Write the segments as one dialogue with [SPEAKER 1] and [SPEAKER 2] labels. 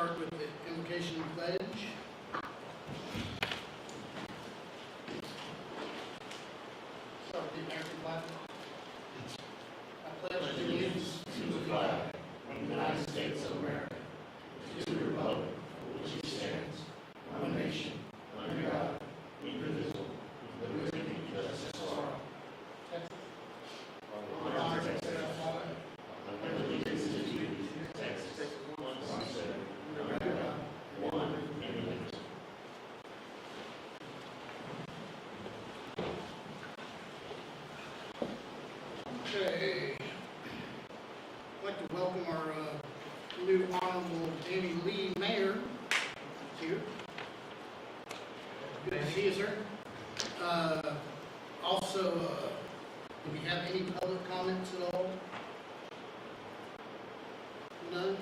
[SPEAKER 1] start with the invocation and pledge. Start with the American flag. I pledge allegiance
[SPEAKER 2] to the flag of the United States of America, to the republic for which it stands, one nation, under God, indivisible, with liberty and justice for all. Allegiance to the duty, Texas, one state, under God, one indivisible.
[SPEAKER 1] Okay. I'd like to welcome our new Honorable Amy Lee Mayor here. Good to see you, sir. Also, do we have any public comments at all? None?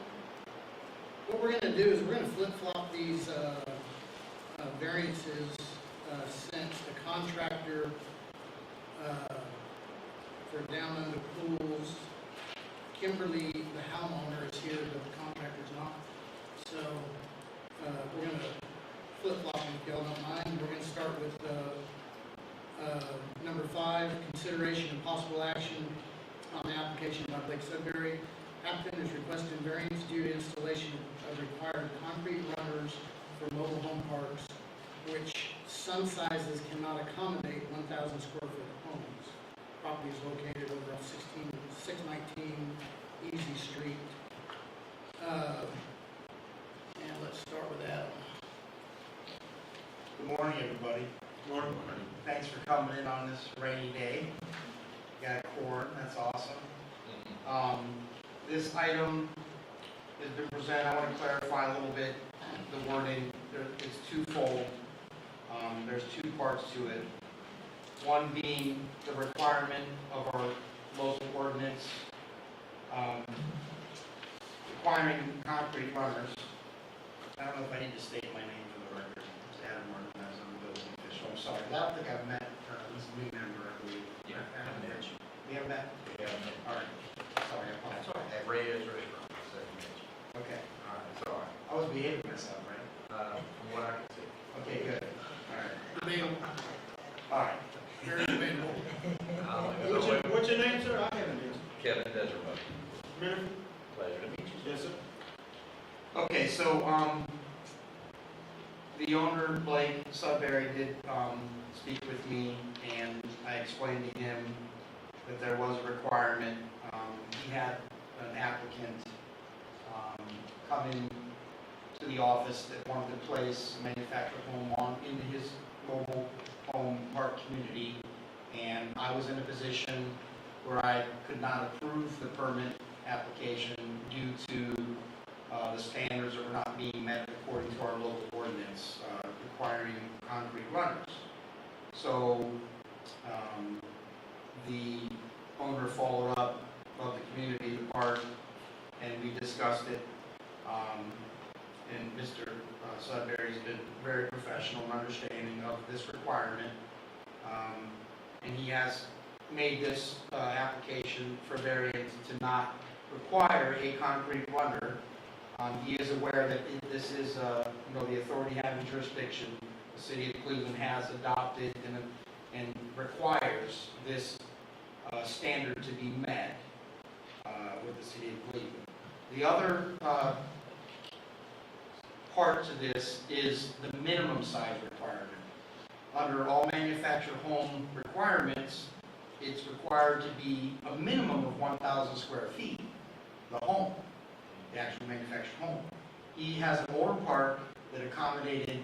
[SPEAKER 1] What we're going to do is we're going to flip-flop these variances since the contractor for down under pools, Kimberly, the homeowner, is here, but the contractor's not. So we're going to flip-flop them if y'all don't mind. We're going to start with number 5, consideration and possible action on the application by Blake Sudbury. Applicant is requesting variance due to installation of required concrete runners for mobile home parks, which some sizes cannot accommodate 1,000 square foot homes. Property is located over on 619 Easy Street. And let's start with that.
[SPEAKER 3] Good morning, everybody.
[SPEAKER 2] Good morning.
[SPEAKER 3] Thanks for coming in on this rainy day. Got corn, that's awesome. This item has been presented. I want to clarify a little bit the wording. It's twofold. There's two parts to it. One being the requirement of our local ordinance requiring concrete runners. I don't know if I need to state my name for the record. It's Adam Martin, as I'm the building official. I'm sorry. I don't think I've met this new member, I believe.
[SPEAKER 2] Yeah, I haven't met you.
[SPEAKER 3] We haven't met?
[SPEAKER 2] Yeah, I haven't met you.
[SPEAKER 3] All right. Sorry, I
[SPEAKER 2] That's
[SPEAKER 3] apologize.
[SPEAKER 2] all right. That Ray is ready for me, so I can met you.
[SPEAKER 3] Okay.
[SPEAKER 2] All right, that's all right.
[SPEAKER 3] I was behaving myself, right?
[SPEAKER 2] From what I can see.
[SPEAKER 3] Okay, good. All right.
[SPEAKER 1] Debatable.
[SPEAKER 3] All right.
[SPEAKER 1] Very debatable.
[SPEAKER 4] What's your name, sir? I haven't been.
[SPEAKER 2] Kevin Deserbo.
[SPEAKER 4] Minute?
[SPEAKER 2] Pleasure to meet you.
[SPEAKER 4] Yes, sir.
[SPEAKER 3] Okay, so the owner, Blake Sudbury, did speak with me, and I explained to him that there was a requirement. He had an applicant come in to the office that wanted to place a manufactured home into his mobile home park community, and I was in a position where I could not approve the permit application due to the standards that were not being met according to our local ordinance requiring concrete runners. So the owner followed up of the community, the park, and we discussed it. And Mr. Sudbury's been very professional and understanding of this requirement. And he has made this application for variance to not require a concrete runner. He is aware that this is, the authority having jurisdiction. The city of Cleveland has adopted and requires this standard to be met with the city of Cleveland. The other part to this is the minimum size requirement. Under all manufactured home requirements, it's required to be a minimum of 1,000 square feet, the home, the actual manufactured home. He has an older park that accommodated,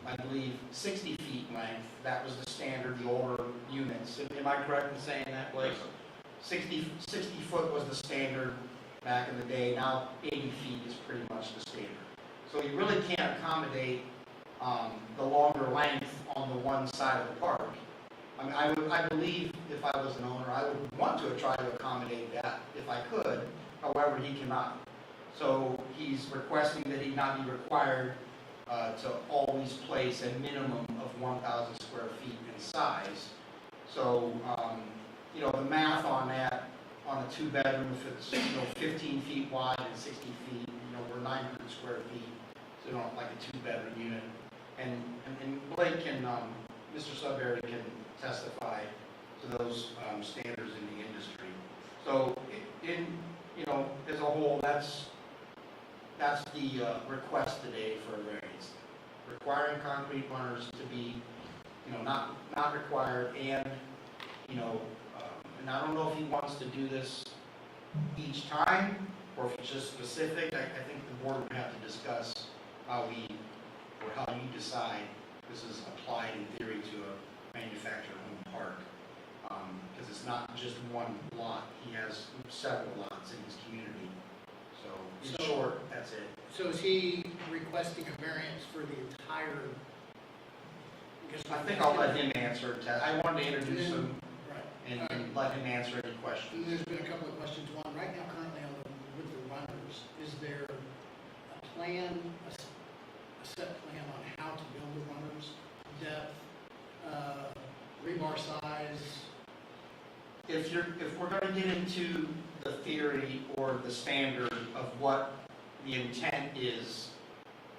[SPEAKER 3] I believe, 60 feet length. That was the standard, the older units. Am I correct in saying that, Blake? 60 foot was the standard back in the day. Now 80 feet is pretty much the standard. So you really can't accommodate the longer length on the one side of the park. I mean, I believe if I was an owner, I would want to try to accommodate that if I could. However, he cannot. So he's requesting that he not be required to always place a minimum of 1,000 square feet in size. So, the math on that, on a 2-bedroom, if it's 15 feet wide and 60 feet, we're 900 square feet, so like a 2-bedroom unit. And Blake and Mr. Sudbury can testify to those standards in the industry. So as a whole, that's the request today for a variance. Requiring concrete runners to be, not required, and, and I don't know if he wants to do this each time, or if it's just specific. I think the board would have to discuss how you decide this is applied in theory to a manufactured home park. Because it's not just one lot, he has several lots in his community. So, in short, that's it.
[SPEAKER 1] So is he requesting a variance for the entire?
[SPEAKER 3] I think I'll let him answer. I wanted to introduce him
[SPEAKER 1] Right.
[SPEAKER 3] and let him answer any
[SPEAKER 1] And
[SPEAKER 3] questions.
[SPEAKER 1] there's been a couple of questions. One, right now, currently with the runners, is there a plan, a set plan on how to build the runners? Depth, rebar size?
[SPEAKER 3] If we're going to get into the theory or the standard of what the intent is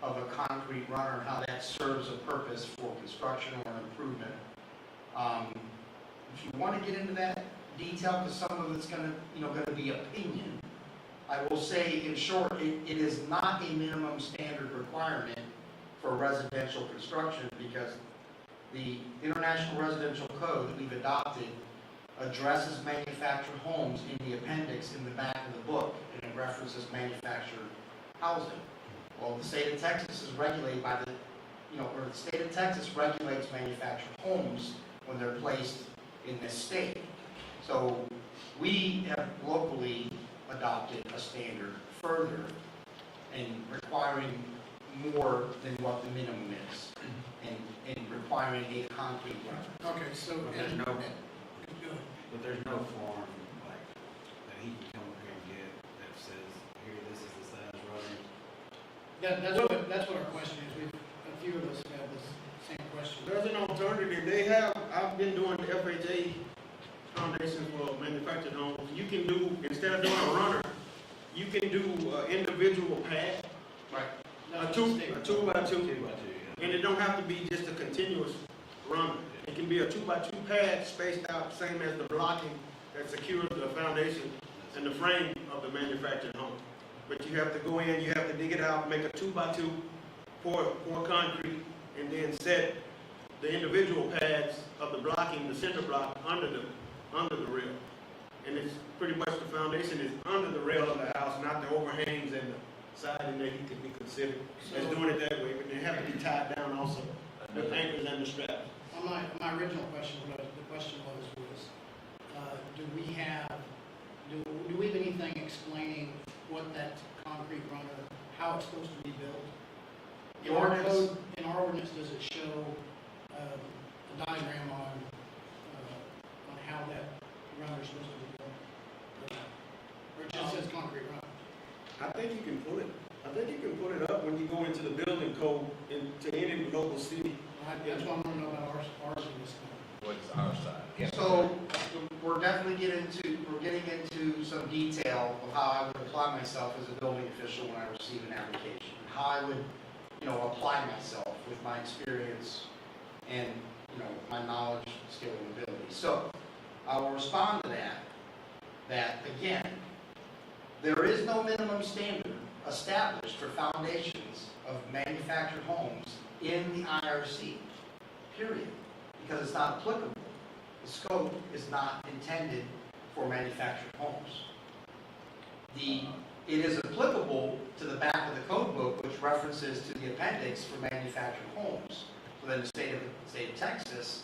[SPEAKER 3] of a concrete runner, how that serves a purpose for construction or improvement, if you want to get into that detail, because some of it's going to be opinion, I will say in short, it is not a minimum standard requirement for residential construction, because the International Residential Code that we've adopted addresses manufactured homes in the appendix in the back of the book, and it references manufactured housing. Well, the state of Texas is regulated by the state of Texas regulates manufactured homes when they're placed in this state. So we have locally adopted a standard further in requiring more than what the minimum is, and requiring a concrete runner.
[SPEAKER 1] Okay, so.
[SPEAKER 5] But there's no form like that he can come up here and get that says, here, this is the size runner.
[SPEAKER 1] That's what our question is. A few of us have this same question.
[SPEAKER 4] There's an alternative. I've been doing the FHA foundation for manufactured homes. You can do, instead of doing a runner, you can do individual pad,
[SPEAKER 3] Right.
[SPEAKER 4] a two by two,
[SPEAKER 5] 2 by 2, yeah.
[SPEAKER 4] and it don't have to be just a continuous runner. It can be a 2 by 2 pad spaced out, same as the blocking that secures the foundation and the frame of the manufactured home. But you have to go in, you have to dig it out, make a 2 by 2, pour concrete, and then set the individual pads of the blocking, the center block, under the rail. And it's pretty much the foundation is under the rail of the house, not the overhangs and the siding that he could be considered as doing it that way. But they have to be tied down also with anchors and the straps.
[SPEAKER 1] On my original question, the question was, do we have anything explaining what that concrete runner, how it's supposed to be built? In our ordinance, does it show a diagram on how that runner is supposed to be built? Or it just says concrete runner?
[SPEAKER 4] I think you can pull it. I think you can put it up when you go into the building code to any local city.
[SPEAKER 1] That's what I want to know about ours in this thing.
[SPEAKER 2] What's our side?
[SPEAKER 3] So we're definitely getting into some detail of how I would apply myself as a building official when I receive an application, how I would, apply myself with my experience and, my knowledge, skill, and ability. So I will respond to that again, there is no minimum standard established for foundations of manufactured homes in the IRC, period, because it's not applicable. The scope is not intended for manufactured homes. It is applicable to the back of the code book, which references to the appendix for manufactured homes. So then the state of Texas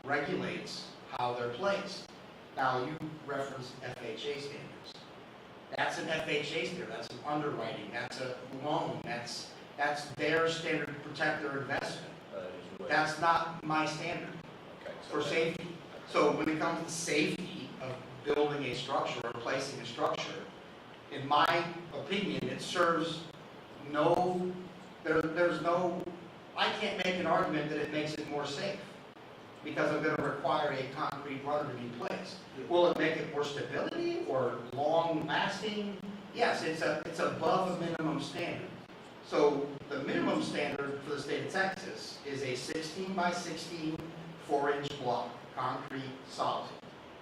[SPEAKER 3] regulates how they're placed. Now, you referenced FHA standards. That's an FHA standard, that's an underwriting, that's a loan, that's their standard to protect their investment. That's not my standard for safety. So when it comes to safety of building a structure or placing a structure, in my opinion, it serves I can't make an argument that it makes it more safe because I'm going to require a concrete runner to be placed. Will it make it more stability or long lasting? Yes, it's above a minimum standard. So the minimum standard for the state of Texas is a 16 by 16 4-inch block, concrete solid,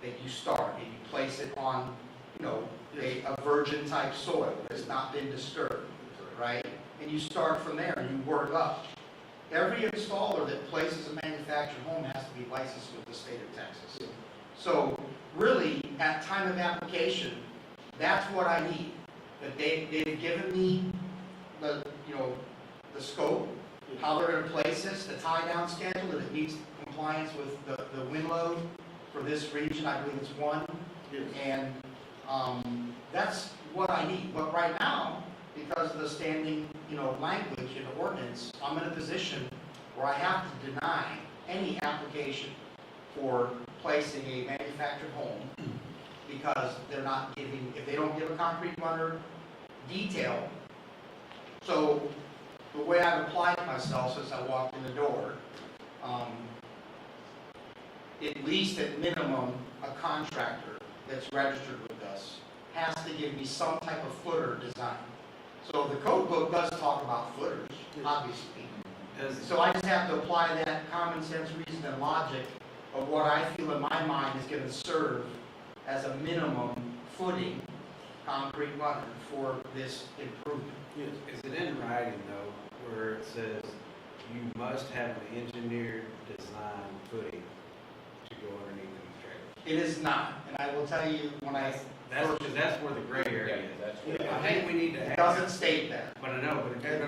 [SPEAKER 3] that you start and you place it on, you know, a virgin type soil that's not been disturbed, right? And you start from there and you work up. Every installer that places a manufactured home has to be licensed with the state of Texas. So really, at time of application, that's what I need. That they've given me the, you know, the scope, how they're gonna place this, the tie down schedule, that it meets compliance with the wind load for this region, I believe it's 1.
[SPEAKER 4] Yes.
[SPEAKER 3] And that's what I need. But right now, because of the standing, you know, language in the ordinance, I'm in a position where I have to deny any application for placing a manufactured home because they're not giving, if they don't give a concrete runner detail. So the way I've applied myself since I walked in the door, at least at minimum, a contractor that's registered with us has to give me some type of footer design. So the code book does talk about footers, obviously. So I just have to apply that common sense, reason, and logic of what I feel in my mind is going to serve as a minimum footing concrete runner for this improvement.
[SPEAKER 4] Yes.
[SPEAKER 5] Is it in writing though, where it says you must have an engineered design footing to go underneath these trailers?
[SPEAKER 3] It is not, and I will tell you when I
[SPEAKER 5] That's where the gray area is.
[SPEAKER 2] That's
[SPEAKER 4] what-
[SPEAKER 5] I think we need to
[SPEAKER 3] it
[SPEAKER 5] have.
[SPEAKER 3] doesn't state that.
[SPEAKER 5] But I know, but if
[SPEAKER 4] Yes.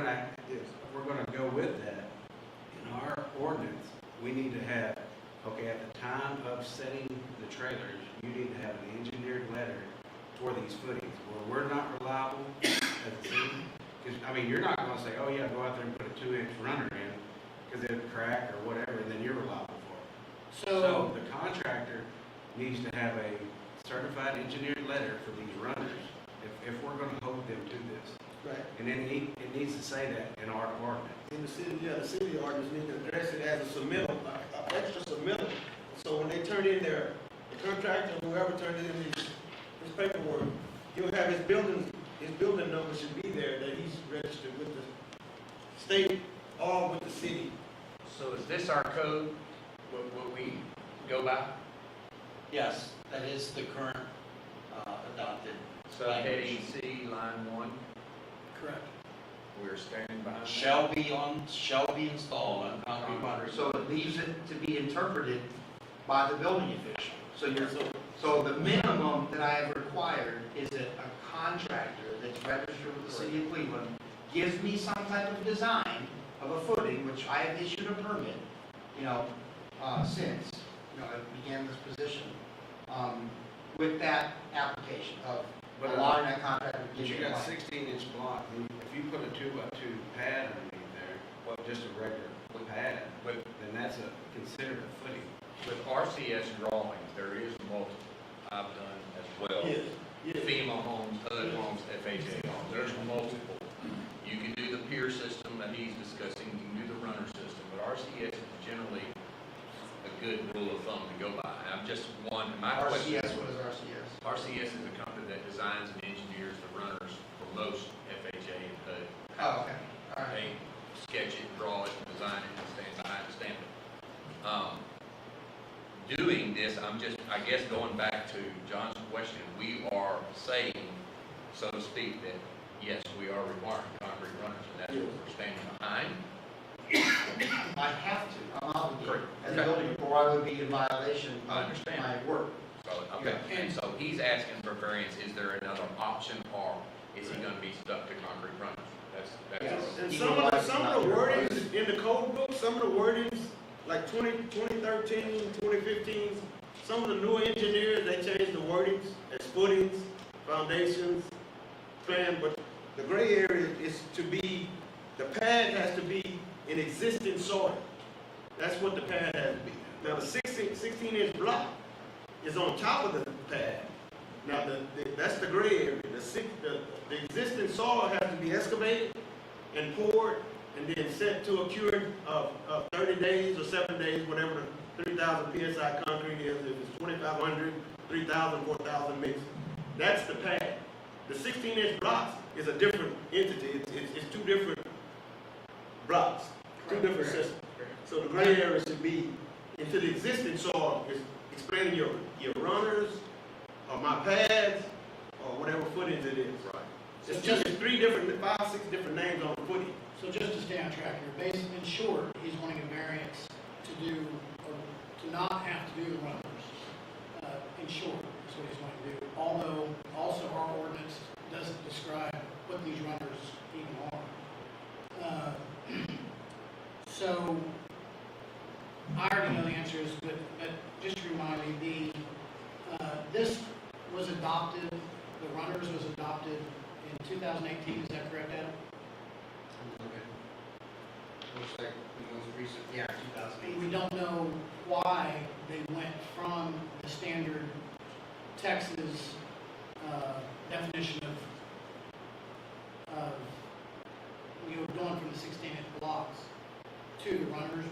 [SPEAKER 5] we're gonna go with that, in our ordinance, we need to have, okay, at the time of setting the trailers, you need to have an engineered letter for these footings, where we're not reliable as a city. Because, I mean, you're not gonna say, oh yeah, go out there and put a 2-inch runner in, because it'll crack or whatever, and then you're reliable for it. So the contractor needs to have a certified engineered letter for these runners, if we're gonna hold them to this.
[SPEAKER 4] Right.
[SPEAKER 5] And then it needs to say that in our ordinance.
[SPEAKER 4] In the city, the city ordinance need to address it as a submittal, an extra submittal. So when they turn in the contractor, whoever turned in his paperwork, he'll have his building number should be there, that he's registered with the state or with the city.
[SPEAKER 2] So is this our code, what we go by?
[SPEAKER 3] Yes, that is the current adopted.
[SPEAKER 2] Subheading C, line 1,
[SPEAKER 1] Correct.
[SPEAKER 2] we're standing behind that.
[SPEAKER 3] Shall be installed on concrete runners. So it leaves it to be interpreted by the building official. So the minimum that I have required is that a contractor that's registered with the city of Cleveland gives me some type of design of a footing, which I have issued a permit, you know, since, you know, I began this position, with that application of allowing that contractor to
[SPEAKER 5] But
[SPEAKER 3] give
[SPEAKER 5] you
[SPEAKER 3] me a
[SPEAKER 5] got
[SPEAKER 3] plan.
[SPEAKER 5] 16-inch block, and if you put a 2x2 pad underneath there, well, just a regular pad,
[SPEAKER 2] With,
[SPEAKER 5] then that's considered a footing.
[SPEAKER 2] with RCS drawings, there is multiple, I've done as well.
[SPEAKER 4] Yes, yes.
[SPEAKER 2] FEMA homes, HUD homes, FHA homes, there's multiple. You can do the pier system that he's discussing, you can do the runner system, but RCS is generally a good rule of thumb to go by. I'm just one, my question.
[SPEAKER 3] RCS, what is RCS?
[SPEAKER 2] RCS is a company that designs and engineers the runners for most FHA and HUD.
[SPEAKER 3] Oh, okay, all right.
[SPEAKER 2] They sketch it, draw it, design it, and stand behind it, stamp it. Doing this, I'm just, I guess, going back to John's question, we are saying, so to speak, that yes, we are requiring concrete runners, and that's what we're standing behind.
[SPEAKER 3] I have to, I'm obligated, as a
[SPEAKER 2] Okay.
[SPEAKER 3] building, or I would be in violation
[SPEAKER 2] I
[SPEAKER 3] of
[SPEAKER 2] understand.
[SPEAKER 3] my work.
[SPEAKER 2] So, okay, and so he's asking for variance, is there another option, or is he gonna be stuck to concrete runners? That's.
[SPEAKER 3] Yes.
[SPEAKER 4] And
[SPEAKER 3] Even
[SPEAKER 4] some of
[SPEAKER 3] like
[SPEAKER 4] the
[SPEAKER 3] not
[SPEAKER 4] wordings in the code book, some of the wordings, like 2013, 2015, some of the new engineers, they changed the wordings as footings, foundations, plan, but the gray area is to be, the pad has to be in existing soil. That's what the pad has to be. Now, the 16-inch block is on top of the pad. Now, that's the gray area. The existing soil has to be excavated and poured and then sent to a curing of 30 days or 7 days, whatever the 3,000 PSI concrete is, if it's 2,500, 3,000, 4,000 mix. That's the pad. The 16-inch blocks is a different entity. It's two different blocks, two different systems. So the gray area should be into the existing soil, is explaining your runners, or my pads, or whatever footings it is. Right. It's just three different, 5, 6 different names on the footing.
[SPEAKER 1] So just to stay on track here, basically, in short, he's wanting a variance to do, or to not have to do the runners. In short, is what he's wanting to do. Although, also our ordinance doesn't describe what these runners even are. So, I already know the answer is, but just to remind me, this was adopted, the runners was adopted in 2018, is that correct, Adam?
[SPEAKER 3] Looks like the most recent, yeah, 2008.
[SPEAKER 1] We don't know why they went from the standard Texas definition of going from the 16-inch blocks to the runners.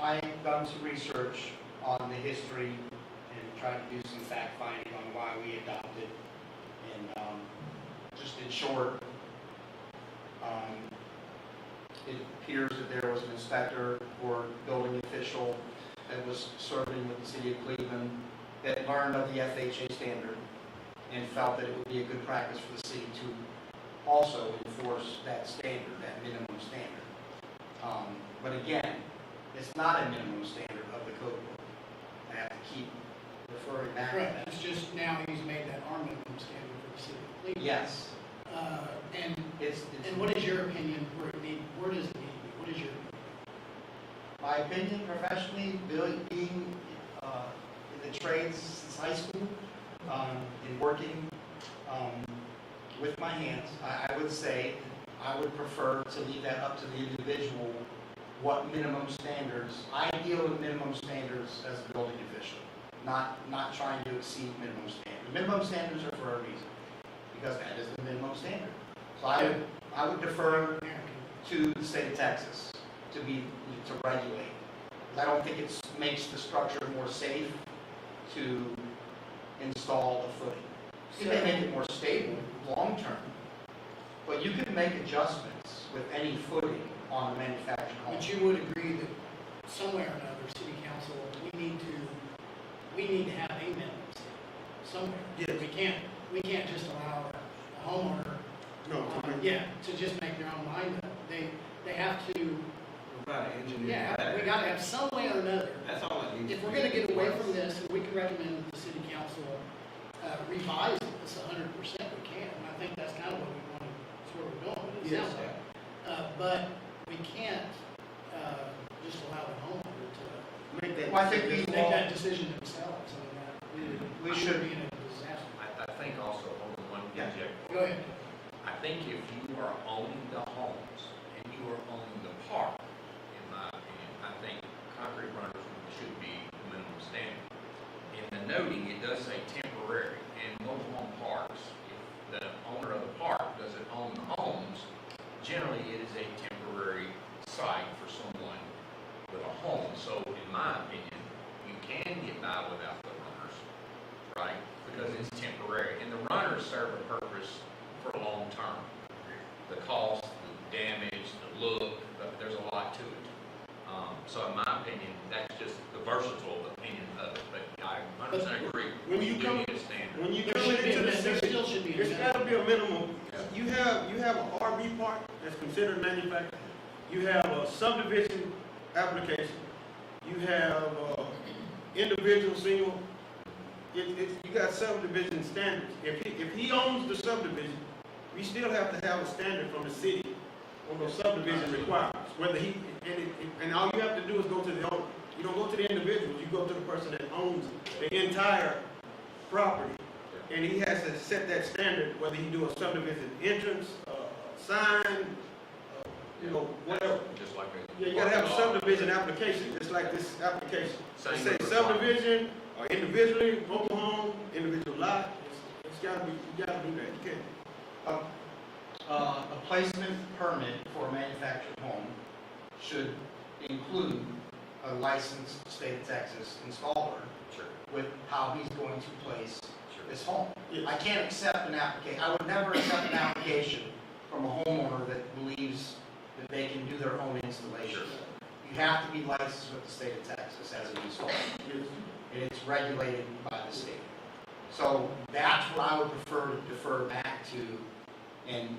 [SPEAKER 3] I've done some research on the history and tried to do some fact finding on why we adopted. And just in short, it appears that there was an inspector or building official that was serving with the city of Cleveland that learned of the FHA standard and felt that it would be a good practice for the city to also enforce that standard, that minimum standard. But again, it's not a minimum standard of the code book. I have to keep referring back to
[SPEAKER 1] Correct,
[SPEAKER 3] that.
[SPEAKER 1] it's just now he's made that our minimum standard for the city of Cleveland.
[SPEAKER 3] Yes,
[SPEAKER 1] And
[SPEAKER 3] it's
[SPEAKER 1] what is your opinion, where does it need to be? What is your opinion?
[SPEAKER 3] my opinion professionally, being in the trades since high school, and working with my hands, I would say I would prefer to leave that up to the individual, what minimum standards, I deal with minimum standards as a building official, not trying to exceed minimum standards. Minimum standards are for a reason, because that is the minimum standard. So I would defer to the state of Texas to regulate. I don't think it makes the structure more safe to install a footing. It may make it more stable long-term, but you can make adjustments with any footing on a manufactured home.
[SPEAKER 1] But you would agree that somewhere or another, city council, we need to have a minimum standard somewhere.
[SPEAKER 4] Yes.
[SPEAKER 1] We can't just allow a homeowner,
[SPEAKER 4] No,
[SPEAKER 1] to just make their own mind up. They have to,
[SPEAKER 5] About an engineer.
[SPEAKER 1] we gotta have some way or another.
[SPEAKER 5] That's all it needs.
[SPEAKER 1] If we're gonna get away from this, and we can recommend that the city council revise this 100%, we can. And I think that's kind of what we want, that's where we're going, it
[SPEAKER 5] Yes.
[SPEAKER 1] sounds like. But we can't just allow the homeowner to
[SPEAKER 4] make that.
[SPEAKER 3] Well, I think we
[SPEAKER 1] make that decision themselves. I mean, that
[SPEAKER 3] We
[SPEAKER 1] would
[SPEAKER 3] should-
[SPEAKER 1] be in a disaster.
[SPEAKER 2] I think also, hold on one
[SPEAKER 3] Yeah.
[SPEAKER 2] project.
[SPEAKER 1] Go ahead.
[SPEAKER 2] I think if you are owning the homes and you are owning the park, in my opinion, I think concrete runners should be the minimum standard. In the noting, it does say temporary. In mobile home parks, if the owner of the park doesn't own the homes, generally it is a temporary site for someone with a home. So in my opinion, you can get by without the runners, right? Because it's temporary. And the runners serve a purpose for long term. The cost, the damage, the look, there's a lot to it. So in my opinion, that's just the versatile opinion of it, but I 100% agree.
[SPEAKER 4] When you
[SPEAKER 2] do
[SPEAKER 4] come-
[SPEAKER 2] need a standard.
[SPEAKER 4] When you
[SPEAKER 1] There
[SPEAKER 4] come
[SPEAKER 1] should be,
[SPEAKER 4] into the
[SPEAKER 1] there
[SPEAKER 4] city,
[SPEAKER 1] still should be. a
[SPEAKER 4] it's
[SPEAKER 1] minimum.
[SPEAKER 4] gotta be a minimum. You have an RV park that's considered manufactured. You have a subdivision application. You have individual, single. You got subdivision standards. If he owns the subdivision, we still have to have a standard from the city on those subdivision requirements. Whether and all you have to do is go to the owner. You don't go to the individuals, you go to the person that owns the entire property. And he has to set that standard, whether he do a subdivision entrance, sign, whatever.
[SPEAKER 2] Just like a.
[SPEAKER 4] Yeah, you gotta have a subdivision application, just like this application.
[SPEAKER 2] Same
[SPEAKER 4] It says
[SPEAKER 2] with
[SPEAKER 4] subdivision, or individually, mobile home, individual lot, it's gotta be, you gotta do that, you can't.
[SPEAKER 3] A placement permit for a manufactured home should include a licensed state of Texas installer
[SPEAKER 2] Sure.
[SPEAKER 3] with how he's going to place
[SPEAKER 2] Sure.
[SPEAKER 3] his home.
[SPEAKER 4] Yes.
[SPEAKER 3] I can't accept an application, I would never accept an application from a homeowner that believes that they can do their own installation. You have to be licensed with the state of Texas as an installer,
[SPEAKER 4] Yes.
[SPEAKER 3] and it's regulated by the state. So that's what I would prefer to defer back to and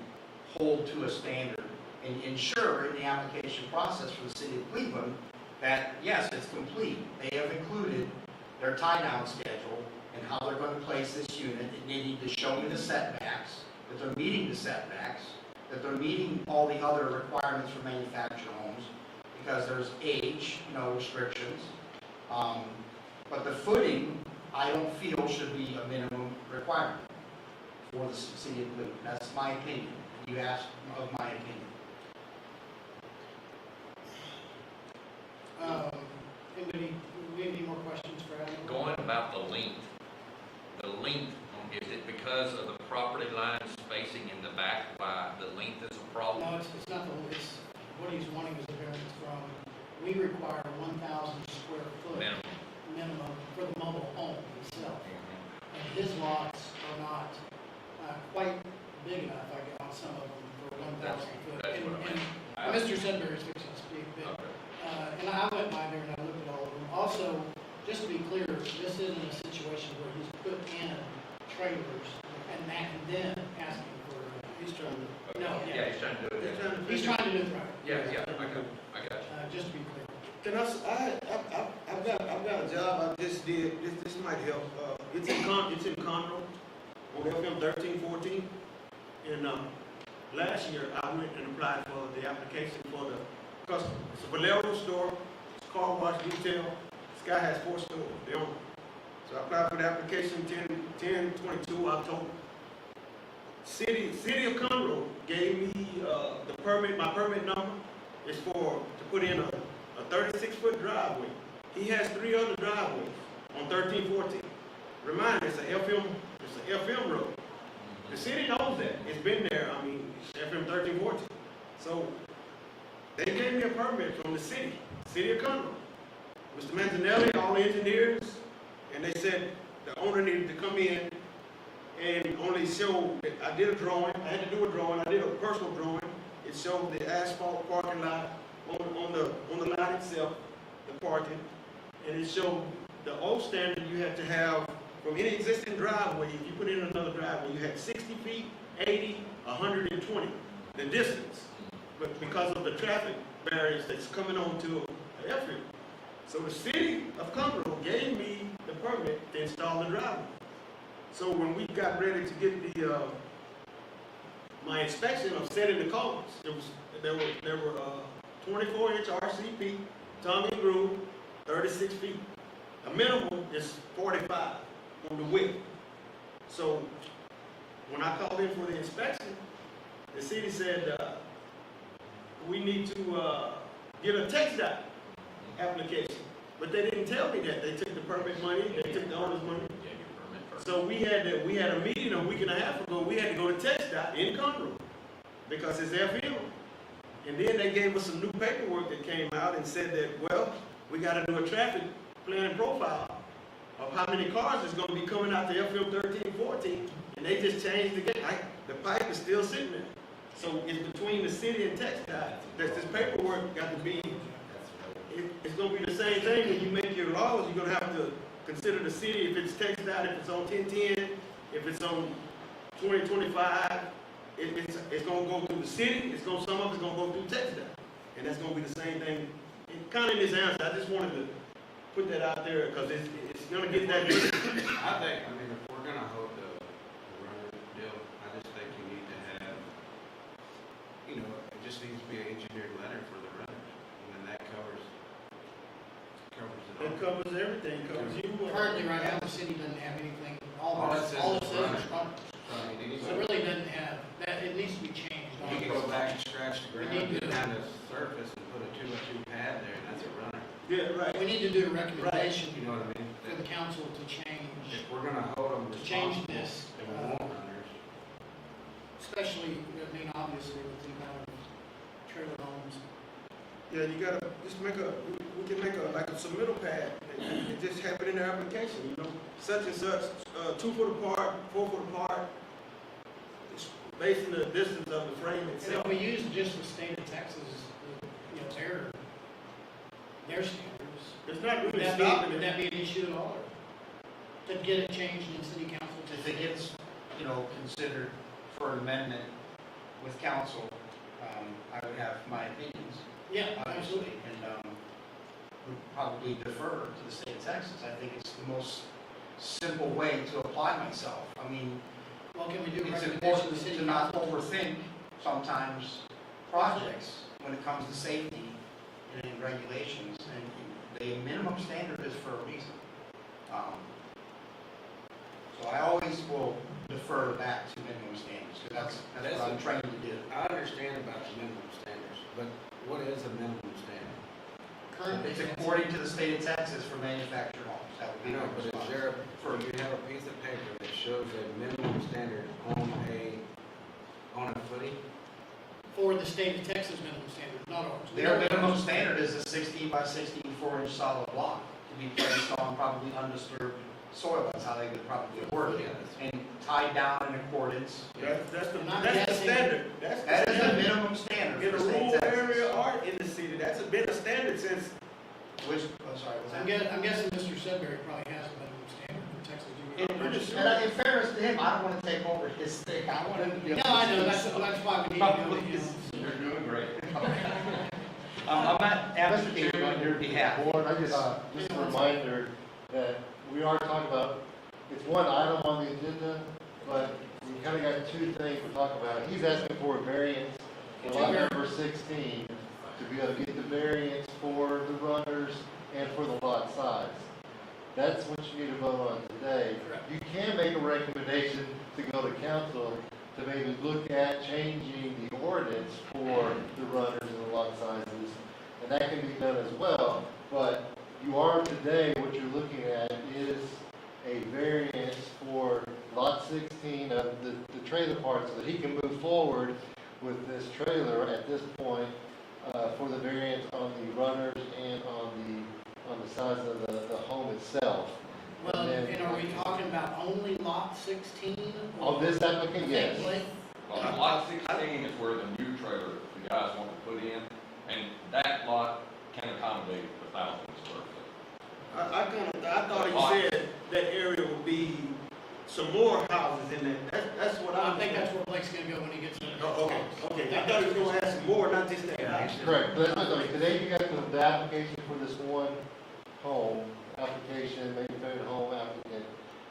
[SPEAKER 3] hold to a standard and ensure in the application process for the city of Cleveland that, yes, it's complete. They have included their tie-down schedule and how they're going to place this unit, and they need to show me the setbacks, that they're meeting the setbacks, that they're meeting all the other requirements for manufactured homes, because there's age, restrictions. But the footing, I don't feel should be a minimum requirement for the city of Cleveland. That's my opinion. You asked of my opinion.
[SPEAKER 1] Anybody, any more questions for Adam?
[SPEAKER 6] Going about the length is it because of the property line spacing in the back why the length is a problem?
[SPEAKER 1] No, it's not it's, what he's wanting is a variance from, we require 1,000 square foot minimum for the mobile home itself. And his lots are not quite big enough, I guess, on some of them for 1,000 foot.
[SPEAKER 6] That's what I mean.
[SPEAKER 1] And Mr. Sudbury's fixing to speak, but, and I went by there and I looked at all of them. Also, just to be clear, this isn't a situation where he's put in trailers and then asking for,
[SPEAKER 4] He's trying to.
[SPEAKER 1] no,
[SPEAKER 6] Yeah, he's trying to do it.
[SPEAKER 1] he's trying to do it right.
[SPEAKER 6] Yeah, I got you.
[SPEAKER 1] Just to be clear.
[SPEAKER 4] Can I've got a job I just did, this might help, it's in Conroe, on FM 1314, and, last year I went and applied for the application for the customer. It's a Valero store, it's a car wash detail, this guy has 4 stores, they own it. So I applied for the application 10/22 October. City of Conroe gave me, the permit, my permit number is to put in a 36-foot driveway. He has 3 other driveways on 1314. Remind, it's an FM road. The city knows that. It's been there, FM 1314. So, they gave me a permit from the city of Conroe. Mr. Manzanelli, all the engineers, and they said the owner needed to come in and only show, I did a drawing, I had to do a drawing, I did a personal drawing. It showed the asphalt parking lot on the lot itself, the parking, and it showed the old standard you had to have from any existing driveway. If you put in another driveway, you had 60 feet, 80, 120, the distance. But because of the traffic barriers that's coming onto the airfield. So the city of Conroe gave me the permit to install the driveway. So when we got ready to get the my inspection of setting the columns, there were 24-inch RCP, tongue and groove, 36 feet. A minimum is 45 on the width. So when I called in for the inspection, the city said we need to get a text dot application. But they didn't tell me that. They took the permit money, they took the owner's money. So we had a meeting a week and a half ago. We had to go to text dot in Conroe because it's their field. And then they gave us some new paperwork that came out and said that, well, we got to do a traffic planning profile of how many cars is going to be coming out to FM 1314. And they just changed the gate. The pipe is still sitting there. So it's between the city and text dot. That this paperwork got to be, it's going to be the same thing when you make your laws. You're going to have to consider the city if it's text dot, if it's on 1010, if it's on 2025. It's going to go through the city, some of it's going to go through text dot. And that's going to be the same thing. It kind of is answer. I just wanted to put that out there because it's going to get that.
[SPEAKER 5] I think, if we're gonna hold the runner deal, I just think you need to have, it just needs to be an engineered letter for the runners, and then that covers it all.
[SPEAKER 4] It covers everything, covers you.
[SPEAKER 1] Currently, right now, the city doesn't have anything, all
[SPEAKER 5] All
[SPEAKER 1] it
[SPEAKER 5] it says
[SPEAKER 1] says
[SPEAKER 5] is
[SPEAKER 1] is
[SPEAKER 5] runners.
[SPEAKER 1] runners. So it really doesn't have, that, it needs to be changed.
[SPEAKER 5] You can go back and scratch the
[SPEAKER 1] We
[SPEAKER 5] ground,
[SPEAKER 1] need to-
[SPEAKER 5] get down to the surface and put a 2x2 pad there, and that's a runner.
[SPEAKER 4] Yeah, right.
[SPEAKER 1] We need to do a recommendation
[SPEAKER 5] You know what I mean?
[SPEAKER 1] for the council to change,
[SPEAKER 5] If we're gonna hold them
[SPEAKER 1] to change
[SPEAKER 5] responsible,
[SPEAKER 1] this,
[SPEAKER 5] and we want runners,
[SPEAKER 1] especially, obviously with the amount of trailer homes.
[SPEAKER 4] Yeah, you gotta just we can make a submittal pad It just happened in their application, you know, such and such, 2 foot apart, 4 foot apart. It's based on the distance of the frame
[SPEAKER 1] And
[SPEAKER 4] itself.
[SPEAKER 1] if we use just the state of Texas, their standards,
[SPEAKER 4] It's not
[SPEAKER 1] would
[SPEAKER 4] really
[SPEAKER 1] that
[SPEAKER 4] stopping
[SPEAKER 1] be, would
[SPEAKER 4] it.
[SPEAKER 1] that be an issue at all? Or to get it changed in city council?
[SPEAKER 3] If it gets, considered for an amendment with council, I would have my opinions,
[SPEAKER 1] Yeah,
[SPEAKER 3] obviously,
[SPEAKER 1] absolutely.
[SPEAKER 3] and would probably defer to the state of Texas. I think it's the most simple way to apply myself. I mean,
[SPEAKER 1] Well, can we do
[SPEAKER 3] it's
[SPEAKER 1] recommendation
[SPEAKER 3] important
[SPEAKER 1] to city
[SPEAKER 3] to not
[SPEAKER 1] council?
[SPEAKER 3] overthink sometimes projects when it comes to safety and regulations, and the minimum standard is for a reason. So I always will defer back to minimum standards, because that's what I'm trained to do.
[SPEAKER 5] I understand about the minimum standards, but what is a minimum standard?
[SPEAKER 1] Currently,
[SPEAKER 3] It's according to the state of Texas for manufactured homes. That would be
[SPEAKER 5] No,
[SPEAKER 3] my
[SPEAKER 5] but is
[SPEAKER 3] response.
[SPEAKER 5] there, for you have a piece of paper that shows a minimum standard on a footing?
[SPEAKER 1] for the state of Texas minimum standard, not ours. We
[SPEAKER 3] Their
[SPEAKER 1] don't-
[SPEAKER 3] minimum standard is a 16 by 64-inch solid block to be placed on probably undisturbed soil. That's how they would probably word it. And tied down in accordance.
[SPEAKER 4] That's the
[SPEAKER 1] I'm
[SPEAKER 4] standard.
[SPEAKER 3] That
[SPEAKER 4] That's the
[SPEAKER 3] is the
[SPEAKER 4] standard.
[SPEAKER 3] minimum standard
[SPEAKER 4] In
[SPEAKER 3] for
[SPEAKER 4] a
[SPEAKER 3] the state
[SPEAKER 4] rural
[SPEAKER 3] of Texas.
[SPEAKER 4] area or in the city, that's been a standard since,
[SPEAKER 3] Which, I'm sorry, was
[SPEAKER 1] I'm
[SPEAKER 3] that?
[SPEAKER 1] guessing Mr. Sudbury probably has a minimum standard for Texas.
[SPEAKER 3] In fairness to him, I don't want to take over his thing. I want him to be
[SPEAKER 1] No,
[SPEAKER 3] able to.
[SPEAKER 1] I know, that's why we need to go,
[SPEAKER 6] You're doing great.
[SPEAKER 3] I'm not advocating on your behalf.
[SPEAKER 2] Board, just a reminder that we are talking about, it's one item on the agenda, but we kind of got two things we're talking about. He's asking for a variance for lot number 16 to be able to get the variance for the runners and for the lot size. That's what you need to vote on today.
[SPEAKER 1] Correct.
[SPEAKER 2] You can make a recommendation to go to council to maybe look at changing the ordinance for the runners and the lot sizes, and that can be done as well. But you are today, what you're looking at is a variance for lot 16 of the trailer part, so that he can move forward with this trailer at this point for the variance on the runners and on the size of the home itself.
[SPEAKER 1] Well,
[SPEAKER 2] And then-
[SPEAKER 1] and are we talking about only lot 16?
[SPEAKER 2] On this applicant, yes.
[SPEAKER 6] Well, lot 16 is where the new trailer you guys want to put in, and that lot can accommodate 1,000 square foot.
[SPEAKER 4] I thought you said that area would be some more houses in there. That's what
[SPEAKER 1] I think that's where Blake's gonna go when he gets there.
[SPEAKER 4] Oh, okay. I thought he was gonna ask some more, not just that house.
[SPEAKER 2] Correct, but that's what, today you got the application for this one home, application, manufactured home applicant,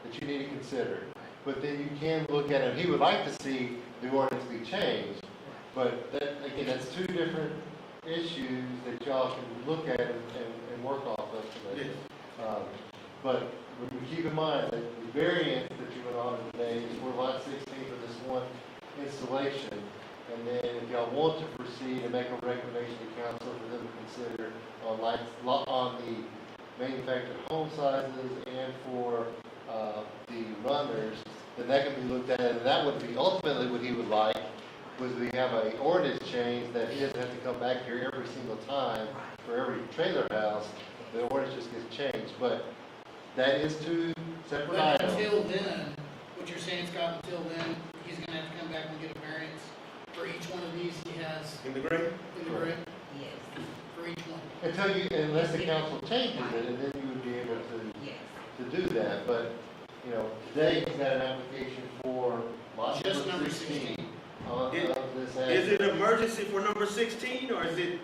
[SPEAKER 2] that you need to consider. But then you can look at it, he would like to see the ordinance be changed, but that, again, that's two different issues that y'all can look at and work off of today. But we keep in mind that the variance that you went on today is for lot 16 for this one installation. And then if y'all want to proceed and make a recommendation to council for them to consider on the manufactured home sizes and for the runners, then that can be looked at, and that would be ultimately what he would like, was we have a ordinance change that he doesn't have to come back here every single time for every trailer house. The ordinance just gets changed, but that is two separate
[SPEAKER 1] But
[SPEAKER 2] items.
[SPEAKER 1] until then, what you're saying, Scott, until then, he's gonna have to come back and get a variance for each one of these he has
[SPEAKER 4] In the gray?
[SPEAKER 1] in the grid, for each one.
[SPEAKER 2] Until you, unless the council changes it, and then you would be able to do that, but, today he's got an application for lot
[SPEAKER 1] Just
[SPEAKER 2] number
[SPEAKER 1] number
[SPEAKER 2] 16
[SPEAKER 1] 16.
[SPEAKER 2] of this.
[SPEAKER 4] Is it emergency for number 16, or is it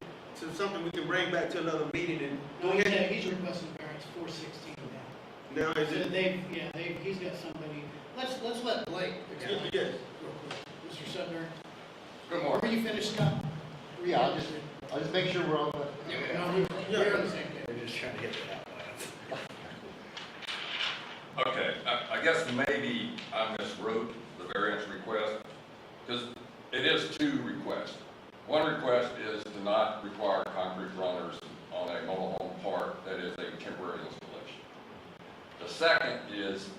[SPEAKER 4] something we can bring back to another meeting and?
[SPEAKER 1] No, he's requesting variance for 16 now.
[SPEAKER 4] Now, is it?
[SPEAKER 1] He's got somebody, let's let Blake.
[SPEAKER 4] Yes.
[SPEAKER 1] Real quick. Mr. Sudbury,
[SPEAKER 6] Good
[SPEAKER 1] were
[SPEAKER 6] morning.
[SPEAKER 1] you finished, Scott?
[SPEAKER 2] Yeah, I'll just make sure we're on the.
[SPEAKER 1] No, we're on the same page.
[SPEAKER 5] They're just trying to hit the outline.
[SPEAKER 6] Okay, I guess maybe I miswrote the variance request, because it is two requests. One request is to not require concrete runners on a mobile home park that is a temporary installation. The second is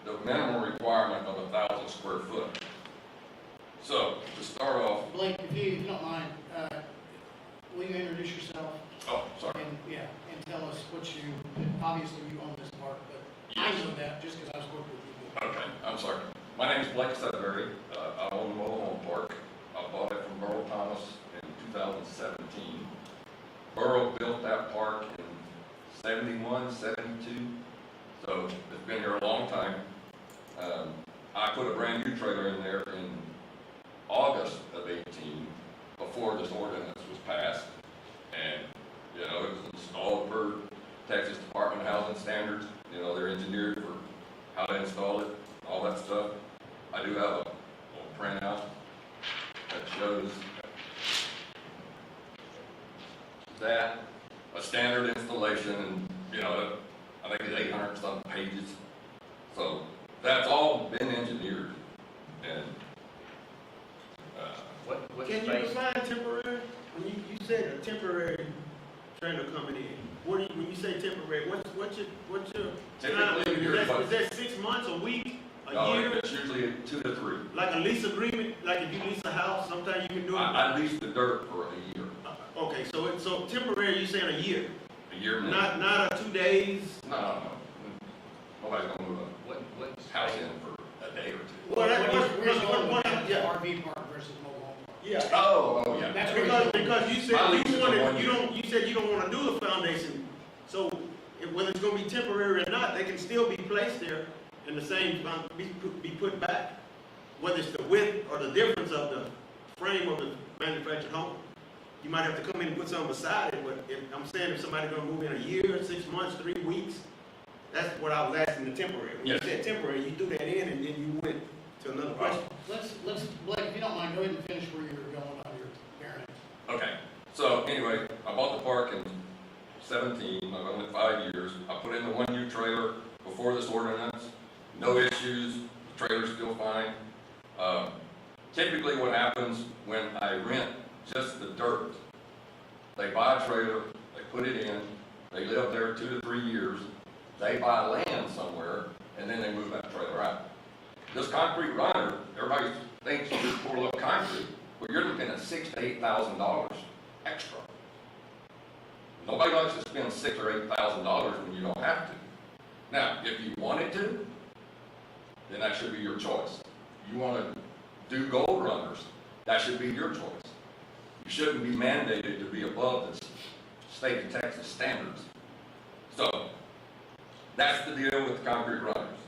[SPEAKER 6] the minimum requirement of 1,000 square foot. So, to start off,
[SPEAKER 1] Blake, if you don't mind, will you introduce yourself
[SPEAKER 6] oh, sorry.
[SPEAKER 1] and tell us
[SPEAKER 6] name's Blake Sudbury. I own the mobile home park. I bought it from Burl Thomas in 2017. Burl built that park in 71, 72, so it's been here a long time. I put a brand new trailer in there in August of 18, before this ordinance was passed. And, you know, it was installed per Texas Department of Housing Standards. You know, they're engineered for how to install it, all that stuff. I do have a little printout that shows that, a standard installation, and, you know, I think it's 800 something pages. So that's all been engineered, and,
[SPEAKER 2] What
[SPEAKER 4] Can you
[SPEAKER 2] space?
[SPEAKER 4] define temporary? When you said a temporary trailer coming in, when you say temporary, what's your time?
[SPEAKER 6] Typically, you're
[SPEAKER 4] Is that 6 months, a week, a
[SPEAKER 6] no,
[SPEAKER 4] year?
[SPEAKER 6] it's usually 2 to 3.
[SPEAKER 4] Like a lease agreement, like if you lease a house, sometimes you can do it.
[SPEAKER 6] I leased the dirt for a year,
[SPEAKER 4] Okay, so temporary, you saying a year,
[SPEAKER 6] a year minimum.
[SPEAKER 4] not a 2 days?
[SPEAKER 6] No. Nobody's gonna move
[SPEAKER 2] What
[SPEAKER 6] a house
[SPEAKER 2] space?
[SPEAKER 6] in for a day or two.
[SPEAKER 4] Well,
[SPEAKER 1] Where's going
[SPEAKER 4] what-
[SPEAKER 1] with
[SPEAKER 4] yeah.
[SPEAKER 1] RV park versus mobile home park?
[SPEAKER 4] Yeah,
[SPEAKER 6] Oh, yeah.
[SPEAKER 1] That's where he's
[SPEAKER 4] because
[SPEAKER 1] going.
[SPEAKER 4] you said
[SPEAKER 6] My lease
[SPEAKER 4] you
[SPEAKER 6] is
[SPEAKER 4] wanted,
[SPEAKER 6] 1
[SPEAKER 4] you
[SPEAKER 6] year.
[SPEAKER 4] don't, you said you don't wanna do the foundation. So whether it's gonna be temporary or not, they can still be placed there in the same, be put back. Whether it's the width or the difference of the frame of the manufactured home. You might have to come in and put something beside it, but I'm saying if somebody's gonna move in a year, 6 months, 3 weeks, that's what I was asking the temporary. When you
[SPEAKER 6] Yes.
[SPEAKER 4] said temporary, you threw that in and then you went to another question.
[SPEAKER 1] Let's, Blake, if you don't mind, go ahead and finish where you were going on your variance.
[SPEAKER 6] Okay, so anyway, I bought the park in 17, I've owned it 5 years. I put in the 1U trailer before this ordinance, no issues, the trailer's still fine. Typically what happens when I rent just the dirt, they buy a trailer, they put it in, they live there 2 to 3 years, they buy land somewhere, and then they move that trailer out. This concrete runner, everybody thinks you just pour a little concrete, well, you're looking at $6,000 to $8,000 extra. Nobody likes to spend $6,000 or $8,000 when you don't have to. Now, if you wanted to, then that should be your choice. You want to do gold runners, that should be your choice. You shouldn't be mandated to be above the state of Texas standards. So, that's the deal with the concrete runners.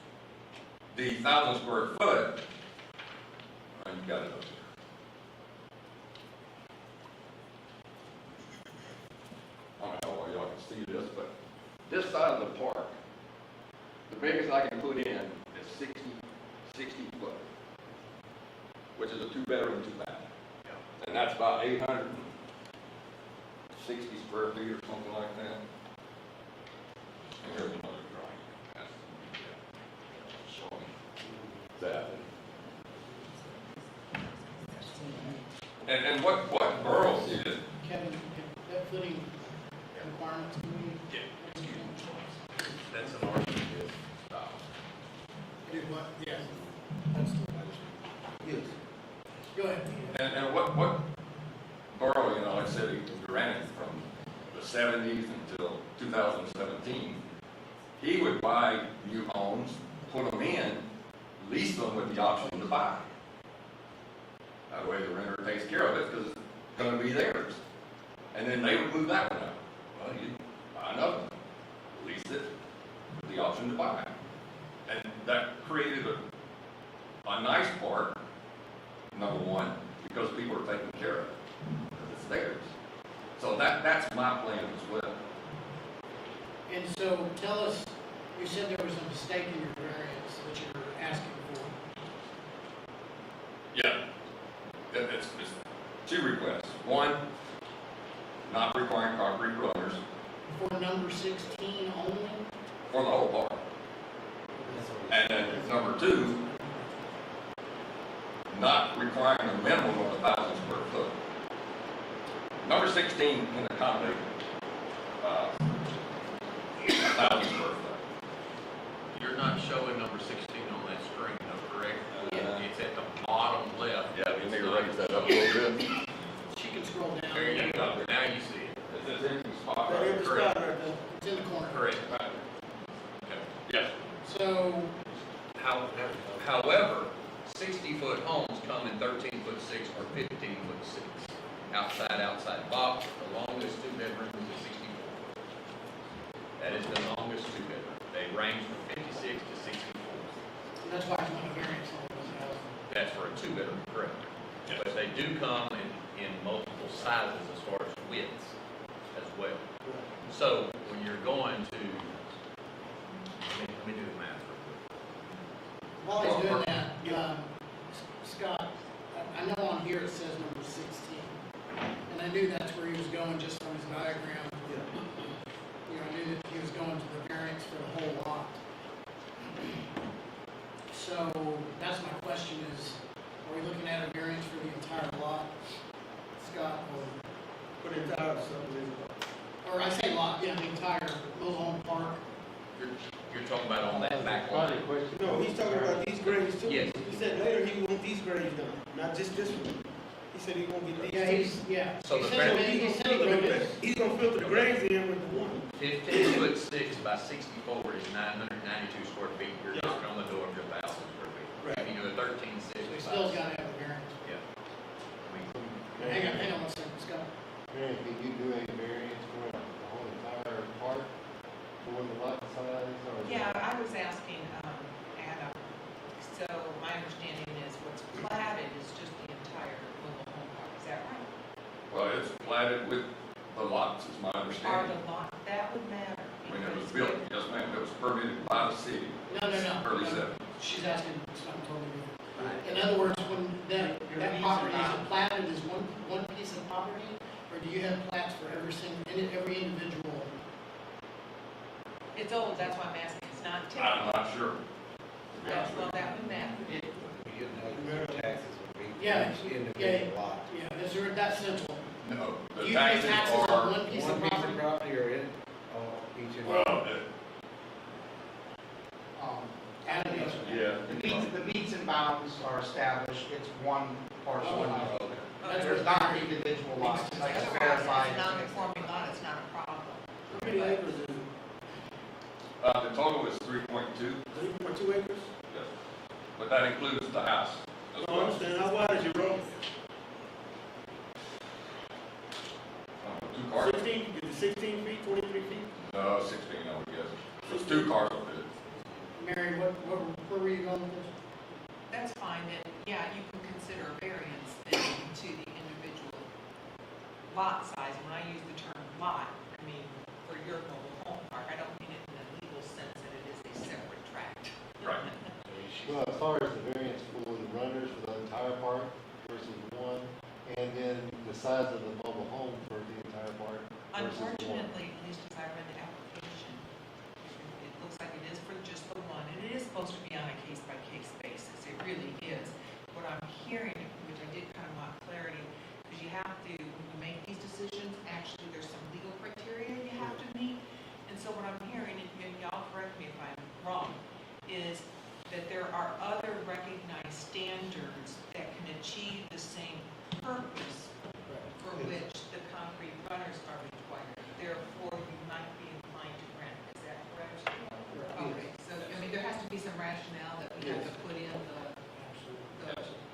[SPEAKER 6] The 1,000 square foot, you got it up there. I don't know if y'all can see this, but this side of the park, the biggest I can put in is 60 foot, which is a 2-bedroom, 2-bath. And that's about 860 square feet or something like that. And here's another drawing. That's showing that. And what Burl did,
[SPEAKER 1] Kevin, that footing requirements, can we?
[SPEAKER 2] That's an argument.
[SPEAKER 1] Do what? Yes. That's the
[SPEAKER 4] Yes.
[SPEAKER 1] Go ahead.
[SPEAKER 6] and what Burl, you know, like I said, he ran it from the 70s until 2017. He would buy new homes, put them in, lease them with the option to buy. That way the renter takes care of it because it's going to be theirs. And then they would move that one out. Well, you buy another one, lease it with the option to buy. And that created a nice park, number one, because people are taking care of it, because it's theirs. So that's my plan as well.
[SPEAKER 1] And so tell us, you said there was a mistake in your variance that you're asking for.
[SPEAKER 6] Yeah, it's 2 requests. One, not requiring concrete runners
[SPEAKER 1] For number 16 only?
[SPEAKER 6] for the whole park. And then number 2, not requiring a minimum of 1,000 square foot. Number 16 can accommodate 1,000 square foot.
[SPEAKER 2] You're not showing number 16 on that screen, though, correct?
[SPEAKER 6] Yeah.
[SPEAKER 2] It's at the bottom left.
[SPEAKER 6] Yeah, you need to raise that up a little bit.
[SPEAKER 1] She can scroll down.
[SPEAKER 2] There you go, now you see it.
[SPEAKER 6] It's an empty spot
[SPEAKER 4] That
[SPEAKER 6] right
[SPEAKER 4] empty
[SPEAKER 6] there.
[SPEAKER 4] spot right there.
[SPEAKER 1] It's in the corner.
[SPEAKER 2] Correct.
[SPEAKER 6] Yes.
[SPEAKER 1] So,
[SPEAKER 2] However,
[SPEAKER 7] 60-foot homes come in 13'6" or 15'6". Outside box, the longest two-bedroom is a 64. That is the longest two-bedroom. They range from 56 to 64.
[SPEAKER 1] And that's why it's not a variance on those houses.
[SPEAKER 7] That's for a two-bedroom, correct. But they do come in multiple sizes as far as widths as well. So when you're going to, let me do the math real quick.
[SPEAKER 1] While he's doing that, Scott, I know on here it says number 16, and I knew that's where he was going just from his diagram. You know, I knew that he was going to the variance for the whole lot. So that's my question is, are we looking at a variance for the entire lot, Scott,
[SPEAKER 4] For the entire subdivision.
[SPEAKER 1] or I say lot, yeah, the entire mobile home park?
[SPEAKER 7] You're talking about on that back lot.
[SPEAKER 4] No, he's talking about these grades too.
[SPEAKER 7] Yes.
[SPEAKER 4] He said later he want these grades done, not just this one. He said he gonna get
[SPEAKER 1] Yeah,
[SPEAKER 4] these
[SPEAKER 1] he's, yeah.
[SPEAKER 7] So
[SPEAKER 1] He
[SPEAKER 7] the
[SPEAKER 1] said
[SPEAKER 7] variance-
[SPEAKER 1] he said he wrote it.
[SPEAKER 4] He's gonna filter the grades in with the one.
[SPEAKER 7] 15'6" by 64 is 992 square feet. You're knocking on the door of your 1,000 square feet.
[SPEAKER 4] Right.
[SPEAKER 7] If you do a 13'6".
[SPEAKER 1] So he still's gotta have a variance.
[SPEAKER 7] Yeah.
[SPEAKER 1] Hang on 1 second, Scott.
[SPEAKER 2] Mary, can you do a variance for the whole entire park for the lot size or?
[SPEAKER 8] Yeah, I was asking, Adam, so my understanding is what's platted is just the entire mobile home park, is that right?
[SPEAKER 6] Well, it's platted with the lots, is my
[SPEAKER 8] Or
[SPEAKER 6] understanding.
[SPEAKER 8] the lot, that would matter.
[SPEAKER 6] When it was
[SPEAKER 8] because
[SPEAKER 6] built, yes ma'am, it was permitted by the city,
[SPEAKER 1] No.
[SPEAKER 6] early 70s.
[SPEAKER 1] She's asking something totally different. In other words, when that property is platted as one piece of property, or do you have plats for every individual?
[SPEAKER 8] It's old, that's why I'm asking, it's not
[SPEAKER 6] I'm
[SPEAKER 8] typical.
[SPEAKER 6] not sure. To be honest
[SPEAKER 8] Well,
[SPEAKER 6] with you.
[SPEAKER 8] that would matter.
[SPEAKER 5] You know, your taxes would be
[SPEAKER 1] Yeah,
[SPEAKER 5] each individual lot.
[SPEAKER 1] Yeah, is there that simple?
[SPEAKER 6] No,
[SPEAKER 1] Do
[SPEAKER 6] the
[SPEAKER 1] you pay
[SPEAKER 6] taxes
[SPEAKER 1] taxes on
[SPEAKER 6] are,
[SPEAKER 1] one piece
[SPEAKER 5] One
[SPEAKER 1] of
[SPEAKER 5] piece
[SPEAKER 1] property?
[SPEAKER 5] of property or in, each individual.
[SPEAKER 6] well,
[SPEAKER 1] Adam, yes.
[SPEAKER 6] yeah.
[SPEAKER 3] The meets and bounds are established, it's one parcel.
[SPEAKER 8] Okay.
[SPEAKER 3] There's not individual lots, it's like
[SPEAKER 8] Otherwise,
[SPEAKER 3] verified.
[SPEAKER 8] it's a non-conforming lot, it's not a problem.
[SPEAKER 4] How many acres is it?
[SPEAKER 6] The total is 3.2,
[SPEAKER 4] 3.2 acres?
[SPEAKER 6] yes. But that includes the house as
[SPEAKER 4] I
[SPEAKER 6] well.
[SPEAKER 4] understand. How wide is your road?
[SPEAKER 6] 2 cars,
[SPEAKER 4] 16, is it 16 feet, 23 feet?
[SPEAKER 6] no, 16, I would guess. So it's 2 cars will fit.
[SPEAKER 1] Mary, where were you going with this?
[SPEAKER 8] That's fine, then, yeah, you can consider a variance then to the individual lot size. When I use the term lot, I mean for your mobile home park, I don't mean it in the legal sense that it is a separate tract.
[SPEAKER 6] Right.
[SPEAKER 2] Well, as far as the variance for the runners for the entire park versus one, and then the size of the mobile home for the entire park versus one.
[SPEAKER 8] Unfortunately, at least as I read the application, it looks like it is for just the one, and it is supposed to be on a case-by-case basis, it really is. What I'm hearing, which I did kind of want clarity, because you have to, when you make these decisions, actually, there's some legal criteria you have to meet. And so what I'm hearing, and y'all correct me if I'm wrong, is that there are other recognized standards that can achieve the same purpose for which the concrete runners are required. Therefore, you might be inclined to grant. Is that correct? Okay, so, I mean, there has to be some rationale that we have to put in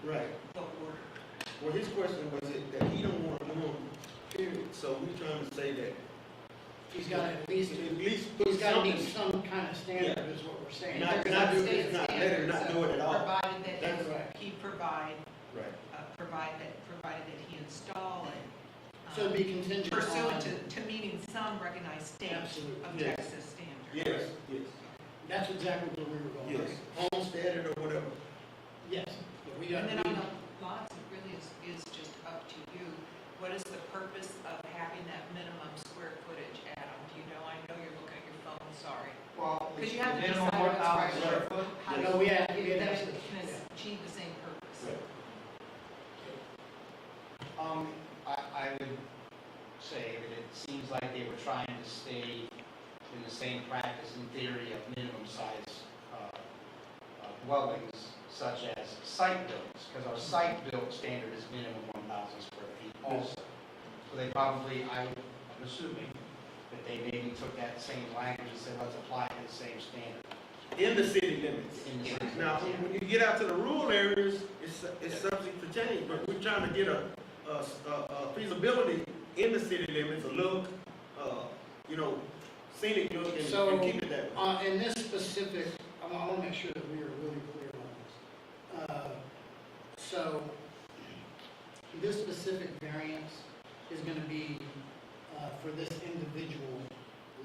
[SPEAKER 4] Right.
[SPEAKER 8] the order.
[SPEAKER 4] Well, his question was that he don't want more, period. So we trying to say that
[SPEAKER 1] He's got to at least,
[SPEAKER 4] put
[SPEAKER 1] he's got to meet
[SPEAKER 4] something.
[SPEAKER 1] some kind of standard is what we're saying.
[SPEAKER 4] Not do it, not let him not do it at all.
[SPEAKER 8] Provided that
[SPEAKER 4] That's right.
[SPEAKER 8] he provide,
[SPEAKER 4] Right.
[SPEAKER 8] provided that he install it.
[SPEAKER 1] So it'd be contingent on.
[SPEAKER 8] Pursuant to meeting some recognized state
[SPEAKER 1] Absolutely.
[SPEAKER 8] of
[SPEAKER 4] Yes.
[SPEAKER 8] Texas standard.
[SPEAKER 4] Yes, yes,
[SPEAKER 1] That's exactly where we were going.
[SPEAKER 4] yes. Homesteaded or whatever.
[SPEAKER 1] Yes. But we got,
[SPEAKER 8] And then on the lots, it really is just up to you. What is the purpose of having that minimum square footage, Adam? Do you know? I know you're looking at your phone, sorry.
[SPEAKER 3] Well,
[SPEAKER 8] Because
[SPEAKER 3] it's
[SPEAKER 8] you have to
[SPEAKER 3] minimum
[SPEAKER 8] decide what's
[SPEAKER 3] 1,000
[SPEAKER 8] right.
[SPEAKER 3] square foot.
[SPEAKER 8] How
[SPEAKER 1] No,
[SPEAKER 8] do
[SPEAKER 1] we
[SPEAKER 8] you,
[SPEAKER 1] had- we had
[SPEAKER 8] that
[SPEAKER 1] actually-
[SPEAKER 8] can achieve the same purpose?
[SPEAKER 3] I would say that it seems like they were trying to stay in the same practice in theory of minimum size dwellings such as site builds, because our site build standard is minimum 1,000 square feet also. So they probably, I'm assuming, that they maybe took that same language and said, let's apply it to the same standard.
[SPEAKER 4] in the city limits.
[SPEAKER 3] In the city.
[SPEAKER 4] Now, when you get out to the rural areas, it's subject to change, but we're trying to get a feasibility in the city limits, a look, you know, scenic look, and keep it that way.
[SPEAKER 1] In this specific, I want to make sure that we are really clear on this. So, this specific variance is going to be for this individual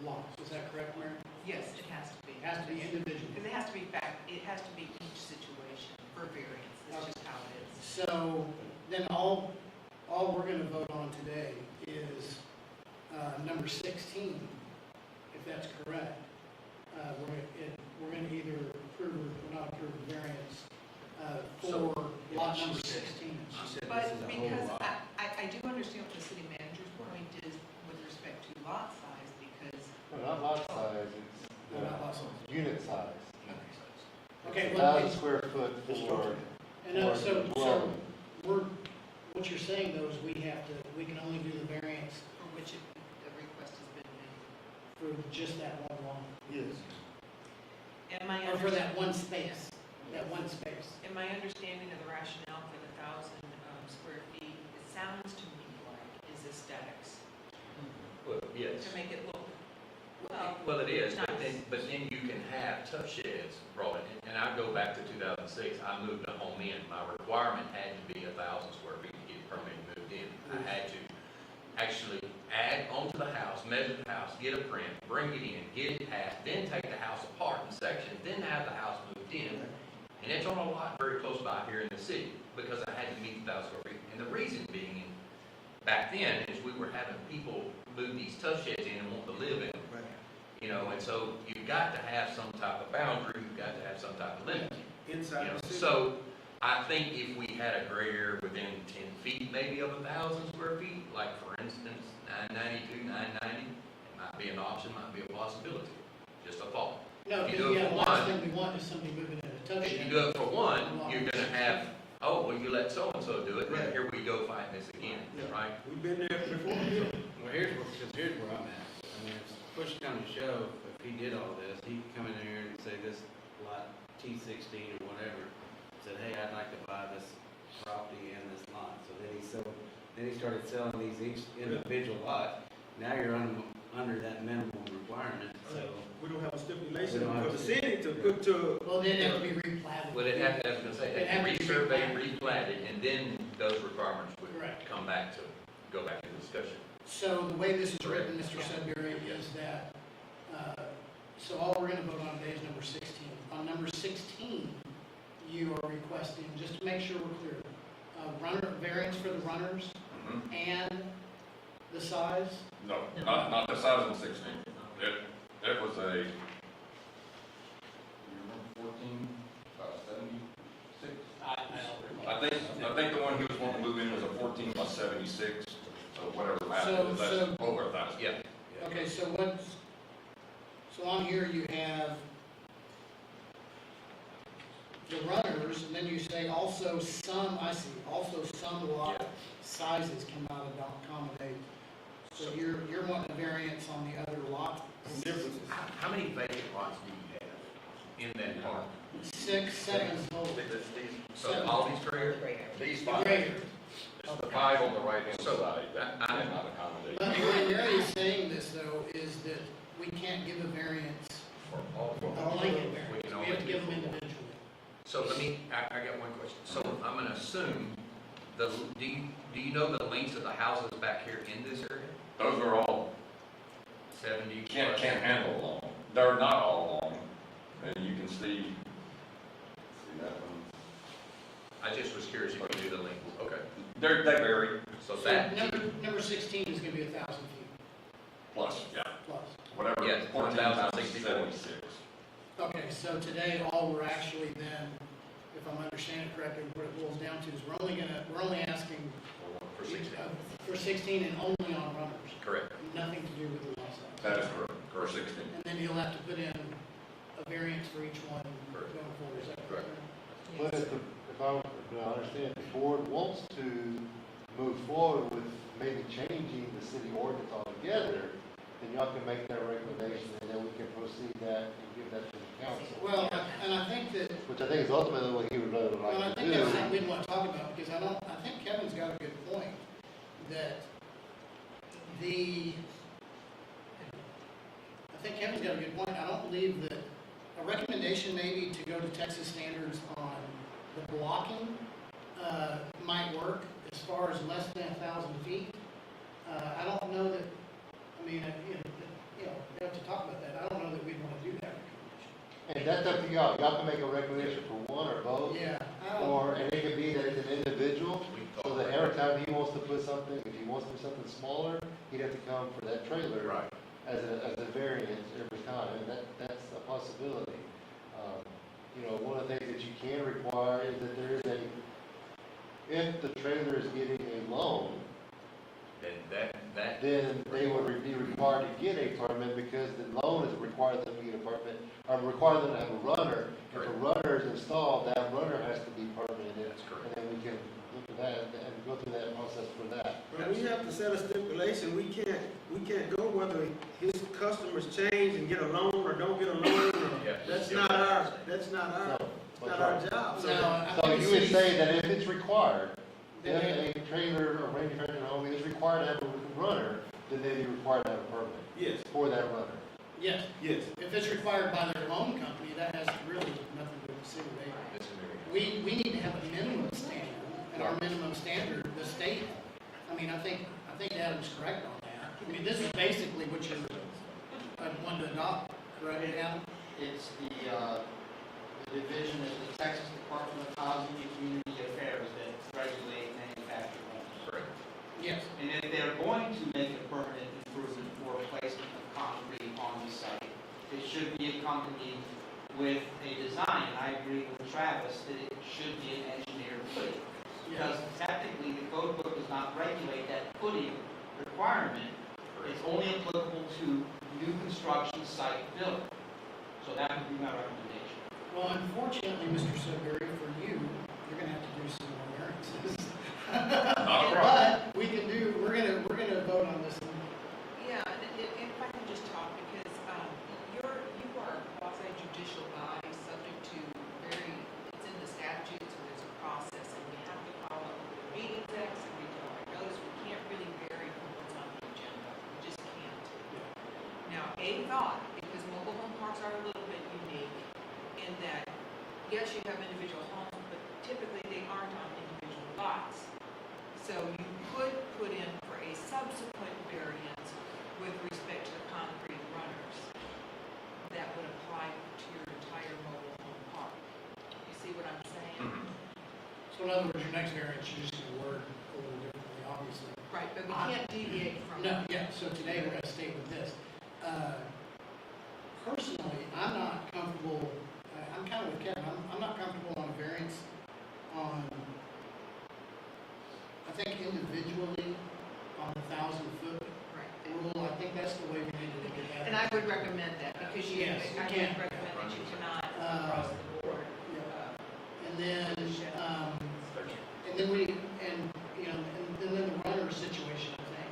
[SPEAKER 1] lot. Is that correct, Mary?
[SPEAKER 8] Yes, it has to be.
[SPEAKER 1] It has to be individual.
[SPEAKER 8] Because it has to be it has to be each situation for variance, that's just how it is.
[SPEAKER 1] So, then all we're going to vote on today is number 16, if that's correct. We're going to either approve or not approve the variance for lot number 16.
[SPEAKER 5] She said this
[SPEAKER 8] But
[SPEAKER 5] is a whole
[SPEAKER 8] because
[SPEAKER 5] lot.
[SPEAKER 8] I do understand what the city manager's point is with respect to lot size, because,
[SPEAKER 2] No, not lot size, it's
[SPEAKER 1] No, not lot size.
[SPEAKER 2] unit size.
[SPEAKER 1] Okay, well,
[SPEAKER 2] 1,000 square foot for,
[SPEAKER 1] and so what you're saying though is we can only do the variance
[SPEAKER 8] for which the request has been made.
[SPEAKER 1] for just that one lot.
[SPEAKER 2] yes.
[SPEAKER 8] Am I
[SPEAKER 1] Or for that one space,
[SPEAKER 8] In my understanding of the rationale for the 1,000 square feet, it sounds to me like is aesthetics,
[SPEAKER 7] Well, yes.
[SPEAKER 8] to make it look,
[SPEAKER 7] Well, it is, but
[SPEAKER 8] nice.
[SPEAKER 7] then you can have tough sheds brought in, and I go back to 2006, I moved a home in, my requirement had to be 1,000 square feet to get permit moved in. I had to actually add onto the house, measure the house, get a print, bring it in, get it half, then take the house apart in sections, then have the house moved in. And it's on a lot very close by here in the city, because I had to meet the 1,000 square feet. And the reason being, back then, is we were having people move these tough sheds in and want to live in them. You know, and so you've got to have some type of boundary, you've got to have some type of limit.
[SPEAKER 4] Inside
[SPEAKER 7] You know,
[SPEAKER 4] the city.
[SPEAKER 7] so I think if we had a gray area within 10 feet maybe of 1,000 square feet, like for instance, 992, 990, it might be an option, might be a possibility, just a thought.
[SPEAKER 1] No,
[SPEAKER 7] If
[SPEAKER 1] because
[SPEAKER 7] you do it
[SPEAKER 1] yeah,
[SPEAKER 7] for
[SPEAKER 1] the last
[SPEAKER 7] one-
[SPEAKER 1] thing we want is somebody moving in a tough
[SPEAKER 7] If you
[SPEAKER 1] shed.
[SPEAKER 7] do it for one, you're gonna have, oh, well, you let so-and-so do it,
[SPEAKER 4] Right.
[SPEAKER 7] and here we go fighting this again,
[SPEAKER 4] Yeah.
[SPEAKER 7] right?
[SPEAKER 4] We've been there before.
[SPEAKER 5] Well, here's where I'm at. I mean, if push come to shove, if he did all this, he'd come in here and say this lot T16 or whatever, said, hey, I'd like to buy this property and this lot. So then he started selling these each individual lot. Now you're under that minimum requirement, so.
[SPEAKER 4] We don't have a stipulation
[SPEAKER 5] We don't have
[SPEAKER 4] for the
[SPEAKER 5] a-
[SPEAKER 4] city to put to,
[SPEAKER 1] Well, then it have to be replatted.
[SPEAKER 7] Well, it have to, I was gonna say,
[SPEAKER 1] It'd
[SPEAKER 7] have to
[SPEAKER 1] have to be
[SPEAKER 7] resurvey,
[SPEAKER 1] replatted.
[SPEAKER 7] replatted, and then those requirements would
[SPEAKER 1] Correct.
[SPEAKER 7] come back to, go back into discussion.
[SPEAKER 1] So the way this is written, Mr. Sudbury, is that, so all we're gonna vote on today is number 16. On number 16, you are requesting, just to make sure we're clear, variance for the runners
[SPEAKER 6] Mhm.
[SPEAKER 1] and the size?
[SPEAKER 6] No, not the size of 16. It was a, you remember 14, about 76? I think the one he was wanting to move in was a 14 by 76, so whatever math
[SPEAKER 1] So-
[SPEAKER 6] is, that's
[SPEAKER 1] so-
[SPEAKER 6] over 1,000.
[SPEAKER 7] Yeah.
[SPEAKER 1] Okay, so so on here you have the runners, and then you say also some lot sizes cannot accommodate. So you're wanting a variance on the other lot?
[SPEAKER 4] differences.
[SPEAKER 7] How many vacant lots do you have in that park?
[SPEAKER 1] 6, 7 total.
[SPEAKER 7] So all these trailers?
[SPEAKER 6] These
[SPEAKER 1] The
[SPEAKER 6] five,
[SPEAKER 1] greater.
[SPEAKER 6] it's the five on the right-hand
[SPEAKER 7] So,
[SPEAKER 6] side that
[SPEAKER 7] I-
[SPEAKER 6] cannot accommodate.
[SPEAKER 1] But the way Mary is saying this, though, is that we can't give a variance,
[SPEAKER 7] For all
[SPEAKER 1] a
[SPEAKER 7] of
[SPEAKER 1] blanket
[SPEAKER 7] We
[SPEAKER 1] variance.
[SPEAKER 7] can
[SPEAKER 1] We
[SPEAKER 7] only
[SPEAKER 1] have to
[SPEAKER 7] do
[SPEAKER 1] give them
[SPEAKER 7] for one.
[SPEAKER 1] individually.
[SPEAKER 7] So I got one question. So I'm gonna assume, do you know the lengths of the houses back here in this area?
[SPEAKER 6] Those are all,
[SPEAKER 7] 70?
[SPEAKER 6] can't handle long. They're not all long. And you can see that one.
[SPEAKER 7] I just was curious if you knew the length. Okay.
[SPEAKER 6] They vary,
[SPEAKER 7] So
[SPEAKER 1] So
[SPEAKER 7] that,
[SPEAKER 1] number 16 is gonna be 1,000 feet
[SPEAKER 6] plus, yeah,
[SPEAKER 1] plus.
[SPEAKER 6] whatever.
[SPEAKER 7] Yeah,
[SPEAKER 6] 14 times
[SPEAKER 7] 1,064.
[SPEAKER 6] 76.
[SPEAKER 1] Okay, so today, all we're actually then, if I'm understanding correctly, what it boils down to is we're only asking
[SPEAKER 7] for 16.
[SPEAKER 1] for 16 and only on runners,
[SPEAKER 7] Correct.
[SPEAKER 1] nothing to do with the lot size.
[SPEAKER 6] That is correct, or 16.
[SPEAKER 1] And then you'll have to put in a variance for each one
[SPEAKER 7] Correct.
[SPEAKER 1] going forward, is that
[SPEAKER 7] Correct.
[SPEAKER 1] correct?
[SPEAKER 2] But if I understand, the board wants to move forward with maybe changing the city ordinance altogether, then y'all can make that recommendation, and then we can proceed that and give that to the council.
[SPEAKER 1] Well, and I think that,
[SPEAKER 2] Which I think is ultimately what he would really
[SPEAKER 1] well, I
[SPEAKER 2] like to
[SPEAKER 1] think that's
[SPEAKER 2] do.
[SPEAKER 1] something we want to talk about, because I think Kevin's got a good point, that I think Kevin's got a good point. I don't believe that a recommendation maybe to go to Texas standards on the blocking might work as far as less than 1,000 feet. I don't know that, I mean, you know, we have to talk about that. I don't know that we'd want to do that recommendation.
[SPEAKER 2] And that's up to y'all. Y'all can make a recommendation for one or both.
[SPEAKER 1] Yeah, I don't,
[SPEAKER 2] Or, and it could be that it's an individual,
[SPEAKER 7] We
[SPEAKER 2] so
[SPEAKER 7] talked
[SPEAKER 2] that
[SPEAKER 7] about
[SPEAKER 2] every time he wants to put something, if he wants to put something smaller, he'd have to come for that trailer.
[SPEAKER 7] Right.
[SPEAKER 2] As a variance every time, and that's a possibility. You know, one of the things that you can require is that there is if the trailer is getting a loan,
[SPEAKER 7] Then that,
[SPEAKER 2] then they would be required to get a permit, because the loan is required them to get a permit, or require them to have a runner. If a runner is installed, that runner has to be permitted,
[SPEAKER 7] that's correct.
[SPEAKER 2] and then we can look at that and go through that process for that.
[SPEAKER 4] But we have to set a stipulation, we can't go whether his customers change and get a loan or don't get a loan, or,
[SPEAKER 7] Yeah.
[SPEAKER 4] that's not our
[SPEAKER 2] No,
[SPEAKER 4] it's not our job.
[SPEAKER 1] no, I
[SPEAKER 2] So
[SPEAKER 1] think
[SPEAKER 2] you
[SPEAKER 1] the
[SPEAKER 2] would
[SPEAKER 1] city's-
[SPEAKER 2] say that if it's required,
[SPEAKER 1] then
[SPEAKER 2] if a trailer or manufactured home is required to have a runner, then they'd be required to have a permit
[SPEAKER 4] Yes,
[SPEAKER 2] for that runner.
[SPEAKER 1] yes,
[SPEAKER 4] yes.
[SPEAKER 1] if it's required by their loan company, that has really nothing to do with the city.
[SPEAKER 7] Mr. Mayor.
[SPEAKER 1] We need to have a minimum standard, and our minimum standard, the state, I mean, I think Adam's correct on that. I mean, this is basically what you're, one to adopt, correct, Adam?
[SPEAKER 3] It's the division of the Texas Department of Housing and Community Affairs that regulate manufactured homes.
[SPEAKER 7] Correct.
[SPEAKER 1] Yes.
[SPEAKER 3] And if they're going to make a permanent improvement for placement of concrete on the site, it should be accompanied with a design. And I agree with Travis that it should be an engineered footing. Because technically, the code book does not regulate that footing requirement. It's only applicable to new construction site building. So that would be my recommendation.
[SPEAKER 1] Well, unfortunately, Mr. Sudbury, for you, you're gonna have to do some more variances.
[SPEAKER 6] Not a problem.
[SPEAKER 1] But we can do, we're gonna vote on this.
[SPEAKER 8] Yeah, and if I can just talk, because you are a quasi judicial body subject to it's in the statutes, or there's a process, and we have to follow the meetings acts, and we tell our notice, we can't really vary from what's on the agenda, we just can't. Now, a thought, because mobile home parks are a little bit unique in that, yes, you have individual homes, but typically they aren't on individual lots. So you could put in for a subsequent variance with respect to the concrete runners that would apply to your entire mobile home park. You see what I'm saying?
[SPEAKER 7] Mhm.
[SPEAKER 1] So in other words, your next variance, you're just gonna word a little differently, obviously.
[SPEAKER 8] Right, but we can't deviate from.
[SPEAKER 1] No, yeah, so today we're gonna stay with this. Personally, I'm not comfortable, I'm kind of with Kevin, I'm not comfortable on a variance on, I think individually, on the 1,000-foot
[SPEAKER 8] Right.
[SPEAKER 1] rule, I think that's the way we need to look at that.
[SPEAKER 8] And I would recommend that, because
[SPEAKER 1] Yes, you
[SPEAKER 8] I
[SPEAKER 1] can't.
[SPEAKER 8] would recommend that you cannot
[SPEAKER 1] Uh,
[SPEAKER 8] across the board.
[SPEAKER 1] And then, and then you know, and then the runner situation, I think,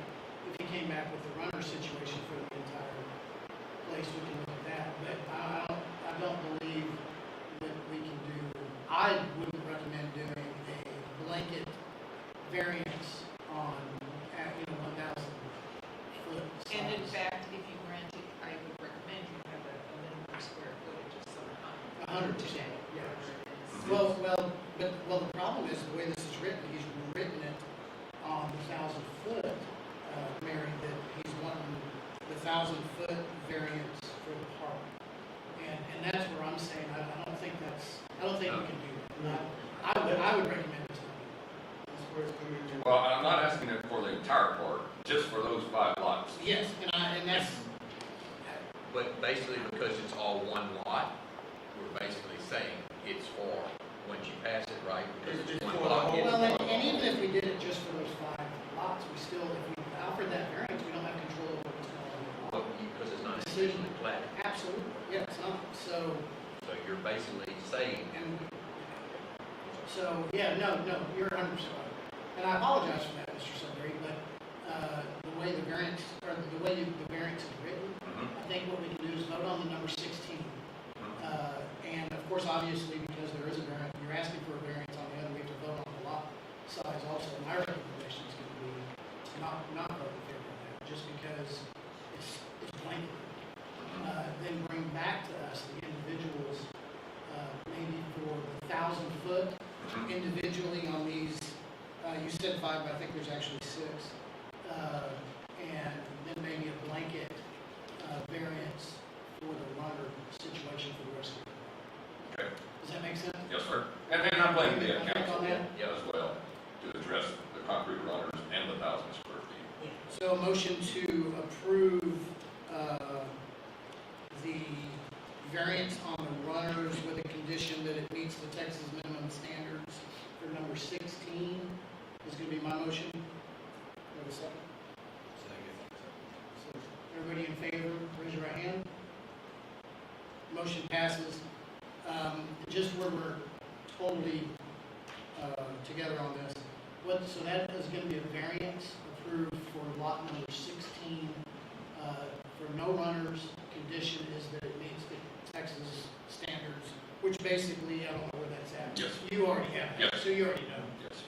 [SPEAKER 1] if he came back with the runner situation for the entire place, we can look at that, but I don't believe that we can do, I wouldn't recommend doing a blanket variance on, you know, 1,000 foot size.
[SPEAKER 8] And in fact, if you grant it, I would recommend you have a minimum square footage of some kind.
[SPEAKER 1] 100%, yeah. Well, the problem is, the way this is written, he's written it on the 1,000-foot, Mary, that he's wanting the 1,000-foot variance for the park. And that's where I'm saying, I don't think we can do that. I would recommend this.
[SPEAKER 4] That's where it's coming to.
[SPEAKER 6] Well, I'm not asking it for the entire park, just for those 5 lots.
[SPEAKER 1] Yes, and that's,
[SPEAKER 7] But basically, because it's all one lot, we're basically saying it's for, once you pass it, right, because
[SPEAKER 4] It's
[SPEAKER 7] it's one
[SPEAKER 4] for the
[SPEAKER 7] lot.
[SPEAKER 4] whole-
[SPEAKER 7] it's
[SPEAKER 1] well,
[SPEAKER 7] for the
[SPEAKER 1] and
[SPEAKER 7] whole.
[SPEAKER 1] even if we did it just for those 5 lots, we still, if we offered that variance, we don't have control over what's going on in the lot.
[SPEAKER 7] But because it's not officially platted,
[SPEAKER 1] Absolutely, yeah, it's not, so,
[SPEAKER 7] so you're basically saying,
[SPEAKER 1] and, so, yeah, no, you're 100% right. And I apologize for that, Mr. Sudbury, but, the way the variance, or the way the variance is written, I think what we can do is vote on the number 16. And of course, obviously, because there is a variance, you're asking for a variance on the other, we have to vote on the lot size also. My recommendation is going to be not vote in favor of that, just because it's blanket. Then bring back to us the individuals, maybe for the 1,000-foot individually on these, you said 5, but I think there's actually 6. And then maybe a blanket variance for the runner situation for the rest of it.
[SPEAKER 6] Okay.
[SPEAKER 1] Does that make sense?
[SPEAKER 6] Yes, sir. And I blame the
[SPEAKER 1] Think
[SPEAKER 6] council
[SPEAKER 1] on that?
[SPEAKER 6] as well to address the concrete runners and the 1,000 square feet.
[SPEAKER 1] So a motion to approve the variance on the runners with the condition that it meets the Texas minimum standards for number 16 is going to be my motion. Do I have a second? So everybody in favor, raise your right hand. Motion passes. Just where we're totally together on this, so that is going to be a variance approved for lot number 16 for no runners. Condition is that it meets the Texas standards, which basically, I don't know where that's at.
[SPEAKER 6] Yes.
[SPEAKER 1] You already have that,
[SPEAKER 6] Yes.
[SPEAKER 1] so you already know.
[SPEAKER 6] Yes.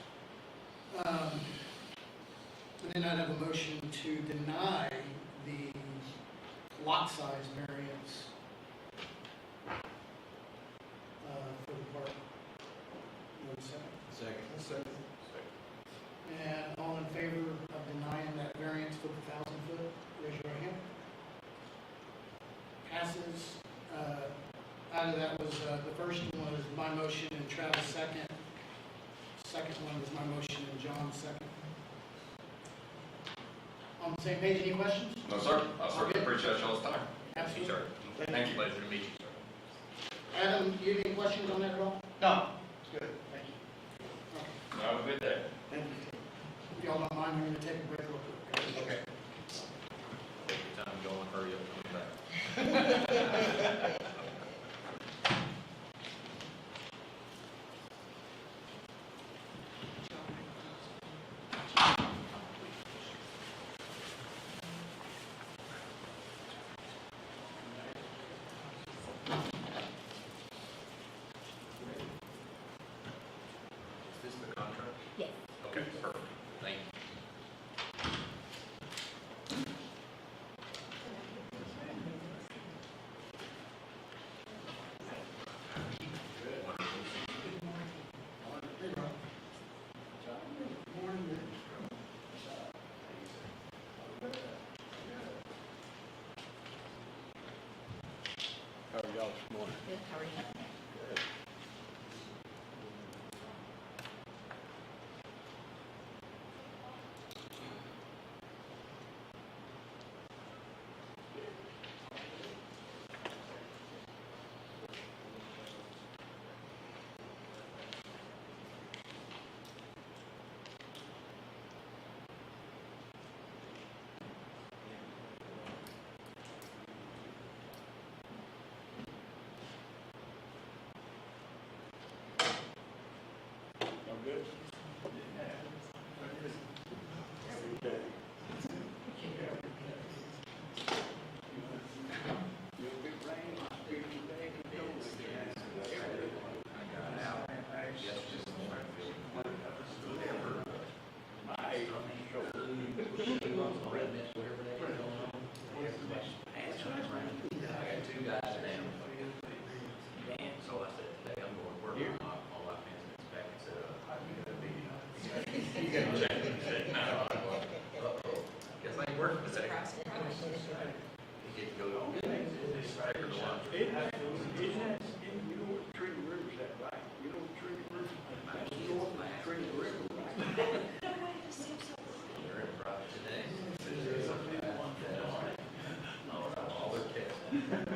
[SPEAKER 1] And then I'd have a motion to deny the lot size variance for the park. You want a second?
[SPEAKER 5] Second.
[SPEAKER 1] And all in favor of denying that variance for the 1,000-foot, raise your right hand. Passes. Out of that was, the first one was my motion and Travis second. Second one was my motion and John second. On the same page, any questions?
[SPEAKER 6] No, sir. I certainly
[SPEAKER 1] Okay.
[SPEAKER 6] appreciate y'all's time.
[SPEAKER 7] Thank you,
[SPEAKER 1] Absolutely.
[SPEAKER 7] sir.
[SPEAKER 6] Thank you.
[SPEAKER 7] Pleasure to meet you, sir.
[SPEAKER 1] Adam, do you have any questions on that at all?
[SPEAKER 3] No, it's good, thank you.
[SPEAKER 1] Okay.
[SPEAKER 6] Have a good day.
[SPEAKER 1] Thank you. If y'all don't mind, we're going to take a break real quick.
[SPEAKER 3] Okay.
[SPEAKER 7] Take your time, go and hurry up and come back. Is this the contract?
[SPEAKER 9] Yes.
[SPEAKER 7] Okay, perfect. Thank you.
[SPEAKER 1] Hey, Rob. Morning, man.
[SPEAKER 9] Good, how are you?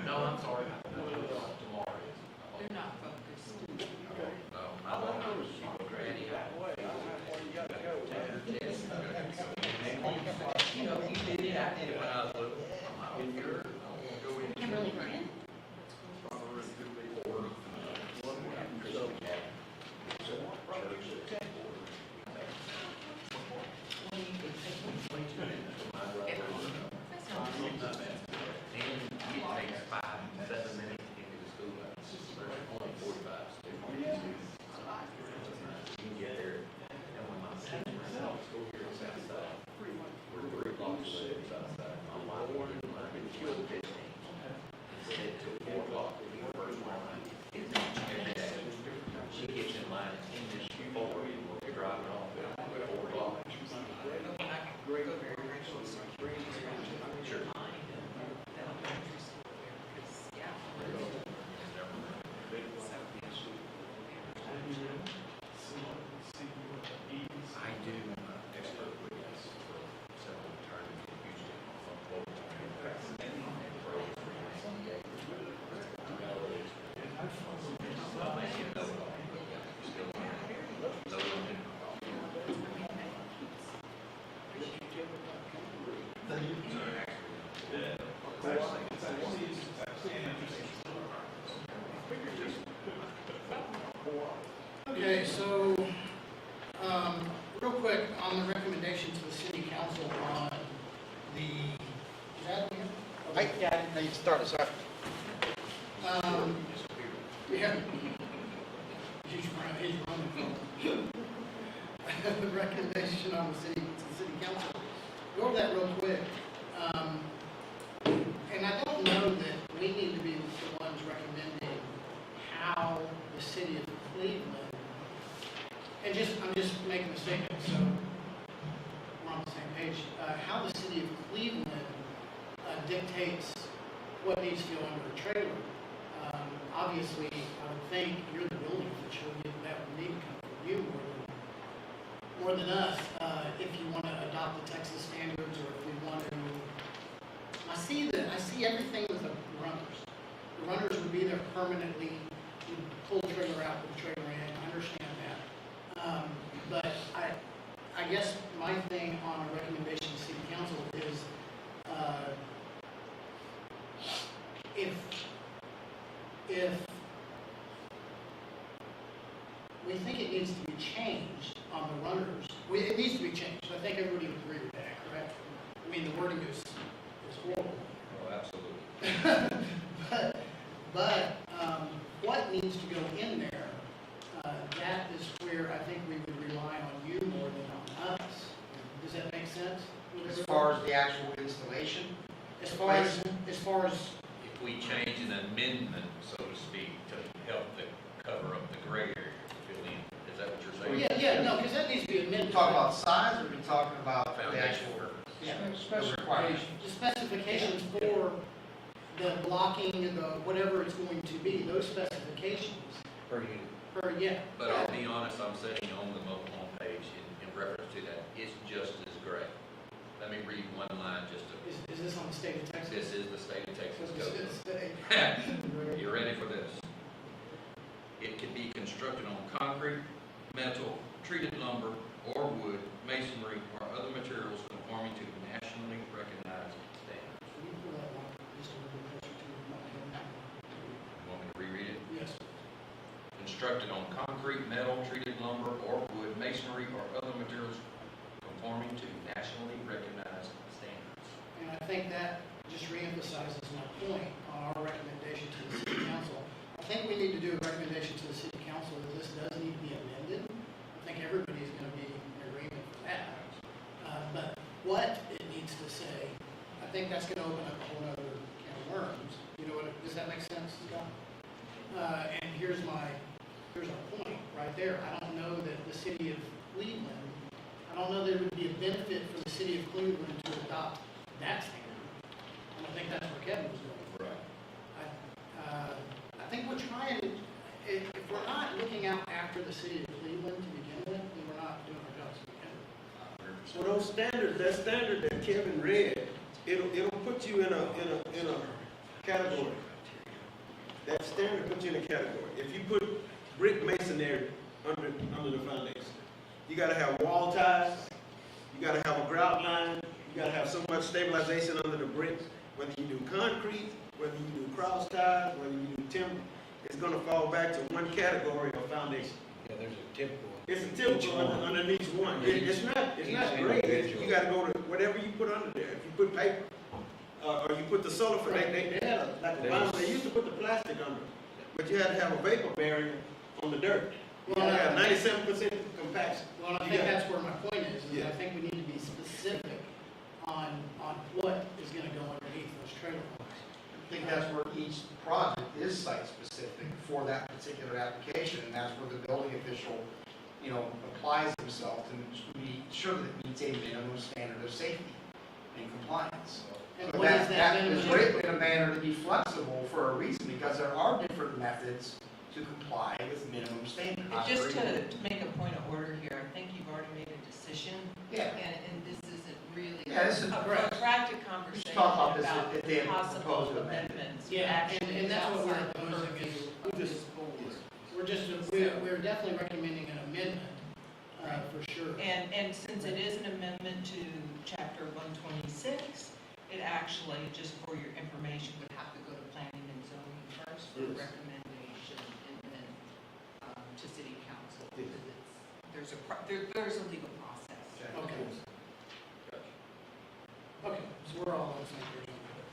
[SPEAKER 7] No, I'm sorry. Tomorrow
[SPEAKER 8] They're not focused.
[SPEAKER 7] You know, you did it, I did it when I was little. I'm not sure. I won't go in.
[SPEAKER 9] Kimberly Grant?
[SPEAKER 1] Okay, so, real quick, on the recommendation to the city council on the, is that here?
[SPEAKER 3] Yeah, I didn't know you'd start us off.
[SPEAKER 1] Yeah. He's running. The recommendation on to the city council. Go over that real quick. And I don't know that we need to be the ones recommending how the city of Cleveland, and I'm just making a statement, so we're on the same page, how the city of Cleveland dictates what needs to go under a trailer. Obviously, I would think you're the building official, that would need to come from you more than us, if you want to adopt the Texas standards, or if we want to. I see everything with the runners. The runners would be there permanently, would pull the trailer out with the trailer in, I understand that. But I guess my thing on a recommendation to city council is, if we think it needs to be changed on the runners, it needs to be changed. I think everybody would agree with that, correct? I mean, the wording is horrible.
[SPEAKER 7] Oh, absolutely.
[SPEAKER 1] But what needs to go in there, that is where I think we would rely on you more than on us. Does that make sense?
[SPEAKER 3] As far as the actual installation,
[SPEAKER 1] As far as,
[SPEAKER 7] If we change an amendment, so to speak, to help cover up the gray area, fill in, is that what you're saying?
[SPEAKER 1] yeah, no, because that needs to be
[SPEAKER 3] we
[SPEAKER 1] amended.
[SPEAKER 3] talk about size, or we talking about the
[SPEAKER 7] Foundation
[SPEAKER 3] actual?
[SPEAKER 7] work.
[SPEAKER 1] Yeah.
[SPEAKER 3] Specifications.
[SPEAKER 1] The specifications for the blocking and the whatever it's going to be, those specifications,
[SPEAKER 5] Per unit.
[SPEAKER 7] But I'll be honest, I'm sitting on the mobile home page in reference to that, it's just as gray. Let me read one line just to,
[SPEAKER 1] Is this on the state of Texas?
[SPEAKER 7] this is the state of Texas
[SPEAKER 1] What does
[SPEAKER 7] code.
[SPEAKER 1] it say?
[SPEAKER 7] You ready for this? It can be constructed on concrete, metal, treated lumber, or wood, masonry, or other materials conforming to nationally recognized standards.
[SPEAKER 1] Can you pull that one just a little closer to my head?
[SPEAKER 7] You want me to reread it?
[SPEAKER 1] Yes.
[SPEAKER 7] Constructed on concrete, metal, treated lumber, or wood, masonry, or other materials conforming to nationally recognized standards.
[SPEAKER 1] And I think that just reemphasizes my point on our recommendation to the city council. I think we need to do a recommendation to the city council that this does need to be amended. I think everybody's going to be in agreement with that. But what it needs to say, I think that's going to open up a whole other can of worms. You know what, does that make sense, Scott? And here's our point right there. I don't know that the city of Cleveland, I don't know that it would be a benefit for the city of Cleveland to adopt that standard. And I think that's where Kevin was going.
[SPEAKER 7] Right.
[SPEAKER 1] I think we're trying, if we're not looking out after the city of Cleveland to begin with, then we're not doing our jobs to begin with.
[SPEAKER 4] So those standards, that standard that Kevin read, it'll put you in a category. That standard puts you in a category. If you put brick masonry under the foundation, you gotta have wall ties, you gotta have a grout line, you gotta have so much stabilization under the bricks. Whether you do concrete, whether you do cross ties, whether you do timber, it's gonna fall back to one category of foundation.
[SPEAKER 5] Yeah, there's a typical.
[SPEAKER 4] It's a typical underneath each one. It's not great. You gotta go to whatever you put under there. If you put paper, or you put the sulfur, they had like a vinyl, they used to put the plastic under it. But you had to have a vapor barrier on the dirt. You gotta have 97% compaction.
[SPEAKER 1] Well, I think that's where my point is I think we need to be specific on what is gonna go underneath those trailer parks.
[SPEAKER 3] I think that's where each project is site-specific for that particular application, and that's where the building official, applies himself to be sure that it meets a minimum standard of safety and compliance.
[SPEAKER 1] And
[SPEAKER 3] But
[SPEAKER 1] what is that
[SPEAKER 3] that is
[SPEAKER 1] minimum?
[SPEAKER 3] written in a manner to be flexible for a reason, because there are different methods to comply with minimum standards.
[SPEAKER 8] And just to make a point of order here, I think you've already made a decision,
[SPEAKER 3] Yeah.
[SPEAKER 8] and this isn't really
[SPEAKER 3] Yeah, this is-
[SPEAKER 8] a protracted conversation
[SPEAKER 3] talk about this
[SPEAKER 8] about
[SPEAKER 3] if they had
[SPEAKER 8] possible
[SPEAKER 3] proposed an amendment.
[SPEAKER 8] amendments.
[SPEAKER 1] Yeah,
[SPEAKER 8] Actually,
[SPEAKER 1] and that's what we're
[SPEAKER 8] outside the
[SPEAKER 1] proposing
[SPEAKER 8] purview
[SPEAKER 1] is
[SPEAKER 8] of this board.
[SPEAKER 1] We're definitely recommending an amendment, for sure.
[SPEAKER 8] And since it is an amendment to chapter 126, it actually, just for your information, would have to go to planning and zoning first for
[SPEAKER 4] Yes.
[SPEAKER 8] recommendation, and then to to city council. Because there's a legal process.
[SPEAKER 1] Okay. Okay, so we're all on the same page on that.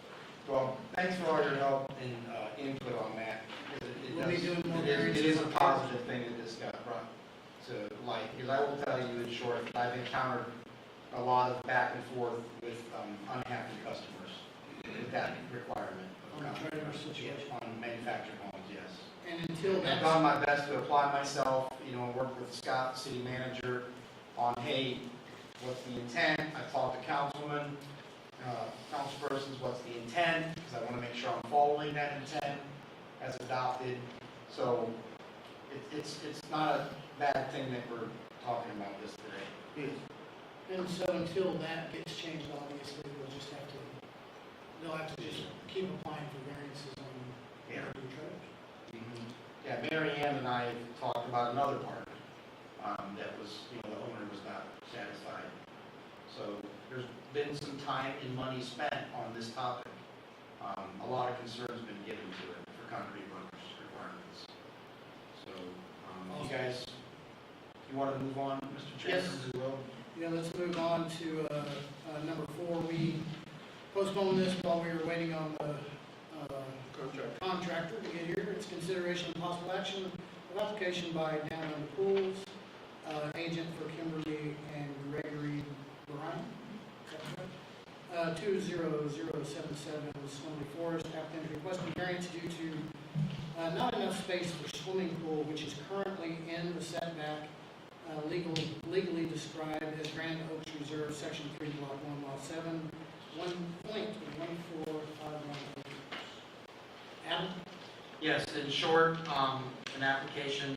[SPEAKER 3] Well, thanks for all your help and input on that.
[SPEAKER 1] We'll be doing more
[SPEAKER 3] It is a
[SPEAKER 1] variances.
[SPEAKER 3] positive thing that this got brought to light, because I will tell you in short, I've encountered a lot of back and forth with unhappy customers with that requirement.
[SPEAKER 1] On the trailer situation.
[SPEAKER 3] On manufactured homes, yes.
[SPEAKER 1] And until
[SPEAKER 3] I've
[SPEAKER 1] that's,
[SPEAKER 3] done my best to apply myself, work with Scott, the city manager, on, hey, what's the intent? I've talked to councilmen, councilpersons, what's the intent? Because I want to make sure I'm following that intent as adopted. So it's not a bad thing that we're talking about this today.
[SPEAKER 1] and so until that gets changed, obviously, they'll have to just keep applying for variances on
[SPEAKER 3] Yeah.
[SPEAKER 1] new trailers.
[SPEAKER 3] Yeah, Mary Ann and I talked about another part, that was, the owner was not satisfied. So there's been some time and money spent on this topic. A lot of concern's been given to it for concrete runners requirements. So, you guys, you want to move on, Mr. Chairman?
[SPEAKER 1] Yes.
[SPEAKER 3] We will.
[SPEAKER 1] Let's move on to number 4. We postponed this while we were waiting on the contractor to get here. It's consideration of possible action of application by Down Under Pools, agent for Kimberly and Gregory Bryan. 20077 Swimming Forest. Applicant requesting variance due to not enough space for swimming pool, which is currently in the setback, legally described as Grand Oaks Reserve, Section 3, Block 1, Lot 7, 1.1451 acres. Adam?
[SPEAKER 3] Yes, in short, an application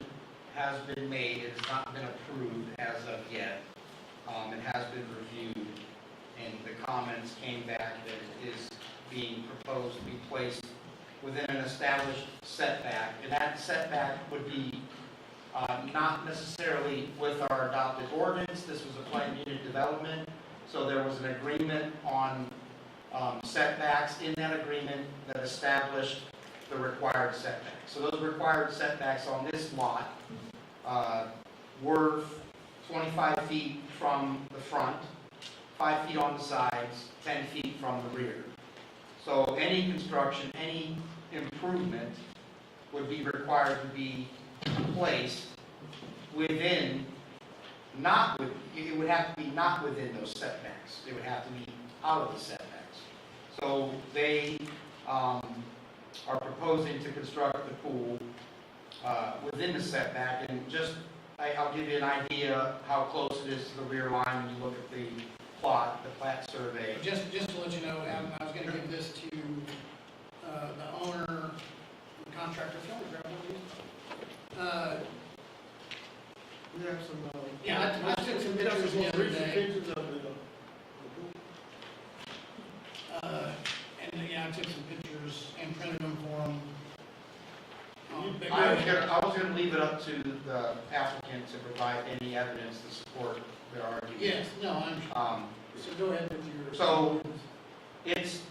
[SPEAKER 3] has been made. It has not been approved as of yet. It has been reviewed, and the comments came back that it is being proposed to be placed within an established setback. And that setback would be not necessarily with our adopted ordinance. This was a planned unit development, so there was an agreement on setbacks in that agreement that established the required setbacks. So those required setbacks on this lot were 25 feet from the front, 5 feet on the sides, 10 feet from the rear. So any construction, any improvement would be required to be placed within, it would have to be not within those setbacks. It would have to be out of the setbacks. So they are proposing to construct the pool within the setback, and I'll give you an idea how close it is to the rear line when you look at the plat survey.
[SPEAKER 1] Just to let you know, Adam, I was going to give this to the owner, the contractor. If you want to grab one of these.
[SPEAKER 4] We have some,
[SPEAKER 1] Yeah, I took some
[SPEAKER 4] we have
[SPEAKER 1] pictures
[SPEAKER 4] some
[SPEAKER 1] the other
[SPEAKER 4] recent
[SPEAKER 1] day.
[SPEAKER 4] pictures of the
[SPEAKER 1] And yeah, I took some pictures and printed them for them.
[SPEAKER 3] I was going to leave it up to the applicant to provide any evidence to support their argument.
[SPEAKER 1] Yes, no, so go ahead with your.
[SPEAKER 3] So- It's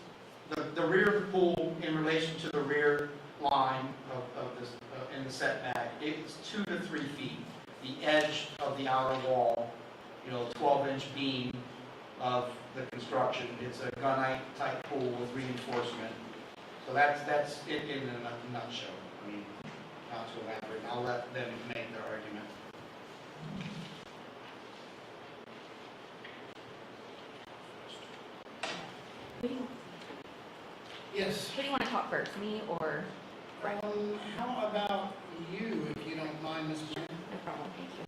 [SPEAKER 3] the rear of the pool in relation to the rear line of this, in the setback, it's 2 to 3 feet. The edge of the outer wall, 12-inch beam of the construction. It's a gunite type pool with reinforcement. So that's it in a nutshell. I mean, not to elaborate. I'll let them make their argument.
[SPEAKER 1] Yes.
[SPEAKER 10] Who do you want to talk first, me or Brett?
[SPEAKER 1] How about you, if you don't mind, Ms. Grant?
[SPEAKER 10] No problem, thank you.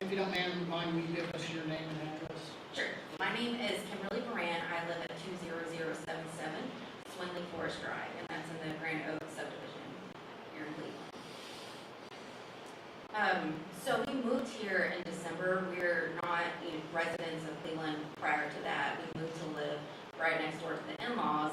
[SPEAKER 1] If you don't mind, will you give us your name and address?
[SPEAKER 11] Sure. My name is Kimberly Moran. I live at 20077 Swinley Forest Drive, and that's in the Grand Oaks subdivision here in Cleveland. So we moved here in December. We're not residents of Cleveland prior to that. We moved to live right next door to the in-laws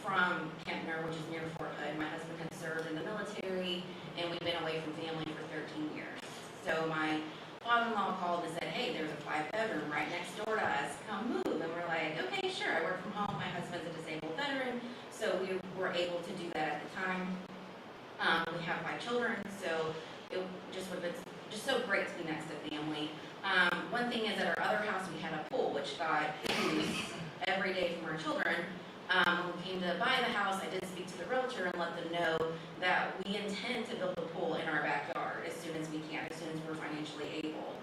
[SPEAKER 11] from Kempner, which is near Fort Hood. My husband had served in the military, and we've been away from family for 13 years. So my father-in-law called and said, hey, there's a 5-bedroom right next door to us. Come move. And we're like, okay, sure. I work from home. My husband's a disabled veteran, so we were able to do that at the time. We have 5 children, so it just would have been just so great to be next to family. One thing is, at our other house, we had a pool, which got used every day from our children. When we came to buy the house, I did speak to the realtor and let them know that we intend to build a pool in our backyard as soon as we can, as soon as we're financially able.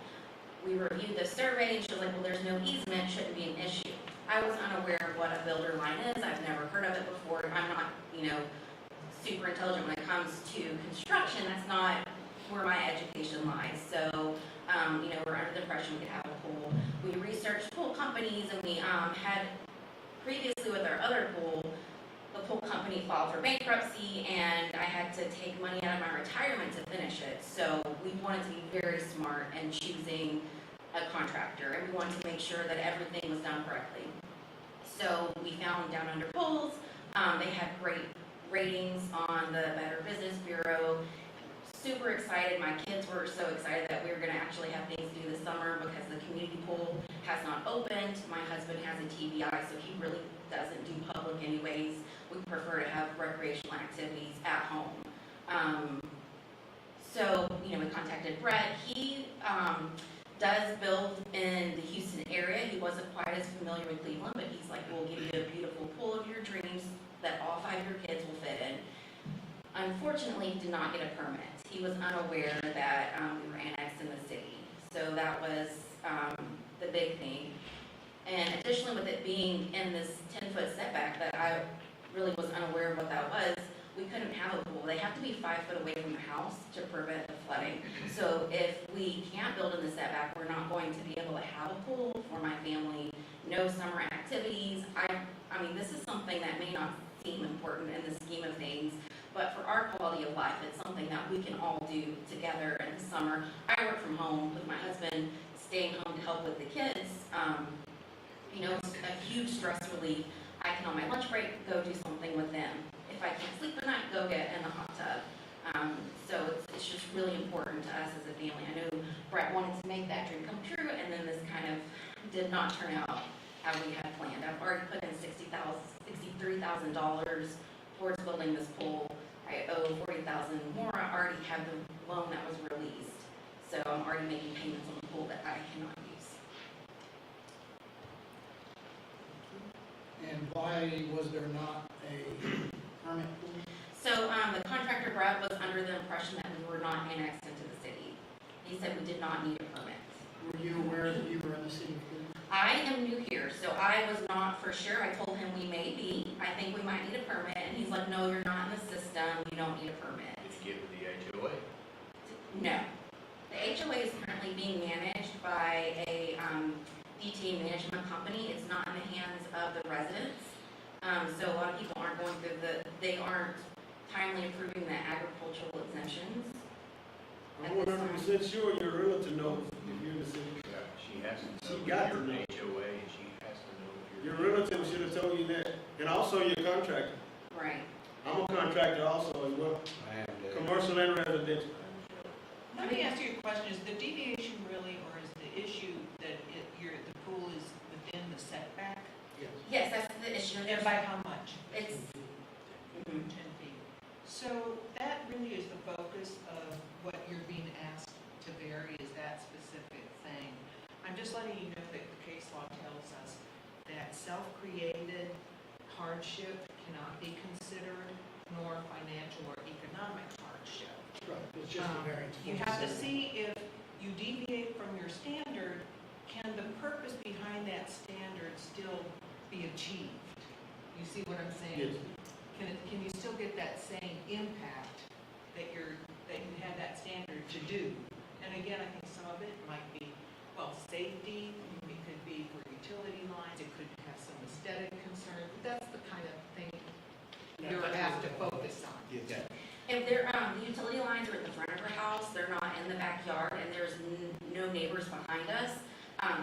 [SPEAKER 11] We reviewed the survey, and she was like, well, there's no easement, shouldn't be an issue. I was unaware of what a builder line is, I've never heard of it before, I'm not, super intelligent when it comes to construction, that's not where my education lies. So, we're under the impression we could have a pool. We researched pool companies, and we had previously with our other pool, the pool company filed for bankruptcy, and I had to take money out of my retirement to finish it. So we wanted to be very smart in choosing a contractor, and we wanted to make sure that everything was done correctly. So we found Down Under Pools. They had great ratings on the Better Business Bureau. Super excited. My kids were so excited that we were going to actually have things to do this summer because the community pool has not opened. My husband has a TBI, so he really doesn't do public anyways. We prefer to have recreational activities at home. So, we contacted Brett. He does build in the Houston area. He wasn't quite as familiar with Cleveland, but he's like, we'll give you a beautiful pool of your dreams that all 5 of your kids will fit in. Unfortunately, he did not get a permit. He was unaware that we were annexed in the city. So that was the big thing. And additionally, with it being in this 10-foot setback that I really was unaware of what that was, we couldn't have a pool. They have to be 5 foot away from the house to prevent the flooding. So if we can't build in the setback, we're not going to be able to have a pool for my family. No summer activities. I mean, this is something that may not seem important in the scheme of things, but for our quality of life, it's something that we can all do together in the summer. I work from home with my husband, staying home to help with the kids. It's a huge stress relief. I can, on my lunch break, go do something with them. If I can't sleep at night, go get in the hot tub. So it's just really important to us as a family. I know Brett wanted to make that dream come true, and then this kind of did not turn out how we had planned. I've already put in $63,000 towards building this pool. I owe $40,000 more. I already have the loan that was released. So I'm already making payments on the pool that I cannot use.
[SPEAKER 1] And why was there not a permit pool?
[SPEAKER 11] So the contractor, Brett, was under the impression that we were not annexed into the city. He said we did not need a permit.
[SPEAKER 1] Were you aware that you were in the city of Cleveland?
[SPEAKER 11] I am new here, so I was not for sure. I told him we may be. I think we might need a permit, and he's like, no, you're not in the system. You don't need a permit.
[SPEAKER 7] Did you give the HOA?
[SPEAKER 11] No. The HOA is currently being managed by a DTA management company. It's not in the hands of the residents. So a lot of people aren't going through they aren't timely approving the agricultural exemptions.
[SPEAKER 4] I'm 100% sure your realtor knows if you're in the city.
[SPEAKER 7] She has to
[SPEAKER 4] She
[SPEAKER 7] know
[SPEAKER 4] got
[SPEAKER 7] if
[SPEAKER 4] to
[SPEAKER 7] you're
[SPEAKER 4] know.
[SPEAKER 7] an HOA, and she has to know if
[SPEAKER 4] Your
[SPEAKER 7] you're.
[SPEAKER 4] realtor should have told you that. And also your contractor.
[SPEAKER 11] Right.
[SPEAKER 4] I'm a contractor also as well,
[SPEAKER 5] And,
[SPEAKER 4] commercial and residential.
[SPEAKER 8] Let me ask you a question, is the deviation really, or is the issue that the pool is within the setback?
[SPEAKER 11] Yes, that's the issue.
[SPEAKER 8] And by how much?
[SPEAKER 11] It's,
[SPEAKER 8] 10 feet. So that really is the focus of what you're being asked to vary, is that specific thing. I'm just letting you know that the case law tells us that self-created hardship cannot be considered, nor financial or economic hardship.
[SPEAKER 1] Right, it's just a variance.
[SPEAKER 8] You have to see if you deviate from your standard, can the purpose behind that standard still be achieved? You see what I'm saying?
[SPEAKER 1] Yes.
[SPEAKER 8] Can you still get that same impact that you had that standard to do? And again, I think some of it might be, safety, it could be for utility lines, it could have some aesthetic concerns, but that's the kind of thing you're asked to focus on.
[SPEAKER 11] if the utility lines are at the front of our house, they're not in the backyard, and there's no neighbors behind us.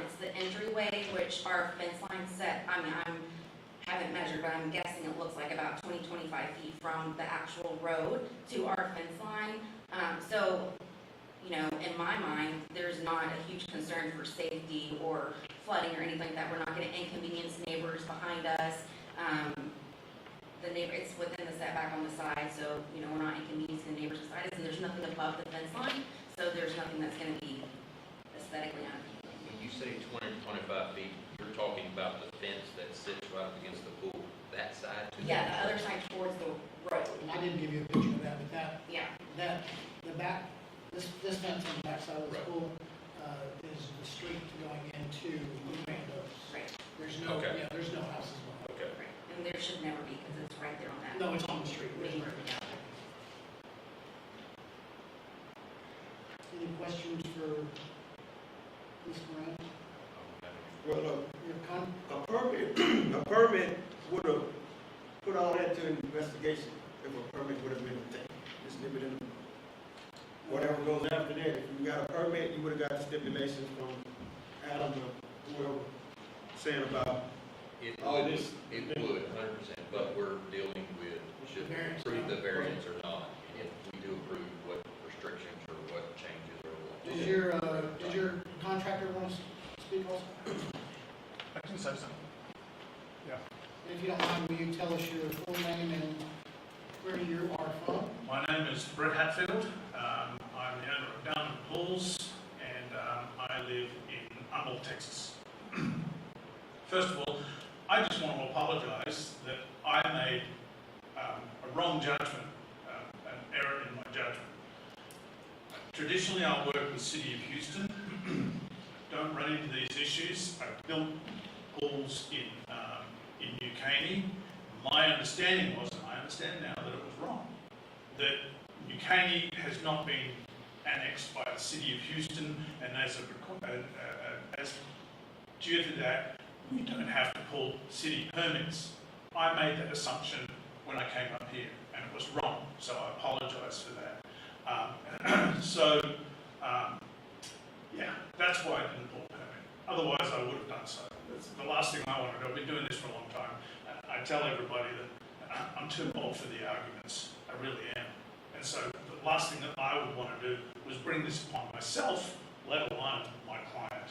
[SPEAKER 11] It's the entryway, which our fence line set, I haven't measured, but I'm guessing it looks like about 20-25 feet from the actual road to our fence line. So, in my mind, there's not a huge concern for safety or flooding or anything like that. We're not going to inconvenience neighbors behind us. the neighbor, it's within the setback on the side, so, you know, we're not inconveniencing the neighbors beside us, and there's nothing above the fence line, so there's nothing that's gonna be aesthetically unappealing.
[SPEAKER 7] When you say 20 to 25 feet, you're talking about the fence that sits right up against the pool, that side to the
[SPEAKER 11] Yeah, the other side towards the road,
[SPEAKER 1] And I didn't give you a picture of that, but
[SPEAKER 11] yeah.
[SPEAKER 1] the back, this fence on the back side of the
[SPEAKER 7] Right.
[SPEAKER 1] school, is the street going into Luando's.
[SPEAKER 11] Right,
[SPEAKER 1] There's no,
[SPEAKER 7] Okay.
[SPEAKER 1] yeah, there's no houses behind.
[SPEAKER 7] Okay.
[SPEAKER 11] right, and there should never be, because it's right there on that.
[SPEAKER 1] No, it's on the street.
[SPEAKER 11] main road, yeah.
[SPEAKER 1] Any questions for Ms. Moran?
[SPEAKER 4] Well,
[SPEAKER 1] Your con,
[SPEAKER 4] a permit would have put all that to investigation if a permit would have been obtained. Just leave it in. Whatever goes after that, if you got a permit, you would have got the stipulations from Adam or whoever saying about,
[SPEAKER 7] It
[SPEAKER 4] All
[SPEAKER 7] would,
[SPEAKER 4] this-
[SPEAKER 7] it would, 100%, but we're dealing with, should we
[SPEAKER 1] Variance.
[SPEAKER 7] approve the variance or not? And if we do approve, what restrictions or what changes or what?
[SPEAKER 1] does your contractor want to speak also?
[SPEAKER 9] I can say something.
[SPEAKER 1] If you don't mind, will you tell us your full name and where you are from?
[SPEAKER 9] My name is Brett Hatfield. I'm the owner of Down Pools, and I live in Humboldt, Texas. First of all, I just want to apologise that I made a wrong judgment, an error in my judgment. Traditionally, I work with the City of Houston. Don't run into these issues. I built pools in New Caney. My understanding was, and I understand now that it was wrong, that New Caney has not been annexed by the City of Houston, and as due to that, we don't have to pull city permits. I made that assumption when I came up here, and it was wrong, so I apologise for that. Yeah, that's why I didn't pull a permit. Otherwise, I would have done so. That's the last thing I want to do. I've been doing this for a long time. I tell everybody that I'm too old for the arguments. I really am. And so the last thing that I would want to do was bring this upon myself, let alone my client.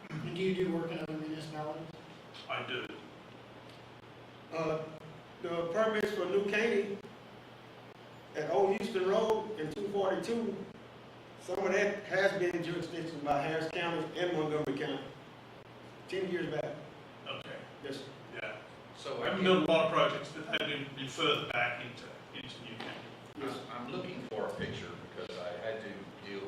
[SPEAKER 1] And do you do work in other municipalities?
[SPEAKER 9] I do.
[SPEAKER 4] the permits for New Caney at Old Houston Road and 242, some of that has been jurisdiction by Harris County and Montgomery County, 10 years back.
[SPEAKER 9] Okay,
[SPEAKER 4] Yes, sir.
[SPEAKER 9] yeah.
[SPEAKER 7] So
[SPEAKER 9] I haven't built a lot of projects, but they've been further back into New Caney.
[SPEAKER 4] Yes.
[SPEAKER 7] I'm looking for a picture because I had to deal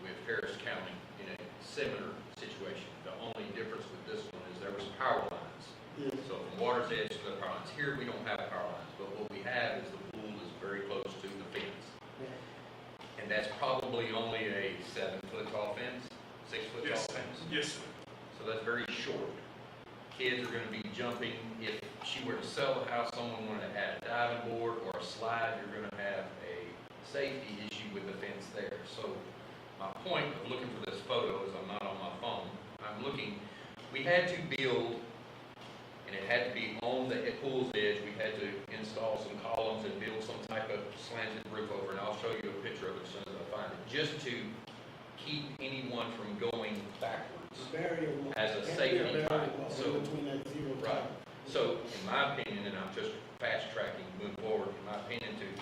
[SPEAKER 7] with Harris County in a similar situation. The only difference with this one is there was power lines.
[SPEAKER 4] Yes.
[SPEAKER 7] So from water's edge to the power lines. Here, we don't have power lines, but what we have is the pool is very close to the fence. And that's probably only a 7-foot tall fence, 6-foot
[SPEAKER 9] Yes.
[SPEAKER 7] tall fence.
[SPEAKER 9] Yes, sir.
[SPEAKER 7] So that's very short. Kids are gonna be jumping. If she were to sell the house, someone wanted to add a diving board or a slide, you're gonna have a safety issue with the fence there. So my point of looking for this photo is I'm not on my phone. I'm looking, we had to build, and it had to be on the pool's edge. We had to install some columns and build some type of slanted roof over, and I'll show you a picture of it as soon as I find it, just to keep anyone from going backwards.
[SPEAKER 4] The barrier wall.
[SPEAKER 7] As a
[SPEAKER 4] Has to be
[SPEAKER 7] safety
[SPEAKER 4] barrier
[SPEAKER 7] type,
[SPEAKER 4] wall
[SPEAKER 7] so-
[SPEAKER 4] between that zero
[SPEAKER 7] Right.
[SPEAKER 4] top.
[SPEAKER 7] So, in my opinion, and I'm just fast tracking, moving forward, in my opinion, to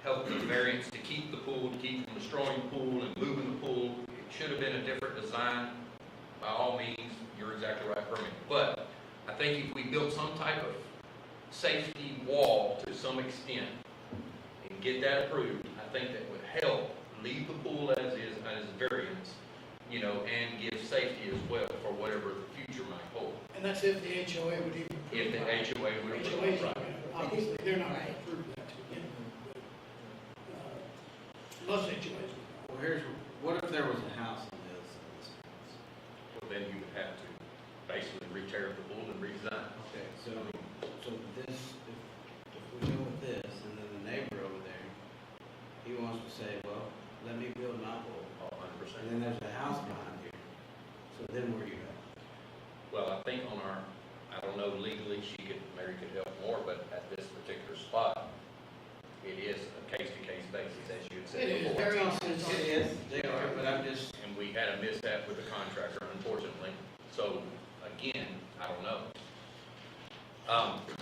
[SPEAKER 7] help the variance to keep the pool, to keep from destroying the pool and moving the pool, it should have been a different design. By all means, you're exactly right, Permit. But I think if we built some type of safety wall to some extent and get that approved, I think that would help leave the pool as is, as variance, you know, and give safety as well for whatever the future might hold.
[SPEAKER 1] And that's if the HOA would even approve
[SPEAKER 7] If the
[SPEAKER 1] that.
[SPEAKER 7] HOA would approve,
[SPEAKER 1] HOA 's not
[SPEAKER 7] right.
[SPEAKER 1] gonna- obviously, they're not gonna approve that to begin with. Most HOAs would.
[SPEAKER 5] Well, what if there was a house on the other side of this fence?
[SPEAKER 7] Well, then you would have to basically re-tear up the pool and redesign.
[SPEAKER 5] Okay, so this, if we go with this, and then the neighbor over there, he wants to say, well, let me build my pool,
[SPEAKER 7] 100%.
[SPEAKER 5] and then there's a house behind here, so then where you at?
[SPEAKER 7] Well, I think on our, I don't know legally, Mary could help more, but at this particular spot, it is a case-to-case basis, as you had said
[SPEAKER 1] It is
[SPEAKER 7] before.
[SPEAKER 1] very insensitive.
[SPEAKER 5] It is, they are, but I'm just,
[SPEAKER 7] And we had a mishap with the contractor, unfortunately. So, again, I don't know.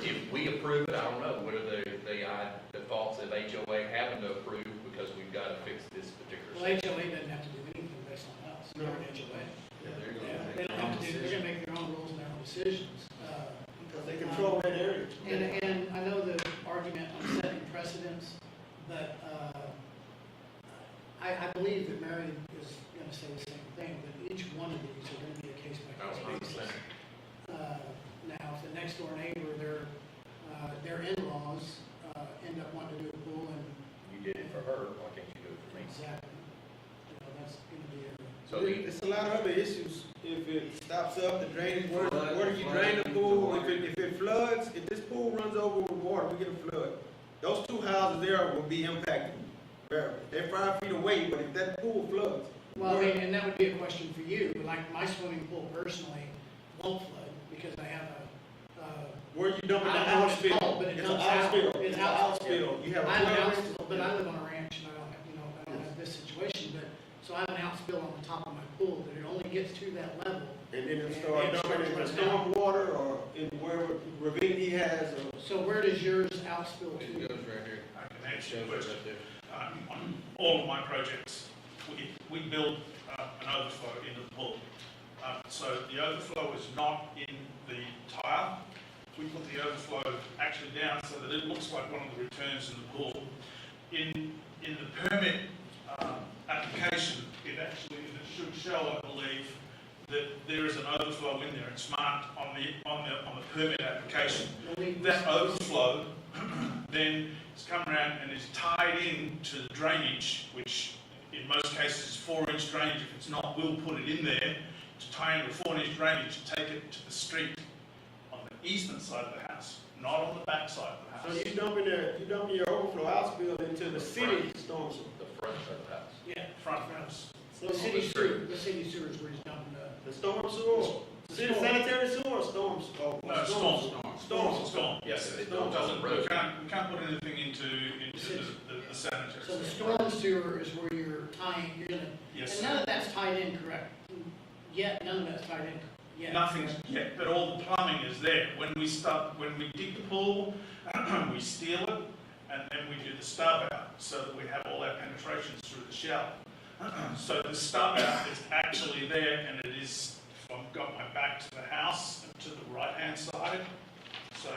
[SPEAKER 7] If we approve approve it, I don't know, what are the thoughts of HOA having to approve because we've got to fix this particular.
[SPEAKER 1] Well, HOA doesn't have to do anything based on us, they're an HOA. They don't have to do, they're gonna make their own rules and their own decisions.
[SPEAKER 4] Because they control that area.
[SPEAKER 1] And I know the argument on setting precedents, but, I believe that Mary is gonna say the same thing, that each one of these are gonna be a case by case basis. Now, if the next door neighbor, their in-laws, end up wanting to do a pool and.
[SPEAKER 7] You did it for her, why can't you do it for me?
[SPEAKER 1] Exactly. You know, that's gonna be a.
[SPEAKER 7] So
[SPEAKER 4] It's a lot of other issues. If it stops up the drainage, where do you drain the pool? If it floods, if this pool runs over with water, we get a flood. Those two houses there will be impacted. They're 5 feet away, but if that pool floods.
[SPEAKER 1] Well, I mean, and that would be a question for you, like my swimming pool personally won't flood because I have
[SPEAKER 4] Where you dumping the
[SPEAKER 1] I don't know what it's
[SPEAKER 4] outspill?
[SPEAKER 1] called, but it
[SPEAKER 4] It's an
[SPEAKER 1] dumps out.
[SPEAKER 4] outspill.
[SPEAKER 1] It's
[SPEAKER 4] It's an
[SPEAKER 1] outspill.
[SPEAKER 4] outspill. You have a
[SPEAKER 1] I have an
[SPEAKER 4] 12
[SPEAKER 1] outspill, but I live on a ranch and I don't have, I don't have this situation, but, so I have an outspill on the top of my pool, but it only gets to that level.
[SPEAKER 4] And then it'll start dumping in the storm water or in wherever ravine he has or.
[SPEAKER 1] So where does yours outspill
[SPEAKER 7] it
[SPEAKER 1] to?
[SPEAKER 7] goes right here.
[SPEAKER 9] I can answer your
[SPEAKER 7] Goes
[SPEAKER 9] question.
[SPEAKER 7] right there.
[SPEAKER 9] On all of my projects, we build an overflow into the pool. So the overflow is not in the tile. We put the overflow actually down so that it looks like one of the returns in the pool. In the permit application, it should show, I believe, that there is an overflow in there. It's marked on the permit application. That overflow then is come around and is tied in to the drainage, which in most cases is 4-inch drainage. If it's not, we'll put it in there to tie into 4-inch drainage to take it to the street on the eastern side of the house, not on the back side of the
[SPEAKER 4] So
[SPEAKER 9] house.
[SPEAKER 4] you dumping your overflow outspill into the city storm sewer.
[SPEAKER 7] The front side of the house.
[SPEAKER 1] Yeah,
[SPEAKER 9] Front house.
[SPEAKER 1] the city sewer, the city sewer is where he's dumping the.
[SPEAKER 4] The storm sewer, city sanitary sewer or storm sewer?
[SPEAKER 9] No, storm.
[SPEAKER 4] Storm.
[SPEAKER 7] Yes, it
[SPEAKER 4] Storm.
[SPEAKER 7] doesn't
[SPEAKER 9] We
[SPEAKER 7] road.
[SPEAKER 9] can't put anything into the sanitary.
[SPEAKER 1] So the storm sewer is where you're tying, you're gonna,
[SPEAKER 9] Yes.
[SPEAKER 1] and none of that's tied in, correct? Yet, none of that's tied in yet.
[SPEAKER 9] Nothing's yet, but all the plumbing is there. When we dig the pool, we steel it, and then we do the stub out, so that we have all our penetrations through the shower. So the stub out is actually there, and it is, if I've got my back to the house, to the right-hand side, so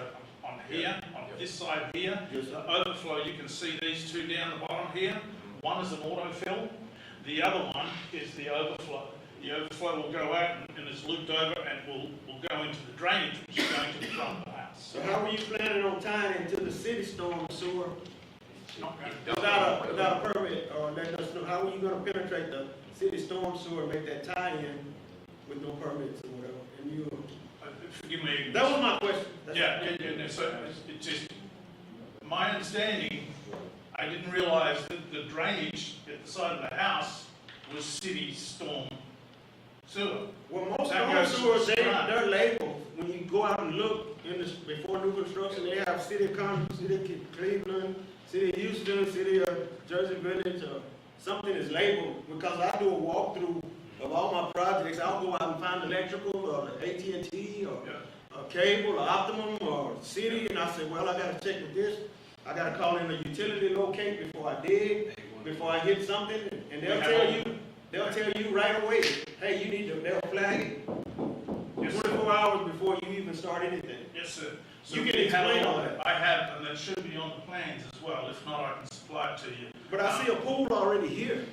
[SPEAKER 9] on here, on this side here, the overflow, you can see these two down the bottom here. One is an autofill, the other one is the overflow. The overflow will go out and is looped over and will go into the drainage, which is going to the front of the house.
[SPEAKER 4] So how are you planning on tying into the city storm sewer
[SPEAKER 9] Not going to-
[SPEAKER 4] without a permit or letting us know? How are you gonna penetrate the city storm sewer and make that tie-in with no permits or whatever? And you,
[SPEAKER 9] Forgive me.
[SPEAKER 4] that was my question.
[SPEAKER 9] Yeah, so it's just, my understanding, I didn't realize that the drainage at the side of the house was city storm sewer.
[SPEAKER 4] Well, most
[SPEAKER 9] That
[SPEAKER 4] storm
[SPEAKER 9] goes
[SPEAKER 4] sewers,
[SPEAKER 9] straight.
[SPEAKER 4] they're labeled. When you go out and look in this, before new construction, they have city of city of Cleveland, city of Houston, city of Jersey Village, or something is labeled. Because I do a walkthrough of all my projects, I'll go out and find electrical, or AT&T, or
[SPEAKER 9] Yeah.
[SPEAKER 4] cable, or Optimum, or city, and I say, well, I gotta check with this. I gotta call in the utility locate before I dig, before I hit something, and they'll tell you right away, hey, you need to, they'll flag it
[SPEAKER 9] Yes, sir.
[SPEAKER 4] 24 hours before you even start anything.
[SPEAKER 9] Yes, sir. So
[SPEAKER 4] You can
[SPEAKER 9] we have
[SPEAKER 4] explain all that.
[SPEAKER 9] I have, and that should be on the plans as well. If not, I can supply it to you.
[SPEAKER 4] But I see a pool already here.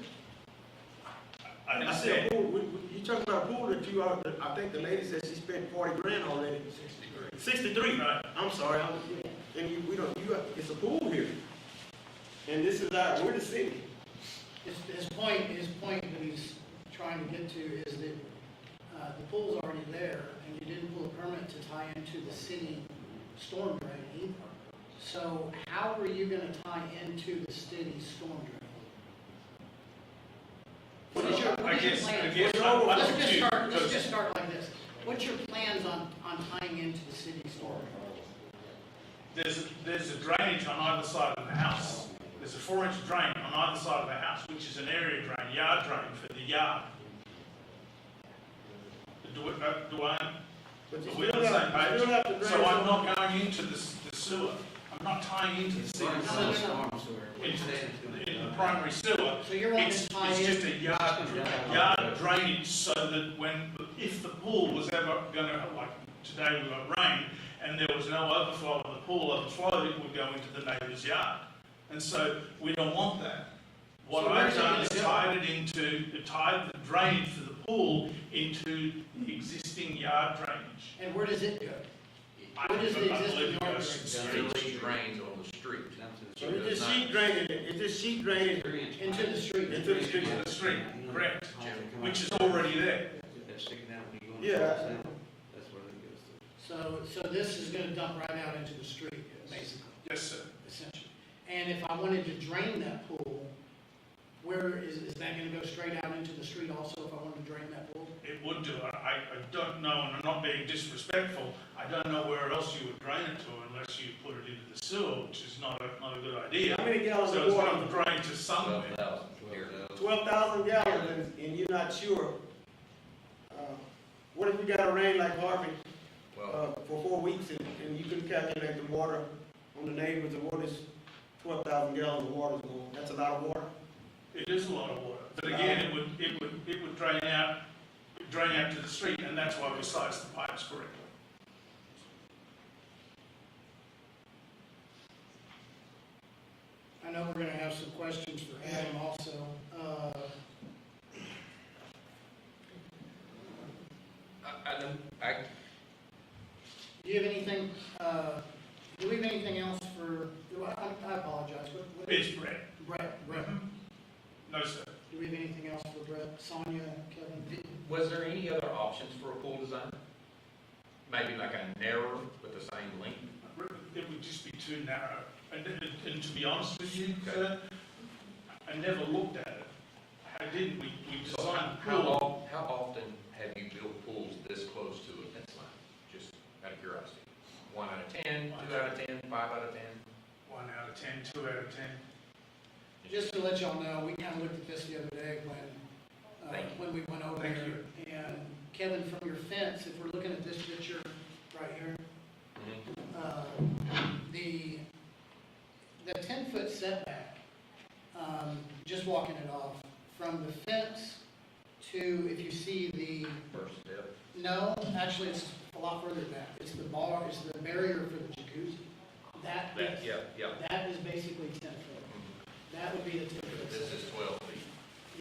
[SPEAKER 9] I
[SPEAKER 4] I see a
[SPEAKER 9] understand.
[SPEAKER 4] pool, you talking about a pool that you are, I think the lady said she spent 40 grand already. 63.
[SPEAKER 9] Right.
[SPEAKER 4] I'm sorry, and it's a pool here. And this is we're the city.
[SPEAKER 1] His point that he's trying to get to is that the pool's already there, and you didn't pull a permit to tie into the city storm drain either. So how are you gonna tie into the city storm drain? What is your
[SPEAKER 9] I guess
[SPEAKER 1] plan?
[SPEAKER 9] I'm
[SPEAKER 1] Let's
[SPEAKER 9] confused
[SPEAKER 1] let's
[SPEAKER 9] because
[SPEAKER 1] just start like this. What's your plans on tying into the city storm drain?
[SPEAKER 9] there's a drainage on either side of the house. There's a 4-inch drain on either side of the house, which is an area drain, yard drain for the yard.
[SPEAKER 4] But you
[SPEAKER 9] Are we
[SPEAKER 4] still
[SPEAKER 9] on the same
[SPEAKER 4] have, you
[SPEAKER 9] page?
[SPEAKER 4] still have to drain.
[SPEAKER 9] So I'm not going into the sewer. I'm not tying into the
[SPEAKER 5] It's
[SPEAKER 9] sewer.
[SPEAKER 5] running
[SPEAKER 1] No,
[SPEAKER 5] from
[SPEAKER 1] no,
[SPEAKER 5] the
[SPEAKER 1] no.
[SPEAKER 5] storm sewer. What
[SPEAKER 9] It's
[SPEAKER 5] you're saying is gonna
[SPEAKER 9] in the
[SPEAKER 5] dump
[SPEAKER 9] primary sewer.
[SPEAKER 1] So you're wanting
[SPEAKER 9] It's
[SPEAKER 1] to tie
[SPEAKER 9] it's
[SPEAKER 1] in?
[SPEAKER 9] just a yard drainage so that if the pool was ever gonna, like today we got rain, and there was no overflow of the pool overflowed, it would go into the neighbour's yard. And so we don't want that. What
[SPEAKER 1] So
[SPEAKER 9] I've
[SPEAKER 1] where's it
[SPEAKER 9] done
[SPEAKER 1] gonna
[SPEAKER 9] is
[SPEAKER 1] go?
[SPEAKER 9] tied the drainage for the pool into the existing yard drainage.
[SPEAKER 1] And where does it go?
[SPEAKER 9] I
[SPEAKER 1] Where does the
[SPEAKER 9] believe
[SPEAKER 1] existing
[SPEAKER 9] it
[SPEAKER 1] yard
[SPEAKER 9] goes
[SPEAKER 1] drain?
[SPEAKER 9] to the
[SPEAKER 7] Village
[SPEAKER 9] street.
[SPEAKER 7] drains on the street.
[SPEAKER 5] Down to the
[SPEAKER 4] So
[SPEAKER 5] street.
[SPEAKER 4] is this sheet draining, is this sheet draining
[SPEAKER 1] Into the street?
[SPEAKER 4] into the street?
[SPEAKER 9] Into the street, correct,
[SPEAKER 5] Jim.
[SPEAKER 9] which is already there.
[SPEAKER 5] That's sticking out when you go in.
[SPEAKER 4] Yeah.
[SPEAKER 5] That's where it goes to.
[SPEAKER 1] So this is gonna dump right out into the street, basically,
[SPEAKER 9] Yes, sir.
[SPEAKER 1] essentially. And if I wanted to drain that pool, where is that gonna go straight out into the street also if I wanted to drain that pool?
[SPEAKER 9] It would do. I don't know, and I'm not being disrespectful, I don't know where else you would drain it to unless you put it into the sewer, which is not a good idea.
[SPEAKER 4] How many gallons
[SPEAKER 9] So
[SPEAKER 4] of
[SPEAKER 9] it's
[SPEAKER 4] water?
[SPEAKER 9] going to drain to somewhere.
[SPEAKER 7] 12,000 here.
[SPEAKER 4] 12,000 gallons, and you're not sure. What if we got a rain like Harvey
[SPEAKER 7] Well,
[SPEAKER 4] for 4 weeks, and you can calculate the water on the neighbors, and what is 12,000 gallons of water going? That's a lot of water.
[SPEAKER 9] It is a lot of water, but again, it would drain out to the street, and that's why we sized the pipes correctly.
[SPEAKER 1] I know we're gonna have some questions for Adam also. Do you have anything, do we have anything else for, I apologize, what is?
[SPEAKER 9] It's Brett.
[SPEAKER 1] Brett.
[SPEAKER 7] Mm-hmm.
[SPEAKER 9] No, sir.
[SPEAKER 1] Do we have anything else for Brett? Sonia, Kevin?
[SPEAKER 7] was there any other options for a pool design? Maybe like a narrower with the same length?
[SPEAKER 9] It would just be too narrow. And to be honest with you, sir, I never looked at it. How did we
[SPEAKER 7] So
[SPEAKER 9] designed the
[SPEAKER 7] how
[SPEAKER 9] pool?
[SPEAKER 7] how often have you built pools this close to a fence line? Just out of curiosity. 1 out of 10, 2 out of 10, 5 out of 10?
[SPEAKER 9] 1 out of 10, 2 out of 10.
[SPEAKER 1] Just to let y'all know, we kind of looked at this the other day
[SPEAKER 7] Thank you.
[SPEAKER 1] when we went over
[SPEAKER 9] Thank
[SPEAKER 1] there. And Kevin, from your fence, if we're looking at this picture right here, the 10-foot setback, just walking it off, from the fence to, if you see the,
[SPEAKER 7] First step.
[SPEAKER 1] no, actually, it's a lot further back. It's the bar, it's the barrier for the jacuzzi. That
[SPEAKER 7] Yeah.
[SPEAKER 1] is basically 10 foot. That would be the 10 foot.
[SPEAKER 7] This is 12 feet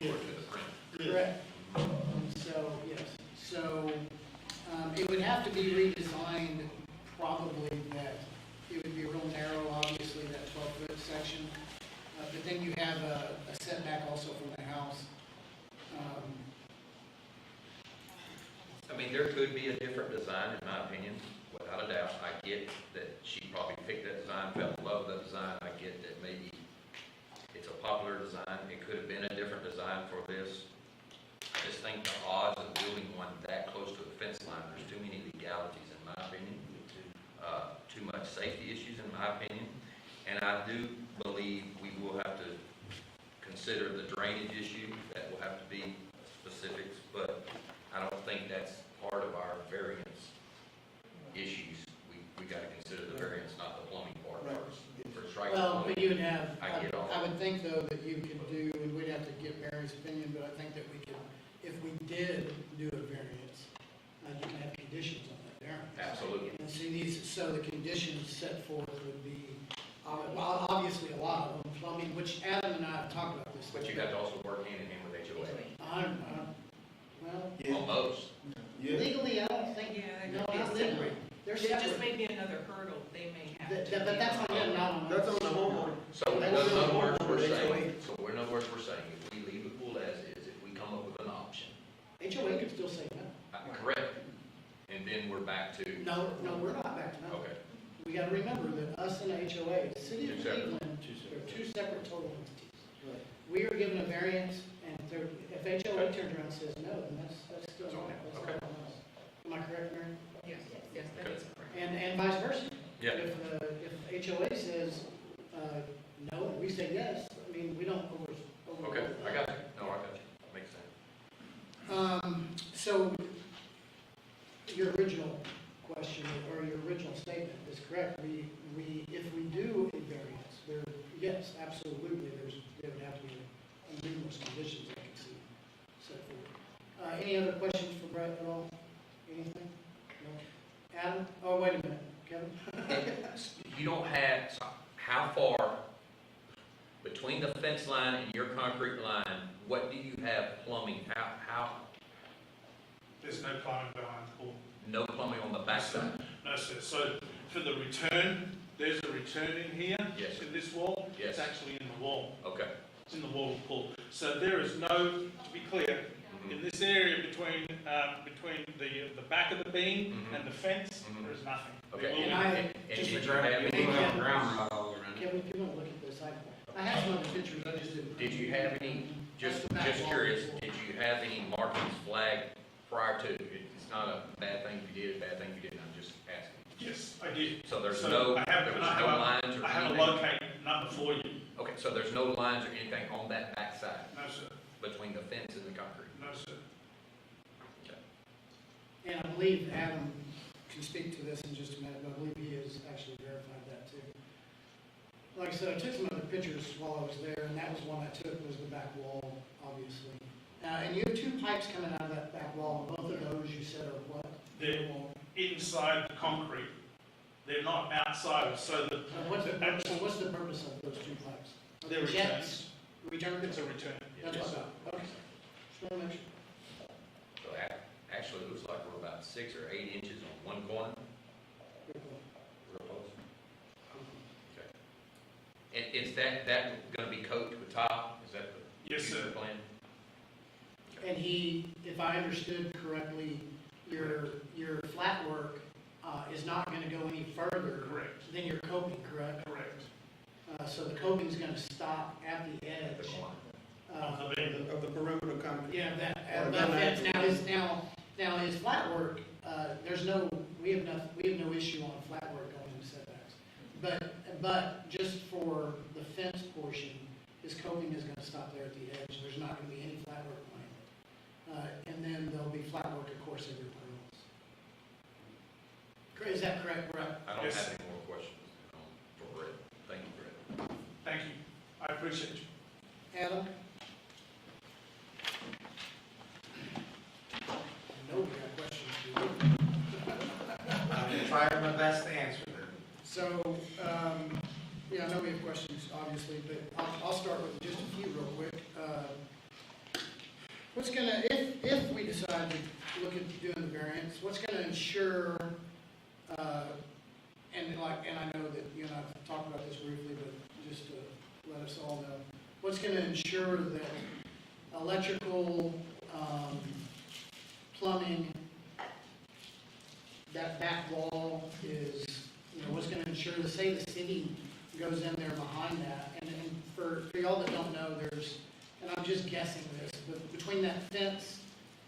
[SPEAKER 1] Yeah.
[SPEAKER 7] to the front.
[SPEAKER 1] Correct. So, yes, so, it would have to be redesigned, probably that, it would be real narrow, obviously, that 12-foot section. But then you have a setback also from the house.
[SPEAKER 7] I mean, there could be a different design, in my opinion, without a doubt. I get that she probably picked that design, fell in love with that design. I get that maybe it's a popular design. It could have been a different design for this. I just think the odds of building one that close to the fence line, there's too many legalities, in my opinion. Too much safety issues, in my opinion. And I do believe we will have to consider the drainage issue. That will have to be specifics, but I don't think that's part of our variance issues. We gotta consider the variance, not the plumbing part
[SPEAKER 1] Right.
[SPEAKER 7] first. For striking
[SPEAKER 1] Well, but
[SPEAKER 7] plumbing,
[SPEAKER 1] you would have,
[SPEAKER 7] I get all
[SPEAKER 1] I would think though that you could do, and we'd have to get Mary's opinion, but I think that we could, if we did do a variance, you can have conditions on that variance.
[SPEAKER 7] absolutely.
[SPEAKER 1] And see these, so the conditions set forth would be, well, obviously a lot of them, plumbing, which Adam and I have talked about this.
[SPEAKER 7] But you have to also work hand in hand with HOA.
[SPEAKER 1] Well,
[SPEAKER 7] Almost.
[SPEAKER 4] Yeah.
[SPEAKER 1] legally, I don't think,
[SPEAKER 8] Yeah,
[SPEAKER 1] no,
[SPEAKER 8] they're
[SPEAKER 1] not legally. They're
[SPEAKER 8] It just
[SPEAKER 1] separate.
[SPEAKER 8] may be another hurdle they may have
[SPEAKER 1] But
[SPEAKER 8] to.
[SPEAKER 1] that's on them, not on
[SPEAKER 4] That's
[SPEAKER 1] us.
[SPEAKER 4] on the homeowner.
[SPEAKER 7] So in
[SPEAKER 4] That's
[SPEAKER 7] other
[SPEAKER 4] the
[SPEAKER 7] words, we're
[SPEAKER 4] homeowner,
[SPEAKER 7] saying, if we leave the pool as is, if we come up with an option,
[SPEAKER 1] HOA could still say no.
[SPEAKER 7] correct? And then we're back to,
[SPEAKER 1] No, we're not back to no.
[SPEAKER 7] okay,
[SPEAKER 1] We gotta remember that us and HOA, the city of
[SPEAKER 7] Two separate.
[SPEAKER 1] Cleveland, are two separate total entities. We are given a variance, and if HOA turns around and says no, then that's still no. That's
[SPEAKER 7] Okay.
[SPEAKER 1] not on us. Am I correct, Mary?
[SPEAKER 8] Yes, that is correct.
[SPEAKER 1] And vice versa.
[SPEAKER 7] yeah,
[SPEAKER 1] If HOA says, no, and we say yes, I mean, we don't overrule
[SPEAKER 7] okay,
[SPEAKER 1] that.
[SPEAKER 7] I got you, no, I got you, makes sense.
[SPEAKER 1] So, your original question, or your original statement is correct. If we do a variance, yes, absolutely, there would have to be numerous conditions I can see set forth. Any other questions for Brett at all? Anything? No? Adam? Oh, wait a minute, Kevin?
[SPEAKER 7] You don't have, so how far between the fence line and your concrete line, what do you have plumbing? How,
[SPEAKER 9] There's no plumbing behind the pool.
[SPEAKER 7] no plumbing on the backside?
[SPEAKER 9] No, sir. So for the return, there's a return in here.
[SPEAKER 7] Yes.
[SPEAKER 9] In this wall.
[SPEAKER 7] Yes.
[SPEAKER 9] It's actually in the wall.
[SPEAKER 7] Okay.
[SPEAKER 9] It's in the wall of the pool. So there is no, to be clear, in this area between the back of the beam
[SPEAKER 7] Mhm.
[SPEAKER 9] and the fence,
[SPEAKER 7] Mhm.
[SPEAKER 9] there is nothing.
[SPEAKER 7] Okay.
[SPEAKER 9] There will
[SPEAKER 7] And
[SPEAKER 9] be-
[SPEAKER 7] did you
[SPEAKER 5] Just
[SPEAKER 7] have
[SPEAKER 5] you
[SPEAKER 7] any,
[SPEAKER 5] have ground rot all around it.
[SPEAKER 1] Kevin, if you want to look at the side, I have some other pictures, I just didn't.
[SPEAKER 7] did you have any, just
[SPEAKER 1] That's the back wall.
[SPEAKER 7] curious, did you have any markings flagged prior to, it's not a bad thing if you did, a bad thing if you didn't, I'm just asking.
[SPEAKER 9] Yes, I did.
[SPEAKER 7] So there's
[SPEAKER 9] So
[SPEAKER 7] no,
[SPEAKER 9] I have-
[SPEAKER 7] there was
[SPEAKER 9] I
[SPEAKER 7] no
[SPEAKER 9] have a-
[SPEAKER 7] lines or
[SPEAKER 9] I have a
[SPEAKER 7] anything?
[SPEAKER 9] locate number for you.
[SPEAKER 7] Okay, so there's no lines or anything on that backside
[SPEAKER 9] No, sir.
[SPEAKER 7] between the fence and the concrete?
[SPEAKER 9] No, sir.
[SPEAKER 1] And I believe Adam can speak to this in just a minute, but I believe he has actually verified that too. Like I said, I took some other pictures while I was there, and that was one I took, was the back wall, obviously. And you have two pipes coming out of that back wall, and both of those you said are what?
[SPEAKER 9] They're inside the concrete. They're not outside, so the,
[SPEAKER 1] What's the
[SPEAKER 9] the
[SPEAKER 1] purpose,
[SPEAKER 9] actual,
[SPEAKER 1] what's the purpose of those two pipes? Are
[SPEAKER 9] they're
[SPEAKER 1] they jets?
[SPEAKER 9] returns.
[SPEAKER 1] Return,
[SPEAKER 9] It's a return.
[SPEAKER 1] that's what I thought, okay. Just want to make sure.
[SPEAKER 7] So actually, it looks like we're about 6 or 8 inches on one corner.
[SPEAKER 1] Good point.
[SPEAKER 7] Real close. Okay. And is that gonna be coated to the top? Is that the
[SPEAKER 9] Yes,
[SPEAKER 7] future
[SPEAKER 9] sir.
[SPEAKER 7] plan?
[SPEAKER 1] And he, if I understood correctly, your flat work is not going to go any further
[SPEAKER 9] Correct.
[SPEAKER 1] than your coping, correct?
[SPEAKER 9] Correct.
[SPEAKER 1] So the coping's going to stop at the
[SPEAKER 7] The
[SPEAKER 1] edge.
[SPEAKER 7] corner.
[SPEAKER 9] Of the beam.
[SPEAKER 4] Of the perimeter concrete.
[SPEAKER 1] Yeah, that
[SPEAKER 4] Or
[SPEAKER 1] fence,
[SPEAKER 4] the
[SPEAKER 1] now his flat work, we have no issue on flat work going into setbacks. But just for the fence portion, his coping is going to stop there at the edge. There's not going to be any flat work planned. And then there'll be flat work, of course, everywhere else. Is that correct, Brett?
[SPEAKER 7] I don't
[SPEAKER 9] Yes.
[SPEAKER 7] have any more questions for Brett. Thank you, Brett.
[SPEAKER 9] Thank you. I appreciate you.
[SPEAKER 1] Adam? I know we got questions for you.
[SPEAKER 3] I'm trying my best to answer them.
[SPEAKER 1] So, yeah, I know we have questions, obviously, but I'll start with just a few real quick. What's gonna, if we decide to look at doing the variance, what's gonna ensure, and I know that you and I have talked about this briefly, but just to let us all know, what's gonna ensure that electrical, plumbing, that back wall is, what's gonna ensure, say the city goes in there behind that, and for y'all that don't know, there's, and I'm just guessing this, but between that fence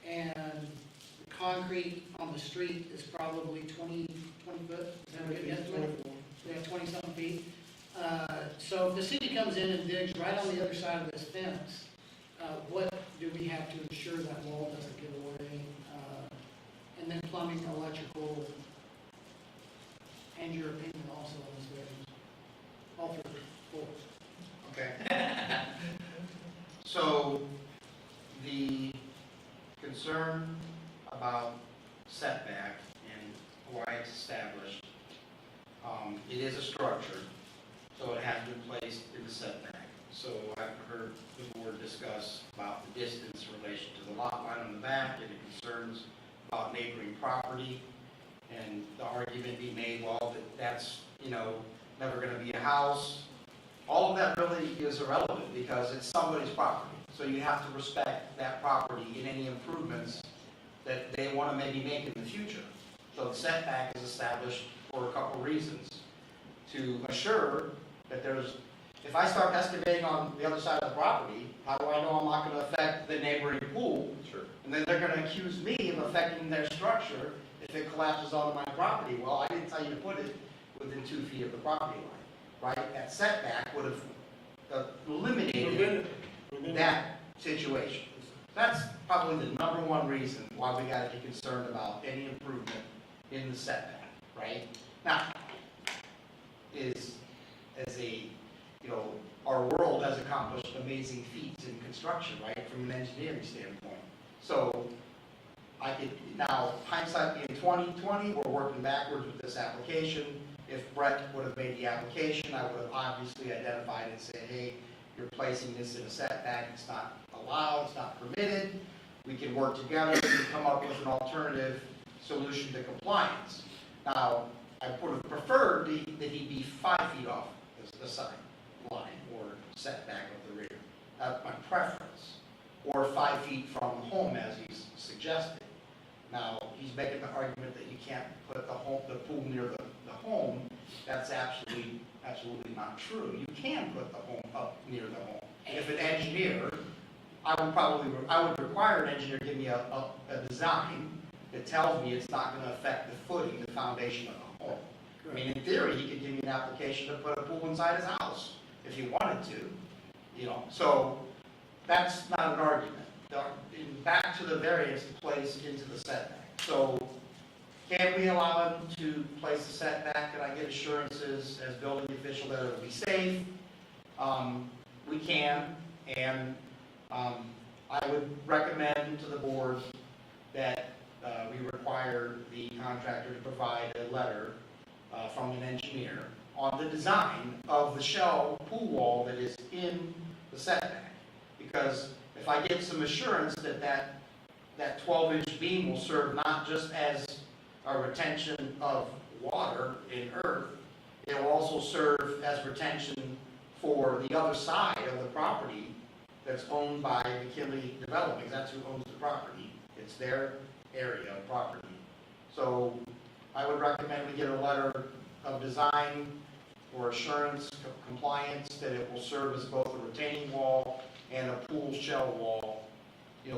[SPEAKER 1] and the concrete on the street is probably 20 foot, is that a good estimate? Yeah, 20-something feet. So if the city comes in and digs right on the other side of this fence, what do we have to ensure that wall doesn't give away? And then plumbing, electrical, and your opinion also on this variance. All three, four.
[SPEAKER 3] Okay. So, the concern about setback and why it's established, it is a structure, so it has to be placed in the setback. So I've heard the board discuss about the distance in relation to the lot line on the back and the concerns about neighboring property, and the argument being made, well, that's, never gonna be a house. All of that really is irrelevant because it's somebody's property. So you have to respect that property in any improvements that they want to maybe make in the future. So the setback is established for a couple reasons. To assure that if I start excavating on the other side of the property, how do I know I'm not going to affect the neighboring pool?
[SPEAKER 7] Sure.
[SPEAKER 3] And then they're going to accuse me of affecting their structure if it collapses onto my property. Well, I didn't tell you to put it within 2 feet of the property line, right? That setback would have eliminated that situation. That's probably the number one reason why we got to be concerned about any improvement in the setback, right? Now, as a, our world has accomplished amazing feats in construction, right, from an engineering standpoint. So, now hindsight being 2020, we're working backwards with this application. If Brett would have made the application, I would have obviously identified and said, hey, you're placing this in a setback, it's not allowed, it's not permitted. We can work together to come up with an alternative solution to compliance. Now, I would have preferred that he be 5 feet off the side line or setback of the rear. That's my preference. Or 5 feet from the home, as he's suggested. Now, he's making the argument that you can't put the pool near the home. That's absolutely not true. You can put the home up near the home. If an engineer, I would require an engineer to give me a design that tells me it's not going to affect the footing, the foundation of the home. I mean, in theory, he could give me an application to put a pool inside his house if he wanted to, So that's not an argument. Back to the variance placed into the setback. So can we allow him to place the setback? Can I get assurances as building official that it'll be safe? We can, and I would recommend to the board that we require the contractor to provide a letter from an engineer on the design of the shell pool wall that is in the setback. Because if I get some assurance that 12-inch beam will serve not just as a retention of water in earth, it will also serve as retention for the other side of the property that's owned by McKinley Development, because that's who owns the property. It's their area of property. So I would recommend we get a letter of design or assurance compliance that it will serve as both a retaining wall and a pool shell wall,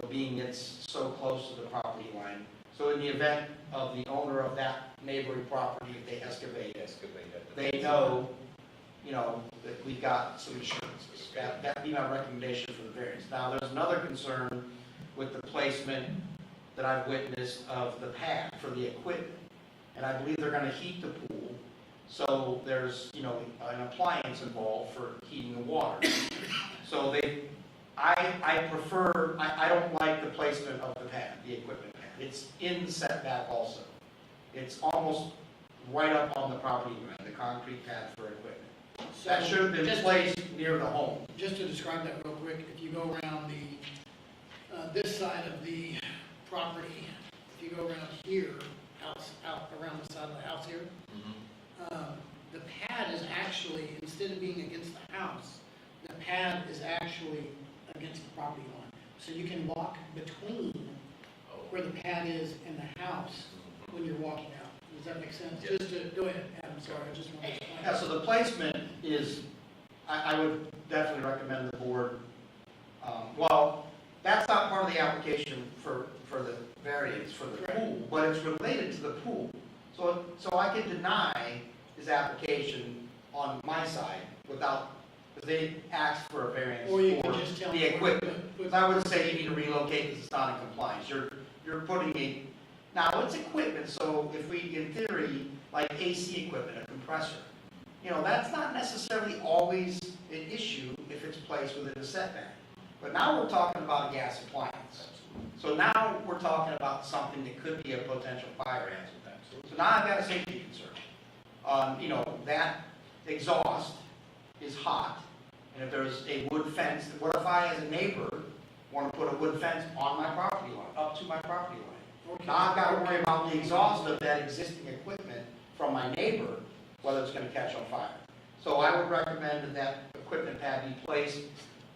[SPEAKER 3] being it's so close to the property line. So in the event of the owner of that neighboring property, if they excavate it, they know, that we've got some assurances. That'd be my recommendation for the variance. Now, there's another concern with the placement that I've witnessed of the pad for the equipment. And I believe they're gonna heat the pool, so there's, an appliance involved for heating the water. So I prefer, I don't like the placement of the pad, the equipment pad. It's in the setback also. It's almost right up on the property line, the concrete pad for equipment. That should have been placed near the home.
[SPEAKER 1] Just to describe that real quick, if you go around this side of the property, if you go around here, out around the side of the house here, the pad is actually, instead of being against the house, the pad is actually against the property line. So you can walk between where the pad is and the house when you're walking out. Does that make sense?
[SPEAKER 7] Yes.
[SPEAKER 1] Just to, go ahead, Adam, sorry, I just wanted to explain.
[SPEAKER 3] Yeah, so the placement is, I would definitely recommend the board, that's not part of the application for the variance for the pool, but it's related to the pool. So I can deny his application on my side without, because they asked for a variance
[SPEAKER 1] Or you
[SPEAKER 3] for
[SPEAKER 1] can just tell
[SPEAKER 3] the
[SPEAKER 1] them.
[SPEAKER 3] equipment. Because I would say you need to relocate because it's not in compliance. You're putting now it's equipment, so if we, in theory, like AC equipment, a compressor, that's not necessarily always an issue if it's placed within a setback. But now we're talking about a gas appliance. So now we're talking about something that could be a potential fire hazard. So now I've got a safety concern. That exhaust is hot, and if there's a wood fence, what if I, as a neighbor, want to put a wood fence on my property line, up to my property line? Now I've got to worry about the exhaust of that existing equipment from my neighbor, whether it's going to catch on fire. So I would recommend that equipment pad be placed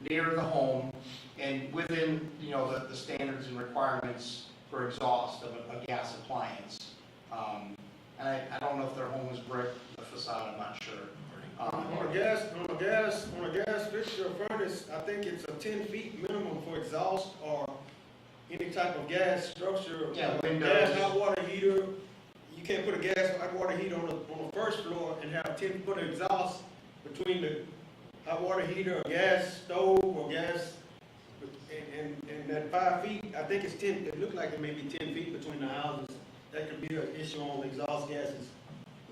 [SPEAKER 3] near the home and within, the standards and requirements for exhaust of a gas appliance. And I don't know if their home is brick, the facade, I'm not sure.
[SPEAKER 4] On a gas fixture or furnace, I think it's a 10 feet minimum for exhaust or any type of gas structure.
[SPEAKER 3] Yeah, windows.
[SPEAKER 4] Gas hot water heater. You can't put a gas hot water heater on the first floor and have 10 foot of exhaust between the hot water heater or gas stove or gas and that 5 feet. I think it's 10. It looked like it may be 10 feet between the houses. That could be an issue on exhaust gases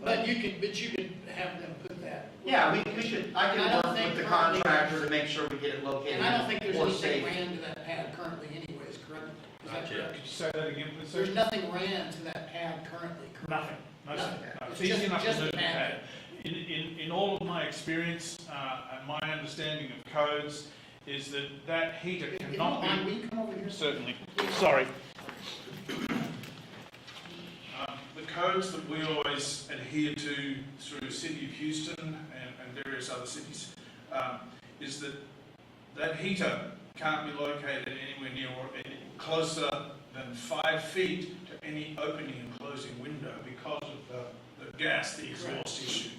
[SPEAKER 1] But you could have them put that.
[SPEAKER 3] Yeah, we should, I
[SPEAKER 1] I
[SPEAKER 3] can
[SPEAKER 1] don't
[SPEAKER 3] work
[SPEAKER 1] think
[SPEAKER 3] with the
[SPEAKER 1] currently-
[SPEAKER 3] contractor to make sure we get it located
[SPEAKER 1] And I don't think there's
[SPEAKER 3] more
[SPEAKER 1] anything
[SPEAKER 3] safe.
[SPEAKER 1] ran to that pad currently anyways, correct? Is that correct?
[SPEAKER 9] Could you say that again, please, sir?
[SPEAKER 1] There's nothing ran to that pad currently, correct?
[SPEAKER 9] Nothing, no, sir.
[SPEAKER 1] Nothing.
[SPEAKER 9] No,
[SPEAKER 1] It's
[SPEAKER 9] It's easy
[SPEAKER 1] just-
[SPEAKER 9] enough
[SPEAKER 1] just
[SPEAKER 9] to
[SPEAKER 1] the
[SPEAKER 9] do
[SPEAKER 1] pad.
[SPEAKER 9] that. In all of my experience, and my understanding of codes, is that that heater
[SPEAKER 1] If you don't
[SPEAKER 9] cannot
[SPEAKER 1] mind,
[SPEAKER 9] be,
[SPEAKER 1] will you come over here?
[SPEAKER 9] certainly, sorry. The codes that we always adhere to through the City of Houston and various other cities, is that that heater can't be located anywhere near or any closer than 5 feet to any opening and closing window because of the gas, the exhaust issue.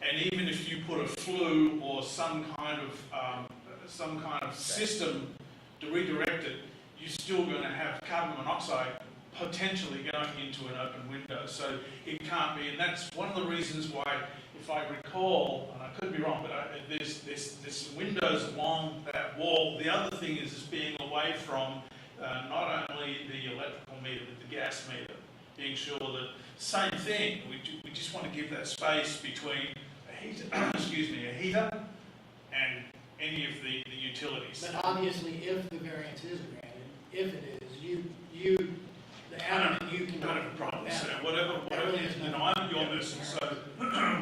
[SPEAKER 9] And even if you put a flue or some kind of system to redirect it, you're still going to have carbon monoxide potentially going into an open window. So it can't be, and that's one of the reasons why, if I recall, and I could be wrong, but there's windows along that wall. The other thing is being away from not only the electrical meter but the gas meter, being sure that same thing. We just want to give that space between a heater, a heater, and any of the utilities.
[SPEAKER 1] But obviously, if the variance is granted, if it is, the applicant, you can.
[SPEAKER 9] I don't have a problem,
[SPEAKER 1] that.
[SPEAKER 9] so whatever, I'm your person, so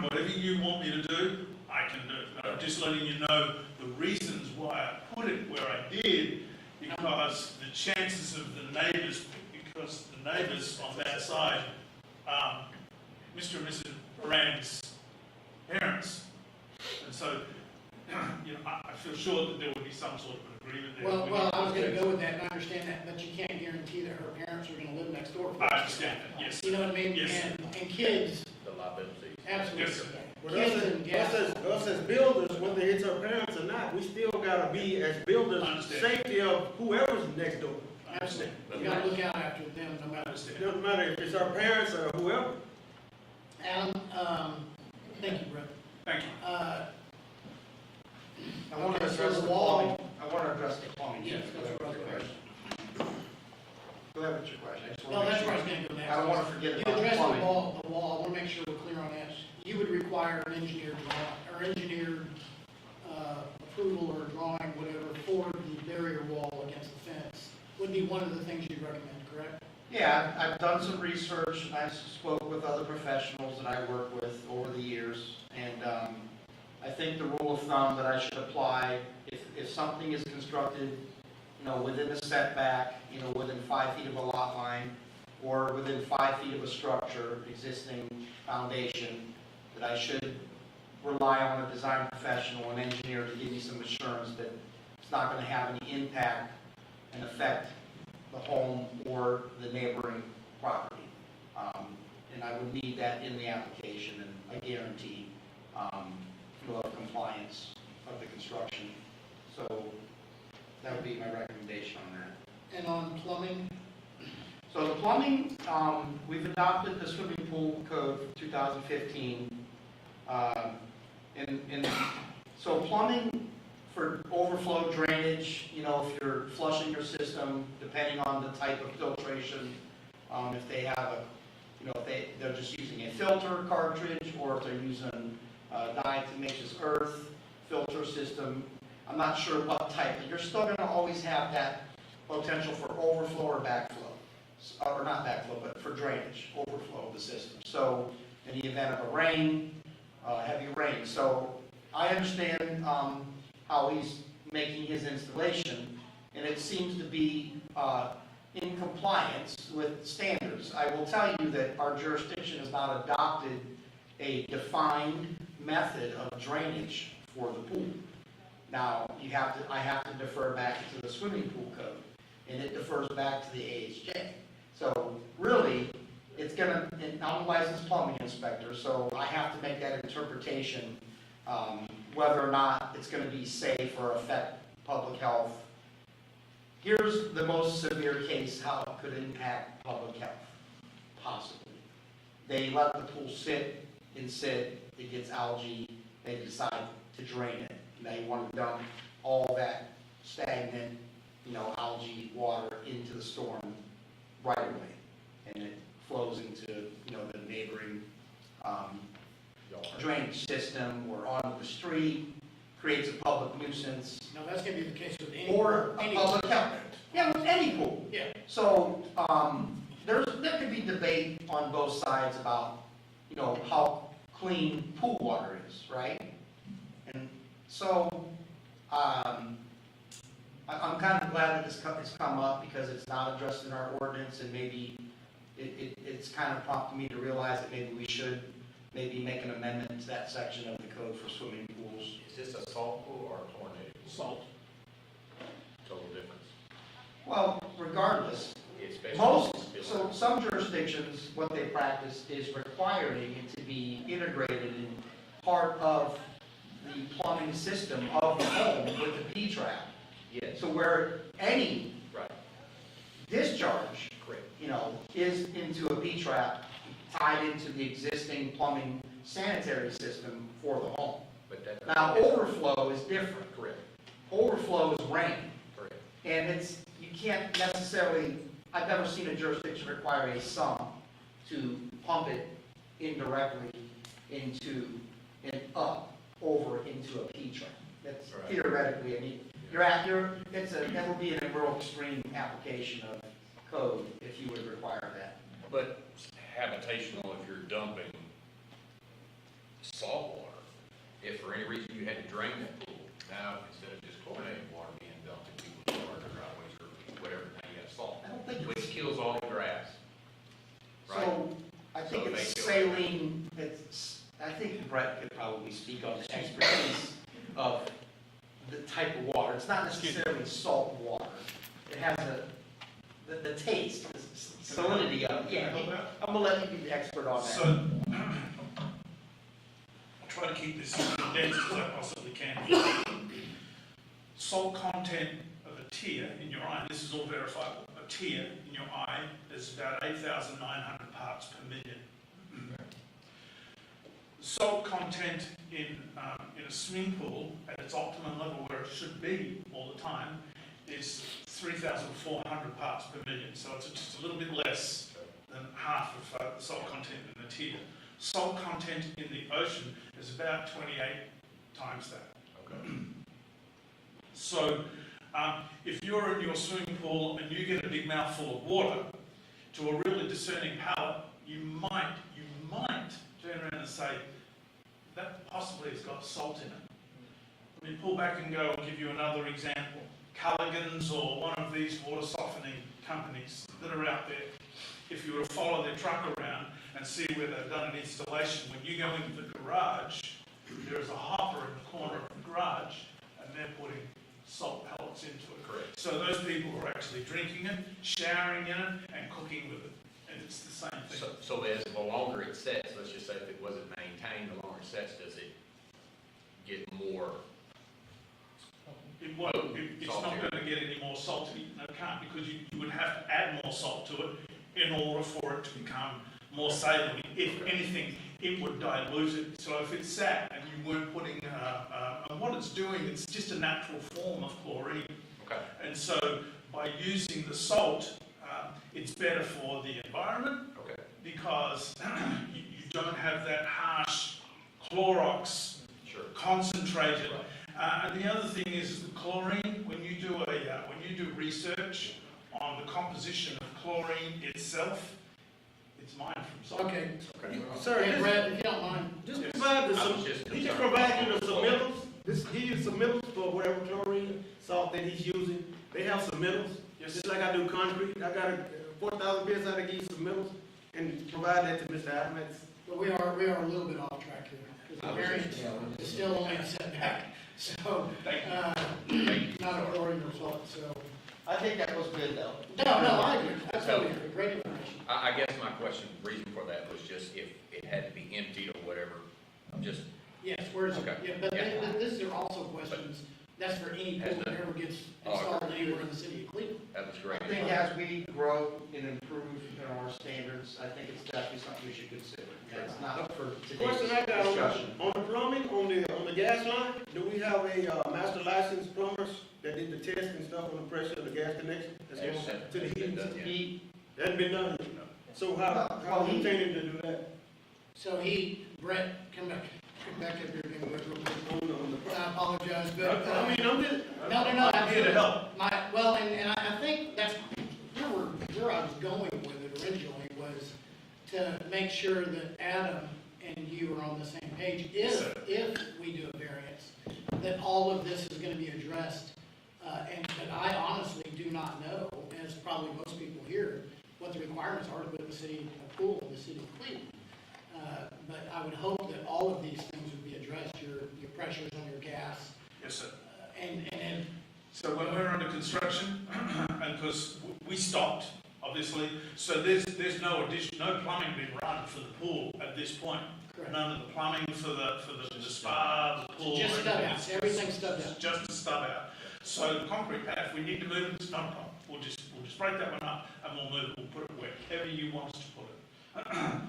[SPEAKER 9] whatever you want me to do, I can do. I'm just letting you know the reasons why I put it where I did, because the chances of the neighbours on that side, Mr. and Mrs. Moran's parents. And so, I feel sure that there would be some sort of an agreement there.
[SPEAKER 1] Well, I was gonna go with that, and I understand that, but you can't guarantee that her parents are gonna live next door.
[SPEAKER 9] I understand that, yes.
[SPEAKER 1] You know what I mean?
[SPEAKER 9] Yes.
[SPEAKER 1] And kids,
[SPEAKER 7] The liabilities.
[SPEAKER 1] absolutely.
[SPEAKER 9] Yes, sir.
[SPEAKER 4] But
[SPEAKER 1] Kids and gas.
[SPEAKER 4] us as builders, whether it's our parents or not, we still gotta be, as builders,
[SPEAKER 9] Understand.
[SPEAKER 4] safety of whoever's next door.
[SPEAKER 1] Absolutely. You gotta look out after them no matter.
[SPEAKER 4] It doesn't matter if it's our parents or whoever.
[SPEAKER 1] Adam, thank you, Brett.
[SPEAKER 9] Thank you.
[SPEAKER 3] I want to
[SPEAKER 1] Okay, so
[SPEAKER 3] address
[SPEAKER 1] the
[SPEAKER 3] the
[SPEAKER 1] wall-
[SPEAKER 3] plumbing. I want to address the plumbing.
[SPEAKER 1] Yes, that's what I was gonna-
[SPEAKER 3] Go ahead with your question. I just
[SPEAKER 1] Well,
[SPEAKER 3] want to
[SPEAKER 1] that's
[SPEAKER 3] make
[SPEAKER 1] where I
[SPEAKER 3] sure.
[SPEAKER 1] was gonna go next.
[SPEAKER 3] I don't want to forget
[SPEAKER 1] You
[SPEAKER 3] about the
[SPEAKER 1] addressed the
[SPEAKER 3] plumbing.
[SPEAKER 1] wall, I wanna make sure we're clear on that. You would require an engineered drawing, or engineered, approval or drawing, whatever, for the barrier wall against the fence. Would be one of the things you'd recommend, correct?
[SPEAKER 3] Yeah, I've done some research, and I spoke with other professionals that I work with over the years, and I think the rule of thumb that I should apply, if something is constructed, within a setback, within 5 feet of a lot line, or within 5 feet of a structure, existing foundation, that I should rely on a design professional, an engineer, to give me some assurance that it's not going to have any impact and affect the home or the neighboring property. And I would need that in the application, and I guarantee of compliance of the construction. So that would be my recommendation on that.
[SPEAKER 1] And on plumbing,
[SPEAKER 3] So the plumbing, we've adopted the swimming pool code for 2015. So plumbing for overflow drainage, if you're flushing your system, depending on the type of filtration, if they have if they're just using a filter cartridge, or if they're using diatomaceous earth filter system, I'm not sure what type, but you're still going to always have that potential for overflow or backflow, or not backflow, but for drainage, overflow of the system. So in the event of a rain, heavy rain. So I understand how he's making his installation, and it seems to be in compliance with standards. I will tell you that our jurisdiction has not adopted a defined method of drainage for the pool. Now, I have to defer back to the swimming pool code, and it defers back to the AHJ. So really, I'm a licensed plumbing inspector, so I have to make that interpretation, whether or not it's going to be safe or affect public health. Here's the most severe case, how it could impact public health, possibly. They let the pool sit, it gets algae, they decide to drain it. They want to dump all that stagnant, algae water into the storm right away. And it flows into, the neighboring drainage system or onto the street, creates a public nuisance,
[SPEAKER 1] Now, that's gonna be the case with any.
[SPEAKER 3] or a
[SPEAKER 1] any-
[SPEAKER 3] public health. Yeah, with any pool.
[SPEAKER 1] Yeah.
[SPEAKER 3] So, there could be debate on both sides about, you know, how clean pool water is, right? And so, I'm kind of glad that this has come up because it's not addressed in our ordinance and maybe it's kind of prompted me to realize that maybe we should maybe make an amendment to that section of the code for swimming pools.
[SPEAKER 7] Is this a salt pool or a chlorinated pool?
[SPEAKER 9] Salt.
[SPEAKER 7] Total difference.
[SPEAKER 3] Well, regardless,
[SPEAKER 7] It's basically.
[SPEAKER 3] so some jurisdictions, what they practice is requiring it to be integrated in part of the plumbing system of the home with the P-trap.
[SPEAKER 7] Yes,
[SPEAKER 3] So where any
[SPEAKER 7] right,
[SPEAKER 3] discharge,
[SPEAKER 7] correct.
[SPEAKER 3] you know, is into a P-trap tied into the existing plumbing sanitary system for the home.
[SPEAKER 7] But that.
[SPEAKER 3] Now, overflow is different.
[SPEAKER 7] Correct,
[SPEAKER 3] Overflow is rain.
[SPEAKER 7] correct.
[SPEAKER 3] And you can't necessarily, I've never seen a jurisdiction require a sum to pump it indirectly into, and up, over into a P-trap. That's
[SPEAKER 7] Right.
[SPEAKER 3] theoretically, I mean, that would be a real extreme application of code if you would require that.
[SPEAKER 7] But habitational, if you're dumping salt water, if for any reason you had to drain that pool, now instead of just chlorinated water being dumped in people's yards or driveways or whatever, now you have salt,
[SPEAKER 3] I don't think
[SPEAKER 7] which
[SPEAKER 3] it's,
[SPEAKER 7] kills all the grass. Right?
[SPEAKER 3] so, I think
[SPEAKER 7] So it
[SPEAKER 3] it's
[SPEAKER 7] makes it-
[SPEAKER 3] saline, I think Brett could probably speak on the expertise of the type of water. It's not necessarily salt water. It has the taste, the salinity of it. Yeah, I'm gonna let you be the expert on that.
[SPEAKER 9] So, I'll try to keep this as condensed as I possibly can. Salt content of a tear in your eye, this is all verifiable, a tear in your eye is about 8,900 parts per million. Salt content in a swimming pool at its optimum level where it should be all the time is 3,400 parts per million. So it's just a little bit less than half of the salt content in the tear. Salt content in the ocean is about 28 times that.
[SPEAKER 7] Okay.
[SPEAKER 9] So if you're in your swimming pool and you get a big mouthful of water, to a really discerning palate, you might turn around and say, that possibly has got salt in it. Let me pull back and go and give you another example. Culligan's or one of these water softening companies that are out there, if you were to follow their truck around and see where they've done an installation, when you go into the garage, there is a hopper in the corner of the garage and they're putting salt pellets into it.
[SPEAKER 7] Correct.
[SPEAKER 9] So those people are actually drinking it, showering in it and cooking with it. And it's the same thing.
[SPEAKER 7] So as the longer it sets, let's just say if it wasn't maintained, the longer it sets, does it get more?
[SPEAKER 9] It won't, it's not
[SPEAKER 7] Saltier.
[SPEAKER 9] going to get any more salty. No, it can't, because you would have to add more salt to it in order for it to become more savory. If anything, it would dilute it. So if it sat and you weren't putting, and what it's doing, it's just a natural form of chlorine.
[SPEAKER 7] Okay.
[SPEAKER 9] And so by using the salt, it's better for the environment
[SPEAKER 7] Okay.
[SPEAKER 9] because you don't have that harsh Clorox
[SPEAKER 7] Sure.
[SPEAKER 9] concentrated. And the other thing is the chlorine. When you do research on the composition of chlorine itself, it's mined from salt.
[SPEAKER 1] Okay,
[SPEAKER 4] Sir,
[SPEAKER 1] hey, Brett, if you don't mind,
[SPEAKER 4] just
[SPEAKER 9] Yes.
[SPEAKER 4] provide the,
[SPEAKER 7] I was just
[SPEAKER 4] he just
[SPEAKER 7] concerned.
[SPEAKER 4] provide you the submittals, he uses submittals for whatever chlorine, salt that he's using. They have submittals, just like I do concrete, I got a 4,000 pieces, I give you submittals and provide that to Mr. Adams.
[SPEAKER 1] but we are a little bit off track here. Because the variance is still only a setback, so, not a chlorine result, so.
[SPEAKER 3] I think that was good though.
[SPEAKER 1] No, I agree, that's totally agree, great information.
[SPEAKER 7] I guess my question, reason for that was just if it had to be emptied or whatever, I'm just,
[SPEAKER 1] Yes, where's,
[SPEAKER 7] Okay.
[SPEAKER 1] yeah, but
[SPEAKER 7] Yeah.
[SPEAKER 1] these are also questions, that's for any pool that ever gets
[SPEAKER 7] Oh,
[SPEAKER 1] installed
[SPEAKER 7] okay.
[SPEAKER 1] anywhere in the city of Cleveland.
[SPEAKER 7] that was great.
[SPEAKER 3] I think as we grow and improve our standards, I think it's definitely something we should consider. That's not for
[SPEAKER 4] Question I
[SPEAKER 3] today's
[SPEAKER 4] got
[SPEAKER 3] discussion.
[SPEAKER 4] on the plumbing, on the gas line, do we have a master licensed plumbers that did the test and stuff on the pressure of the gas connection? That's going to the heating system?
[SPEAKER 3] He,
[SPEAKER 4] That hasn't been done. So how
[SPEAKER 3] Well,
[SPEAKER 4] we
[SPEAKER 3] he-
[SPEAKER 4] intending to do that?
[SPEAKER 1] So Brett, come back up here again, Brett, real quick.
[SPEAKER 4] Hold on.
[SPEAKER 1] I apologize, but,
[SPEAKER 4] I mean, I'm just.
[SPEAKER 1] no,
[SPEAKER 9] I'm here to
[SPEAKER 1] absolutely.
[SPEAKER 9] help.
[SPEAKER 1] Well, and I think that's where I was going with it originally, was to make sure that Adam and you are on the same page. If we do a variance, that all of this is gonna be addressed. But I honestly do not know, as probably most people here, what the requirements are to put the city, a pool in the city of Cleveland. But I would hope that all of these things would be addressed, your pressures on your gas,
[SPEAKER 9] Yes, sir.
[SPEAKER 1] and
[SPEAKER 9] So when we're under construction, and because we stopped, obviously, so there's no plumbing being run for the pool at this point.
[SPEAKER 1] correct.
[SPEAKER 9] None of the plumbing for the spa, the pool.
[SPEAKER 1] Just stub
[SPEAKER 9] everything
[SPEAKER 1] out,
[SPEAKER 9] is
[SPEAKER 1] everything's stubbed out.
[SPEAKER 9] It's just a stub out. So the concrete pad, if we need to move it, it's not a problem. We'll just break that one up and we'll move it, we'll put it wherever you want us to put it.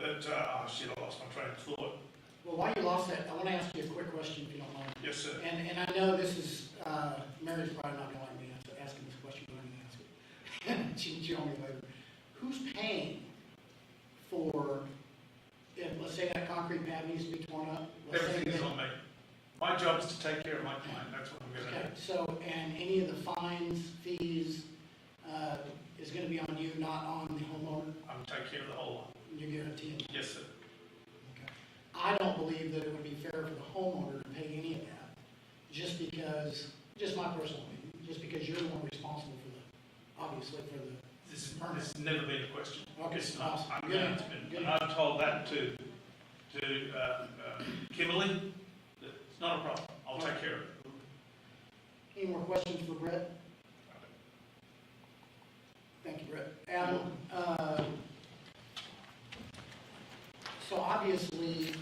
[SPEAKER 9] Oh shit, I lost my train of thought.
[SPEAKER 1] Well, while you lost that, I want to ask you a quick question, if you don't mind.
[SPEAKER 9] Yes, sir.
[SPEAKER 1] And I know this is, Mary's probably not gonna like me asking this question, but I'm gonna ask it. She told me later. Who's paying for, let's say that concrete pad needs to be torn up? Let's say
[SPEAKER 9] Everything is
[SPEAKER 1] that-
[SPEAKER 9] on me. My job is to take care of my client, that's what I'm gonna
[SPEAKER 1] Okay,
[SPEAKER 9] do.
[SPEAKER 1] so, and any of the fines, fees, is gonna be on you, not on the homeowner?
[SPEAKER 9] I'm gonna take care of the whole lot.
[SPEAKER 1] You're guaranteed?
[SPEAKER 9] Yes, sir.
[SPEAKER 1] Okay. I don't believe that it would be fair for the homeowner to pay any of that, just because, just my personal opinion, just because you're the one responsible for the, obviously, for the,
[SPEAKER 9] This has never been a question.
[SPEAKER 1] Okay,
[SPEAKER 9] It's not.
[SPEAKER 1] awesome.
[SPEAKER 9] I'm
[SPEAKER 1] Good
[SPEAKER 9] going
[SPEAKER 1] answer.
[SPEAKER 9] to,
[SPEAKER 1] Good
[SPEAKER 9] and I've told that to Kimberly, that it's not a problem. I'll take care of it.
[SPEAKER 1] any more questions for Brett? Thank you, Brett. Adam, so obviously,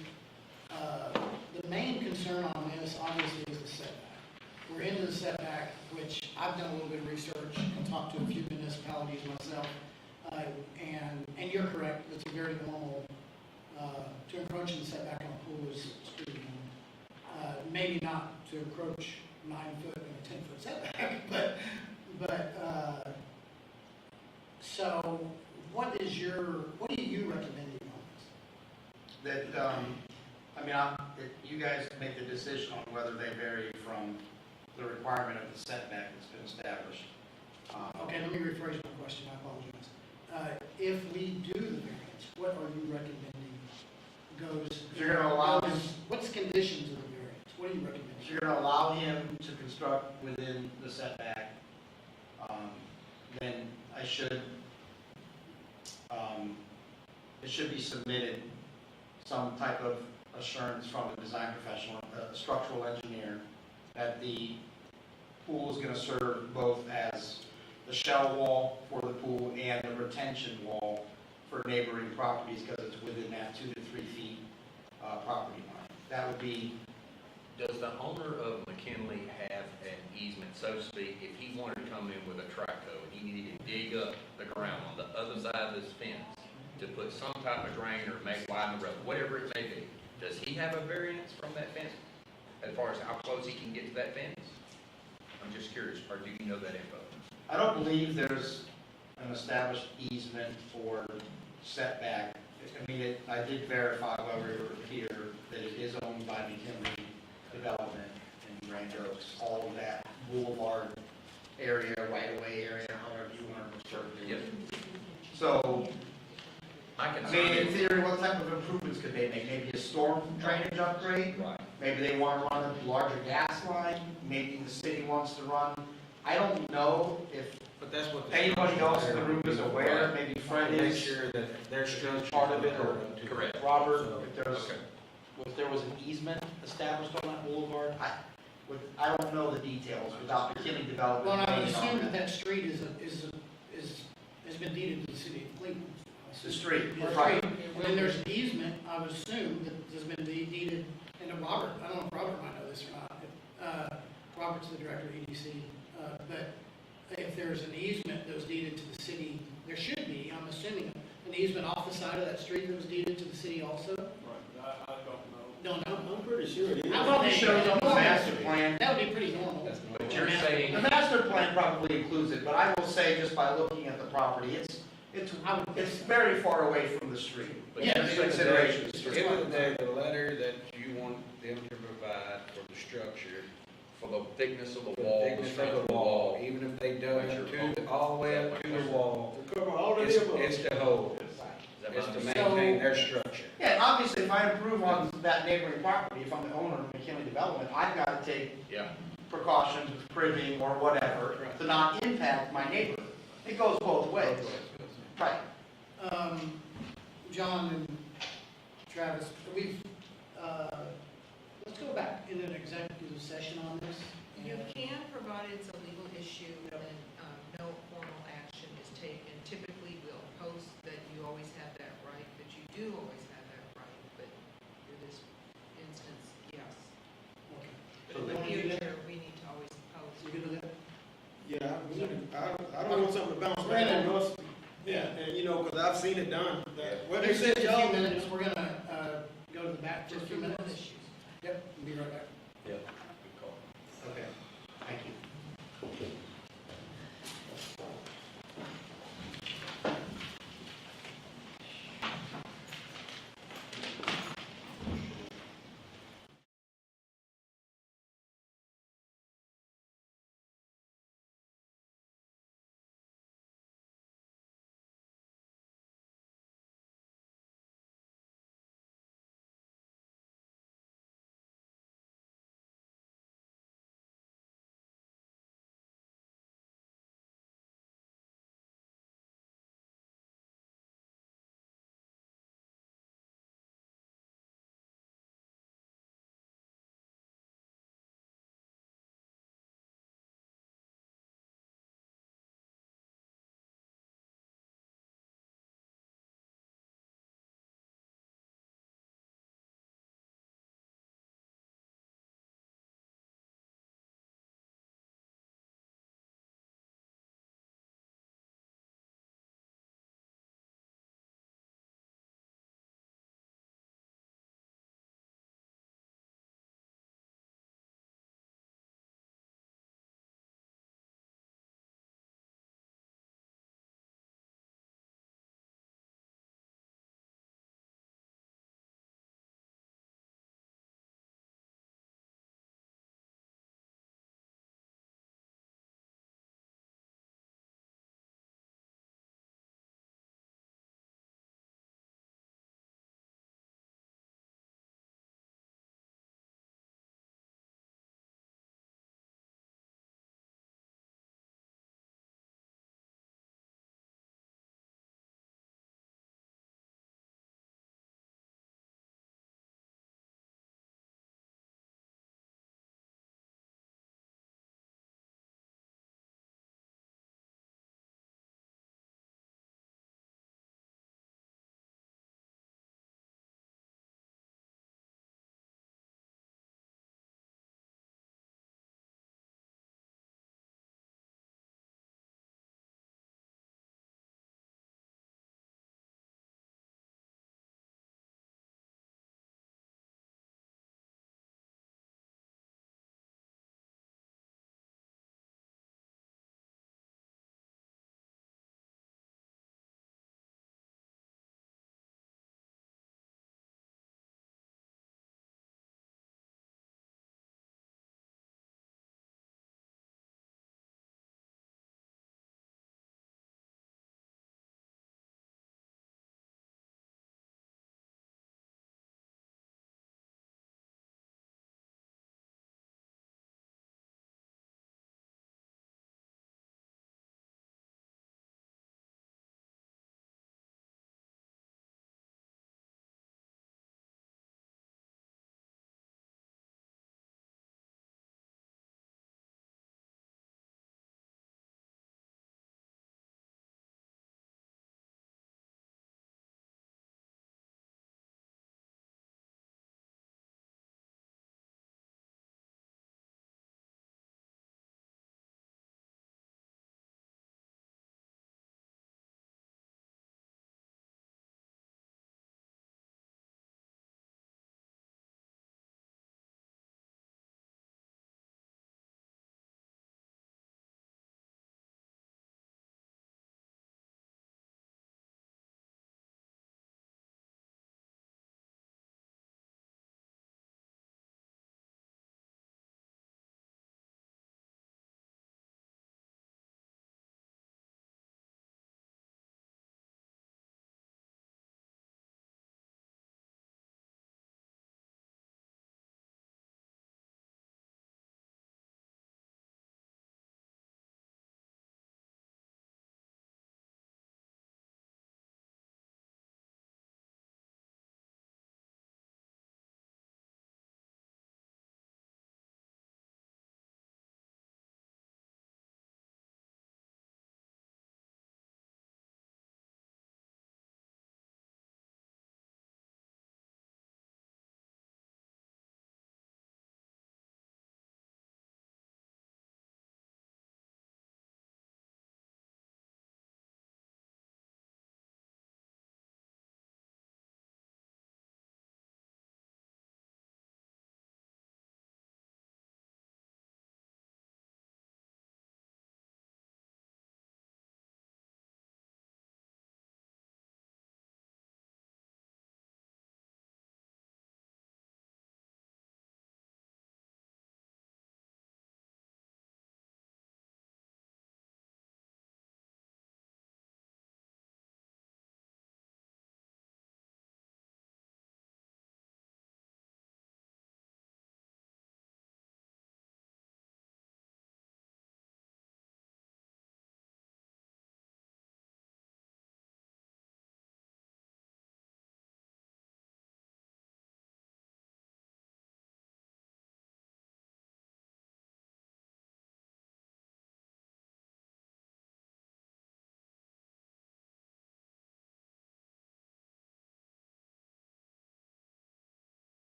[SPEAKER 1] the main concern on this, obviously, is the setback. We're into the setback, which I've done a little bit of research and talked to a few municipalities myself. And you're correct, it's a very normal, to encroach in the setback on a pool is pretty normal. Maybe not to encroach 9 foot in a 10-foot setback, but, so what are you recommending on this?
[SPEAKER 3] That, you guys make the decision on whether they vary from the requirement of the setback that's been established.
[SPEAKER 1] Okay, let me rephrase my question, I apologize. If we do the variance, what are you recommending goes?
[SPEAKER 3] If you're gonna allow him,
[SPEAKER 1] What's the conditions of the variance? What are you recommending?
[SPEAKER 3] if you're gonna allow him to construct within the setback, then it should be submitted some type of assurance from a design professional, a structural engineer, that the pool is gonna serve both as the shell wall for the pool and the retention wall for neighboring properties, because it's within that 2 to 3 feet, property line. That would be,
[SPEAKER 7] Does the owner of McKinley have an easement, so to speak, if he wanted to come in with a track hoe, he needed to dig up the ground on the other side of his fence to put some type of drain or make widen the road, whatever it may be, does he have a variance from that fence as far as how close he can get to that fence? I'm just curious, or do you know that info?
[SPEAKER 3] I don't believe there's an established easement or setback. I did verify while we were here that it is owned by McKinley Development in Grand Oaks, all of that boulevard area, right-of-way area, however you want to refer to
[SPEAKER 7] Yep.
[SPEAKER 3] it. So,
[SPEAKER 7] My
[SPEAKER 3] in
[SPEAKER 7] concern
[SPEAKER 3] theory, what type of improvements could they make? Maybe a storm drainage upgrade?
[SPEAKER 7] right.
[SPEAKER 3] Maybe they want to run a larger gas line, maybe the city wants to run. I don't know if
[SPEAKER 5] But that's what.
[SPEAKER 3] anybody else in the room is aware, maybe Fred
[SPEAKER 5] Make
[SPEAKER 3] is,
[SPEAKER 5] sure that their structure.
[SPEAKER 3] part of it, or
[SPEAKER 7] Correct.
[SPEAKER 3] Robert,
[SPEAKER 5] So-
[SPEAKER 3] if there was an easement established on that boulevard, I don't know the details without McKinney Development.
[SPEAKER 1] Well, I would
[SPEAKER 3] being on
[SPEAKER 1] assume
[SPEAKER 3] it.
[SPEAKER 1] that street has been deeded to the city of Cleveland.
[SPEAKER 3] The street,
[SPEAKER 1] The
[SPEAKER 3] right.
[SPEAKER 1] street. And then there's an easement, I would assume, that has been deeded, and to Robert, I don't know if Robert might know this or not. Robert's the director of EDC, but if there's an easement that was deeded to the city, there should be, I'm assuming, an easement off the side of that street that was deeded to the city also?
[SPEAKER 4] I don't know.
[SPEAKER 1] Don't know?
[SPEAKER 4] I'm pretty sure it is.
[SPEAKER 3] How about it shows on the master plan?
[SPEAKER 1] That would be pretty normal.
[SPEAKER 7] But you're saying,
[SPEAKER 3] The master plan probably includes it, but I will say, just by looking at the property, It's very far away from the street.
[SPEAKER 7] But
[SPEAKER 1] Yeah,
[SPEAKER 3] That's consideration.
[SPEAKER 5] At the end of the day, the letter that you want them to provide for the structure,
[SPEAKER 7] For the thickness of the
[SPEAKER 5] the
[SPEAKER 7] wall, the
[SPEAKER 5] thickness
[SPEAKER 7] strength
[SPEAKER 5] of the wall, even if they dug
[SPEAKER 7] Make sure
[SPEAKER 5] it all the way up to the wall,
[SPEAKER 4] To cover all of
[SPEAKER 5] it's,
[SPEAKER 4] the above.
[SPEAKER 5] it's to hold,
[SPEAKER 7] Is that
[SPEAKER 5] it's
[SPEAKER 7] my
[SPEAKER 5] to
[SPEAKER 7] understanding?
[SPEAKER 5] maintain their structure.
[SPEAKER 3] Yeah, obviously, if I improve on that neighboring property, if I'm the owner of McKinley Development, I've got to take
[SPEAKER 7] Yeah,
[SPEAKER 3] precautions with privy or whatever to not impact my neighbor. It goes both ways. Right.
[SPEAKER 1] John and Travis, let's go back in an executive session on this.
[SPEAKER 8] You can, provided it's a legal issue, and no formal action is taken. Typically, we'll post that you always have that right, that you do always have that right, but for this instance, yes.
[SPEAKER 1] Okay.
[SPEAKER 8] But in the future, we need to always post.
[SPEAKER 1] You good with that?
[SPEAKER 4] Yeah, I don't want something to bounce back
[SPEAKER 1] Brandon.
[SPEAKER 4] on us. Yeah, and you know, because I've seen it done. What they
[SPEAKER 1] Next
[SPEAKER 4] said,
[SPEAKER 1] few
[SPEAKER 4] y'all.
[SPEAKER 1] minutes, we're gonna, go to the back for a
[SPEAKER 8] Just
[SPEAKER 1] few
[SPEAKER 8] for legal
[SPEAKER 1] minutes.
[SPEAKER 8] issues.
[SPEAKER 1] Yep, we'll be right back.
[SPEAKER 7] yeah, good call.
[SPEAKER 3] Okay. Thank you.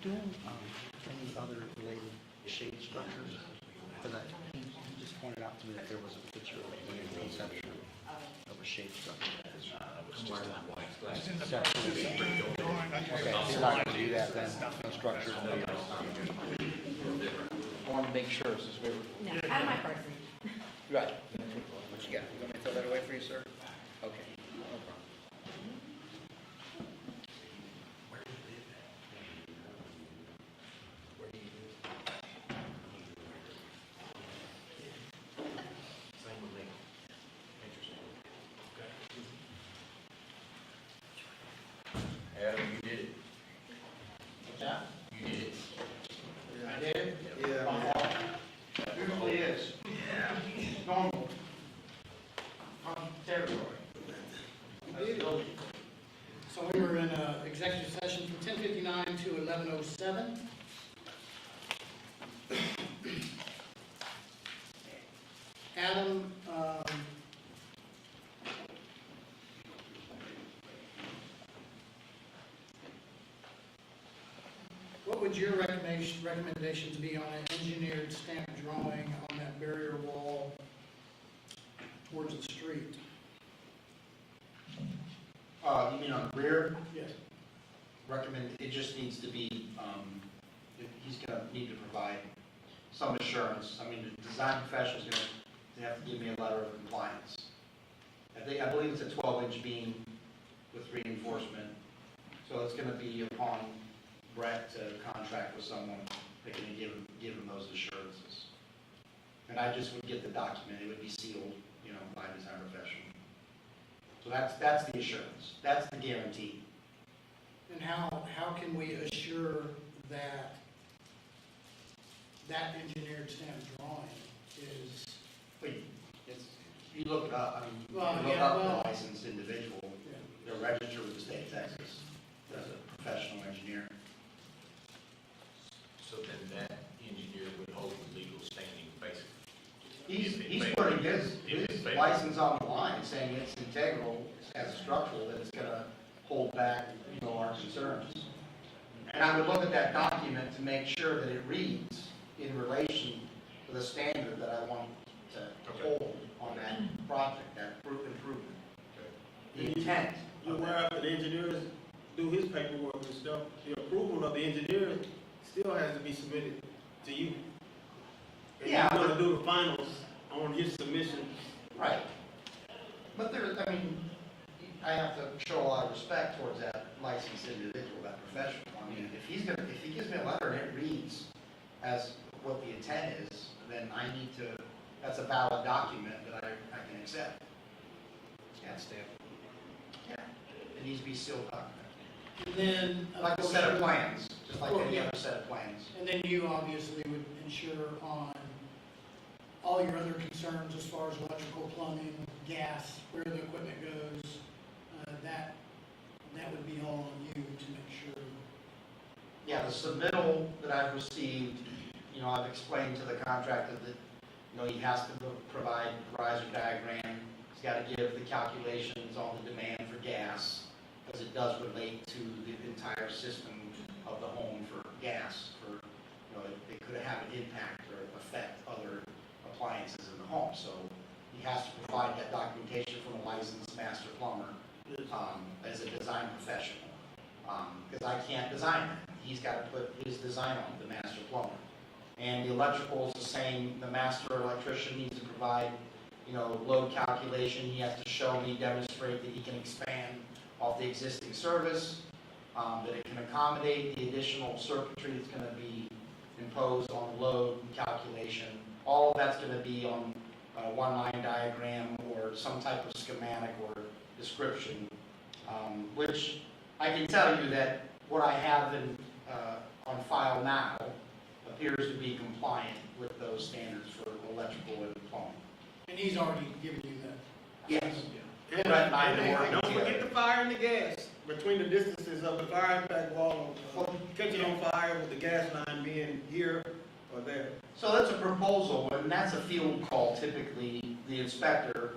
[SPEAKER 3] doing any other related shade structures? Because he just pointed out to me that there was a picture of a conception of a shade structure. Okay, if you're not gonna do that, then no structure. I want to make sure, since we were.
[SPEAKER 10] No, out of my purse.
[SPEAKER 3] Right. What you got? You want me to throw that away for you, sir? Okay. No problem.
[SPEAKER 7] Adam, you did it.
[SPEAKER 3] What's that?
[SPEAKER 7] You did it.
[SPEAKER 3] I did?
[SPEAKER 4] Yeah.
[SPEAKER 3] It usually is. Normal. Territory.
[SPEAKER 1] So we were in executive session from 10:59 to 11:07. Adam, what would your recommendations be on an engineered stamp drawing on that barrier wall towards the street?
[SPEAKER 3] You mean on the rear?
[SPEAKER 1] Yes.
[SPEAKER 3] Recommend, it just needs to be, he's gonna need to provide some assurance. I mean, the design professional's gonna have to give me a letter of compliance. I believe it's a 12-inch beam with reinforcement. So it's gonna be upon Brett to contract with someone that can give him those assurances. And I just would get the document, it would be sealed, by a design professional. So that's the assurance, that's the guarantee.
[SPEAKER 1] And how can we assure that that engineered stamp drawing is,
[SPEAKER 3] You look it up,
[SPEAKER 1] Well,
[SPEAKER 3] you look
[SPEAKER 1] yeah,
[SPEAKER 3] up
[SPEAKER 1] well-
[SPEAKER 3] the licensed individual, they're registered with the state of Texas as a professional engineer.
[SPEAKER 7] So then that engineer would hold the legal standing, basically.
[SPEAKER 3] He's putting his license on the line, saying it's integral as a structural, that it's gonna hold back, our concerns. And I would look at that document to make sure that it reads in relation to the standard that I want to hold on that project, that improvement. The intent.
[SPEAKER 4] You aware after the engineers do his paperwork and stuff, the approval of the engineer still has to be submitted to you. And
[SPEAKER 3] Yeah,
[SPEAKER 4] you're gonna do the finals on his submission.
[SPEAKER 3] Right. But I have to show a lot of respect towards that licensed individual, that professional. If he gives me a letter and it reads as what the intent is, then that's a valid document that I can accept. Yeah, stamp. Yeah, it needs to be sealed document.
[SPEAKER 1] and then.
[SPEAKER 3] Like a set of plans, just like any other set of plans.
[SPEAKER 1] And then you obviously would ensure on all your other concerns as far as electrical, plumbing, gas, where the equipment goes, that would be all on you to make sure.
[SPEAKER 3] Yeah, the submittal that I've received, I've explained to the contractor that, he has to provide a riser diagram. He's got to give the calculations on the demand for gas, because it does relate to the entire system of the home for gas. It could have an impact or affect other appliances in the home. So he has to provide that documentation from a licensed master plumber as a design professional. Because I can't design that. He's got to put his design on, the master plumber. And the electrical is the same. The master electrician needs to provide, load calculation. He has to show me, demonstrate that he can expand off the existing service, that it can accommodate the additional circuitry that's going to be imposed on the load calculation. All of that's going to be on a one-line diagram or some type of schematic or description, which I can tell you that what I have on file now appears to be compliant with those standards for electrical and plumbing.
[SPEAKER 1] And he's already given you that.
[SPEAKER 3] Yes.
[SPEAKER 4] And
[SPEAKER 3] Brett and I have been working
[SPEAKER 4] don't
[SPEAKER 3] together.
[SPEAKER 4] forget the fire and the gas, between the distances of the fire impact wall, catching on fire with the gas line being here or there.
[SPEAKER 3] So that's a proposal, and that's a field call. Typically, the inspector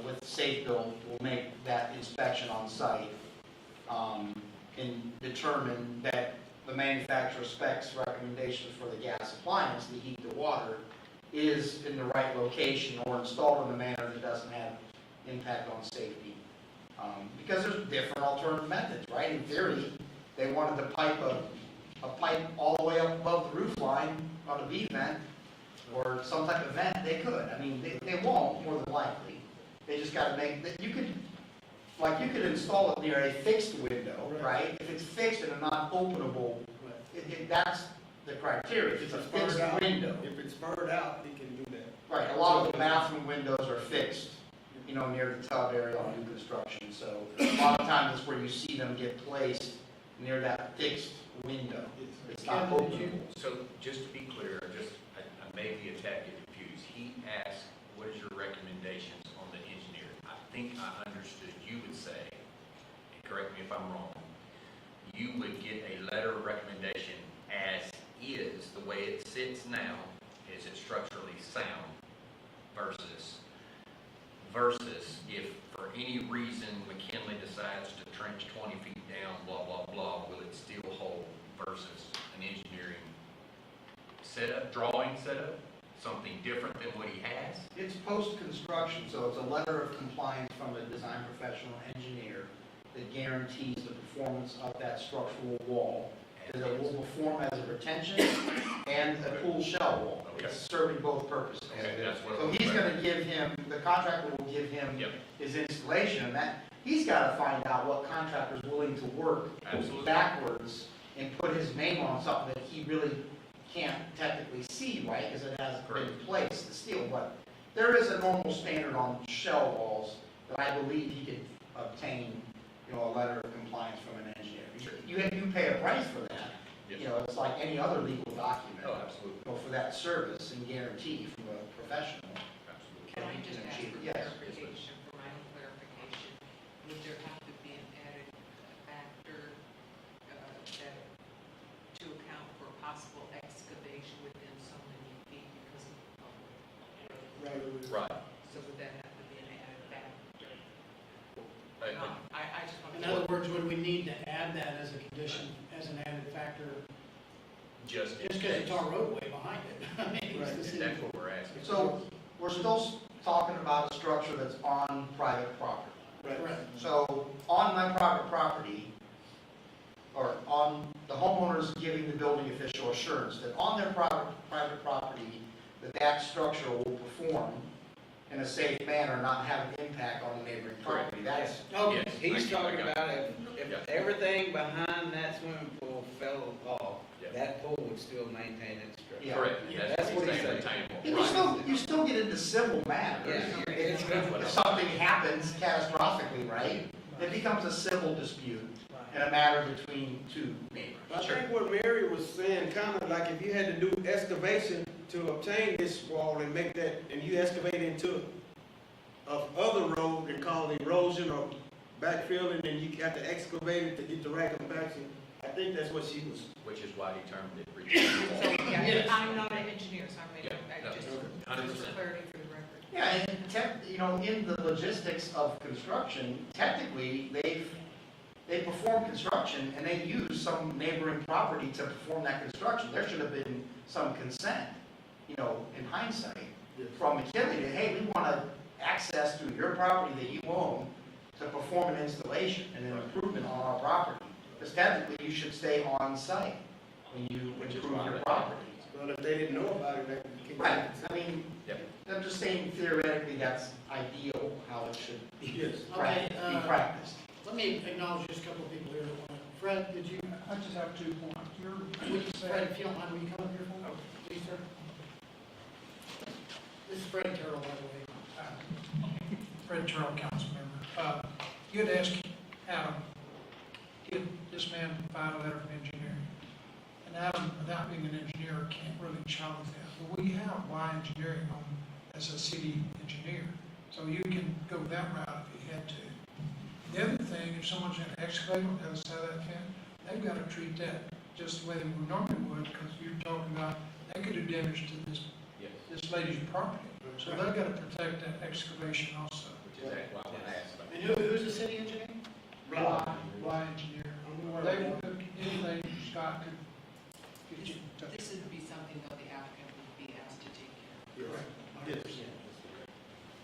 [SPEAKER 3] with Safe Build will make that inspection on site and determine that the manufacturer specs recommendations for the gas appliance, the heat, the water, is in the right location or installed in a manner that doesn't have impact on safety. Because there's different alternative methods, right? In theory, they wanted to pipe a pipe all the way up above the roof line on a V vent or some type of vent, they could. I mean, they won't, more than likely. They just gotta make, that you could install it near a fixed window, right? If it's fixed and a non-openable, that's the criteria. If it's a fixed window.
[SPEAKER 4] If it's spurred out, he can do that.
[SPEAKER 3] Right, a lot of the bathroom windows are fixed, you know, near the tub area on new construction. So a lot of times it's where you see them get placed near that fixed window. It's not
[SPEAKER 1] Kevin, did you-
[SPEAKER 3] openable.
[SPEAKER 7] So just to be clear, I may be a tad bit confused. He asked, what is your recommendations on the engineer? I think I understood you would say, and correct me if I'm wrong, you would get a letter of recommendation as is, the way it sits now, is it structurally sound versus if for any reason McKinley decides to trench 20 feet down, blah, blah, blah, will it still hold versus an engineering drawing setup, something different than what he has?
[SPEAKER 3] It's post-construction, so it's a letter of compliance from a design professional engineer that guarantees the performance of that structural wall. That it will perform as a retention and a cool shell wall.
[SPEAKER 7] Okay.
[SPEAKER 3] It's serving both purposes.
[SPEAKER 7] Okay, that's what
[SPEAKER 3] So he's gonna give him, the contractor will give him
[SPEAKER 7] Yep.
[SPEAKER 3] his installation, and that, he's gotta find out what contractor's willing to work
[SPEAKER 7] Absolutely.
[SPEAKER 3] backwards and put his name on something that he really can't technically see, right, because it hasn't been placed, the steel, but there is a normal standard on shell walls that I believe he could obtain, you know, a letter of compliance from an engineer. You pay a price for that,
[SPEAKER 7] Yes.
[SPEAKER 3] you know, it's like any other legal document,
[SPEAKER 7] Oh, absolutely,
[SPEAKER 3] you know, for that service and guarantee from a professional.
[SPEAKER 7] absolutely.
[SPEAKER 8] Can I just ask for
[SPEAKER 3] Yes.
[SPEAKER 8] clarification, for my own clarification? Would there have to be an added factor to account for possible excavation within so many feet because of public road?
[SPEAKER 7] Right.
[SPEAKER 8] So would that have to be an added factor?
[SPEAKER 7] Uh,
[SPEAKER 8] No, I just want
[SPEAKER 1] In
[SPEAKER 8] to.
[SPEAKER 1] other words, would we need to add that as a condition, as an added factor,
[SPEAKER 7] Just in
[SPEAKER 1] just because it's
[SPEAKER 7] case.
[SPEAKER 1] our roadway behind it? I mean, it's the city.
[SPEAKER 7] That's what we're asking.
[SPEAKER 3] So, we're still talking about a structure that's on private property.
[SPEAKER 1] Correct.
[SPEAKER 3] So, on my private property, or on the homeowners giving the building official assurance that on their private property, that structure will perform in a safe manner, not have an impact on the neighboring property. That's,
[SPEAKER 1] Okay.
[SPEAKER 7] Yes,
[SPEAKER 5] He's
[SPEAKER 7] I
[SPEAKER 5] talking
[SPEAKER 7] got
[SPEAKER 5] about
[SPEAKER 7] it.
[SPEAKER 5] if
[SPEAKER 7] Yeah.
[SPEAKER 5] everything behind that swimming pool fell off,
[SPEAKER 7] Yeah.
[SPEAKER 5] that pool would still maintain its structure.
[SPEAKER 3] Yeah.
[SPEAKER 7] Correct,
[SPEAKER 1] Yeah,
[SPEAKER 5] that's what he's
[SPEAKER 7] saying.
[SPEAKER 5] saying.
[SPEAKER 3] you still get into civil matters.
[SPEAKER 5] Yeah.
[SPEAKER 3] If something happens catastrophically, right, it becomes a civil dispute and a matter between two neighbors.
[SPEAKER 4] I think what Mary was saying, kind of like if you had to do excavation to obtain this wall and make that, and you excavate into of other road and call erosion or backfilling, and you have to excavate it to get the right compaction. I think that's what she was.
[SPEAKER 7] Which is why he termed it
[SPEAKER 8] So,
[SPEAKER 7] retention.
[SPEAKER 8] yeah,
[SPEAKER 1] Yes.
[SPEAKER 8] I'm not an engineer, so I'm,
[SPEAKER 7] Yeah, no,
[SPEAKER 8] just
[SPEAKER 7] 100%.
[SPEAKER 8] for clarity for the record.
[SPEAKER 3] Yeah, and you know, in the logistics of construction, technically, they perform construction and they use some neighboring property to perform that construction. There should have been some consent, you know, in hindsight, from McKinley that, hey, we want to access through your property that you own to perform an installation and an improvement on our property. Because technically, you should stay on site when you
[SPEAKER 7] Which is
[SPEAKER 3] improve
[SPEAKER 7] why
[SPEAKER 3] your
[SPEAKER 7] they-
[SPEAKER 3] property.
[SPEAKER 4] Well, if they didn't know about it, they can't.
[SPEAKER 3] Right, I mean,
[SPEAKER 7] Yep.
[SPEAKER 3] I'm just saying theoretically, that's ideal, how it should
[SPEAKER 4] Yes.
[SPEAKER 1] Okay,
[SPEAKER 3] be practiced.
[SPEAKER 1] let me acknowledge just a couple of people here that want to. Fred, did you,
[SPEAKER 12] I just have 2 points.
[SPEAKER 1] Fred, if you don't mind, will you come up here for me, please, sir? This is Fred Terrell, by the way.
[SPEAKER 12] Fred Terrell, council member. You had asked Adam, did this man provide a letter from engineering? And Adam, without being an engineer, can't really challenge that. But we have Y Engineering on as a city engineer, so you can go that route if you had to. The other thing, if someone's going to excavate on the other side of that fence, they've got to treat that just the way they would normally would, because you're talking about, they could do damage to this
[SPEAKER 7] Yes,
[SPEAKER 12] this lady's property. So they've got to protect that excavation also.
[SPEAKER 7] which is exactly why I asked about.
[SPEAKER 1] And who's the city engineer?
[SPEAKER 12] Y engineer. They will do anything Scott could get you in touch.
[SPEAKER 8] This would be something though the applicant would be asked to take care of.
[SPEAKER 4] Yes.